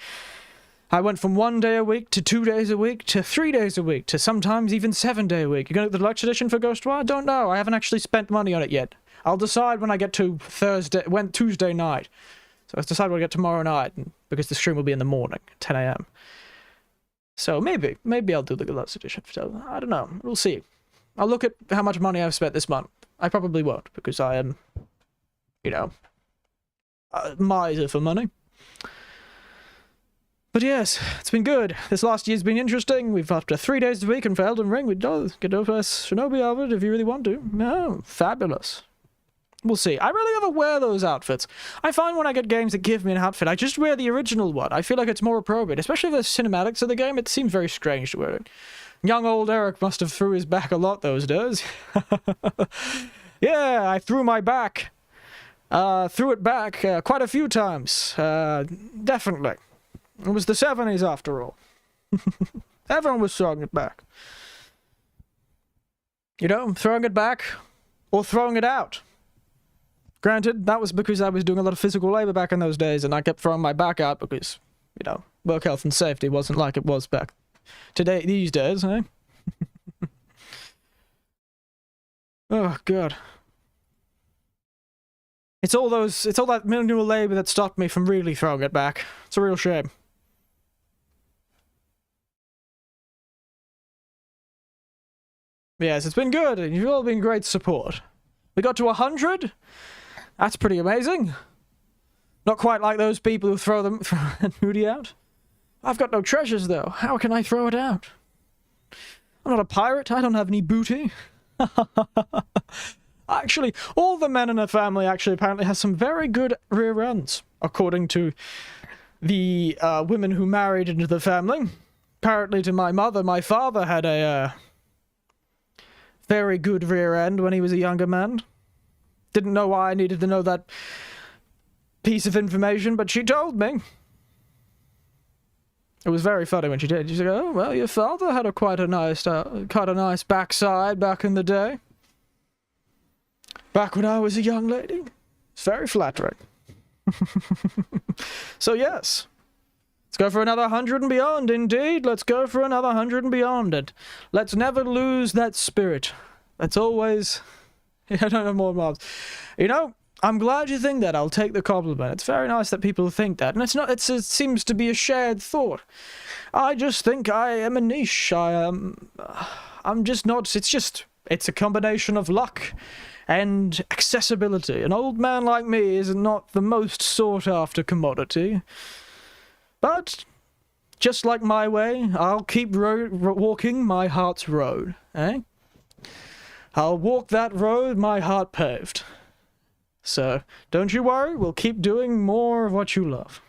went from 1 day a week to 2 days a week to 3 days a week to sometimes even 7 day a week. You going to the deluxe edition for Ghostwire? I don't know. I haven't actually spent money on it yet. I'll decide when I get to Tuesday night. So I'll decide when I get tomorrow night, because the stream will be in the morning, 10 a.m. So maybe I'll do the deluxe edition. So I don't know. We'll see. I'll look at how much money I've spent this month. I probably won't, because I am, you know, a miser for money. But yes, it's been good. This last year's been interesting. We've after 3 days a week, and for Elden Ring, we do get over Shinobi of it if you really want to. No, fabulous. We'll see. I really never wear those outfits. I find when I get games that give me an outfit, I just wear the original one. I feel like it's more appropriate, especially the cinematics of the game. It seems very strange to wear it. Young old Eric must have threw his back a lot those days. Yeah, I threw my back. Threw it back quite a few times. Definitely. It was the 70s after all. Everyone was throwing it back. You know, throwing it back or throwing it out. Granted, that was because I was doing a lot of physical labor back in those days, and I kept throwing my back out because, you know, work health and safety wasn't like it was back today, these days, eh? Oh, God. It's all that manual labor that stopped me from really throwing it back. It's a real shame. Yes, it's been good, and you've all been great support. We got to 100? That's pretty amazing. Not quite like those people who throw that booty out. I've got no treasures, though. How can I throw it out? I'm not a pirate. I don't have any booty. Actually, all the men in the family actually apparently has some very good rear ends, according to the women who married into the family. Apparently to my mother, my father had a very good rear end when he was a younger man. Didn't know why I needed to know that piece of information, but she told me. It was very funny when she did. She said, "Oh, well, your father had quite a nice backside back in the day. Back when I was a young lady." It's very flattering. So yes, let's go for another 100 and beyond. Indeed, let's go for another 100 and beyond. And let's never lose that spirit. Let's always. I don't have more mobs. You know, I'm glad you think that. I'll take the compliment. It's very nice that people think that. And it seems to be a shared thought. I just think I am a niche. I'm just not. It's a combination of luck and accessibility. An old man like me is not the most sought after commodity. But just like my way, I'll keep walking my heart's road, eh? I'll walk that road my heart paved. So, don't you worry, we'll keep doing more of what you love.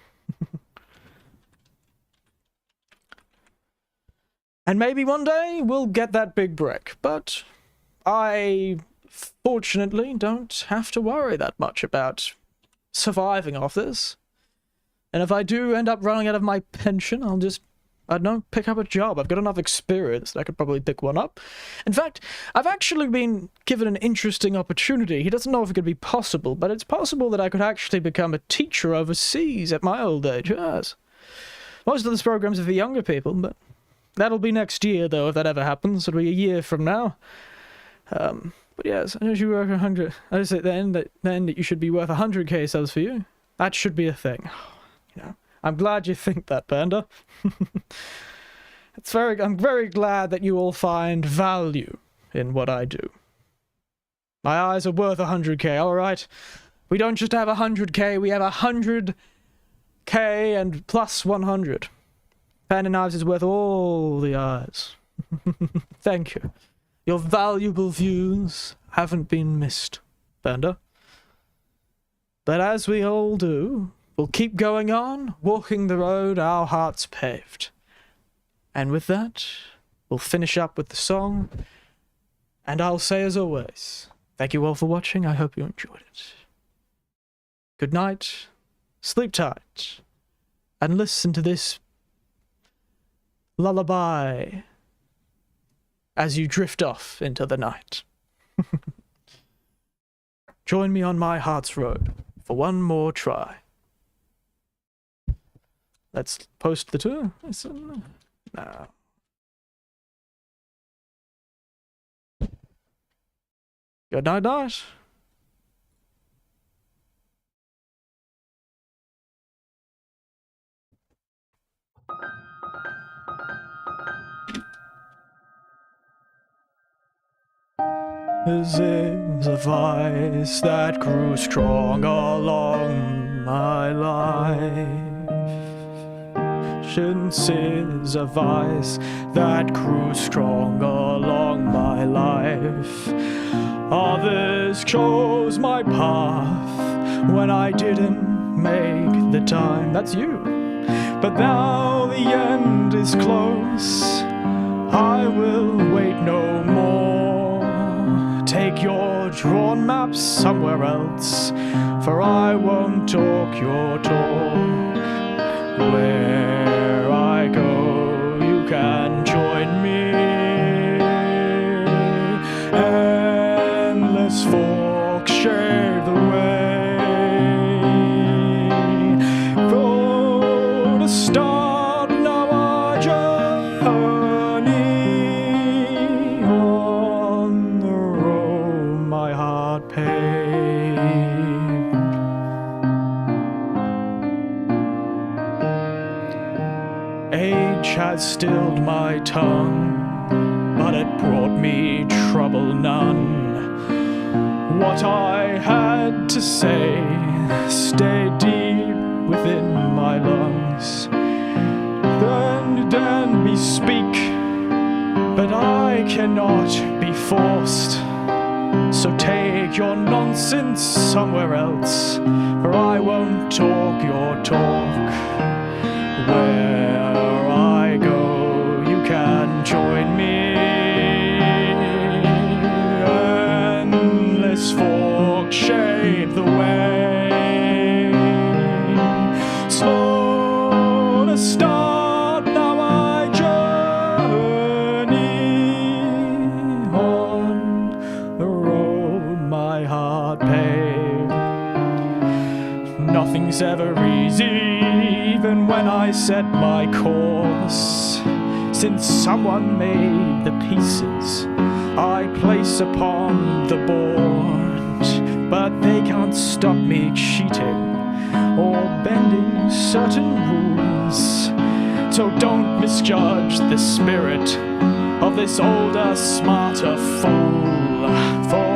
And maybe one day we'll get that big break, but I fortunately don't have to worry that much about surviving off this. And if I do end up running out of my pension, I'll just, I don't know, pick up a job. I've got enough experience that I could probably pick one up. In fact, I've actually been given an interesting opportunity. He doesn't know if it could be possible, but it's possible that I could actually become a teacher overseas at my old age, yes. Most of these programs are for younger people, but that'll be next year, though, if that ever happens. It'll be a year from now. But yes, I know you work 100. I say then that you should be worth 100k subs for you. That should be a thing. You know, I'm glad you think that, Panda. I'm very glad that you all find value in what I do. My eyes are worth 100k, alright? We don't just have 100k, we have 100k and plus 100. Pen and Knives is worth all the eyes. Thank you. Your valuable views haven't been missed, Panda. But as we all do, we'll keep going on, walking the road our hearts paved. And with that, we'll finish up with the song. And I'll say as always, thank you all for watching. I hope you enjoyed it. Good night, sleep tight, and listen to this lullaby as you drift off into the night. Join me on my heart's road for one more try. Let's post the tour. No. Good night, night. This is a vice that grew strong along my life. Since is a vice that grew strong along my life. Others chose my path when I didn't make the time. That's you. But now the end is close. I will wait no more. Take your drawn maps somewhere else, for I won't talk your talk. Where I go, you can join me. Endless forks share the way. For to start now our journey on the road my heart paved. Age has stilled my tongue, but it brought me trouble none. What I had to say stayed deep within my lungs. Then me speak, but I cannot be forced. So take your nonsense somewhere else, for I won't talk your talk. Where I go, you can join me. Endless forks shade the way. Slow to start now I journey on the road my heart paved. Nothing's ever easy, even when I set my course. Since someone made the pieces I place upon the board, but they can't stop me cheating or bending certain rules. So don't misjudge the spirit of this older, smarter fool, for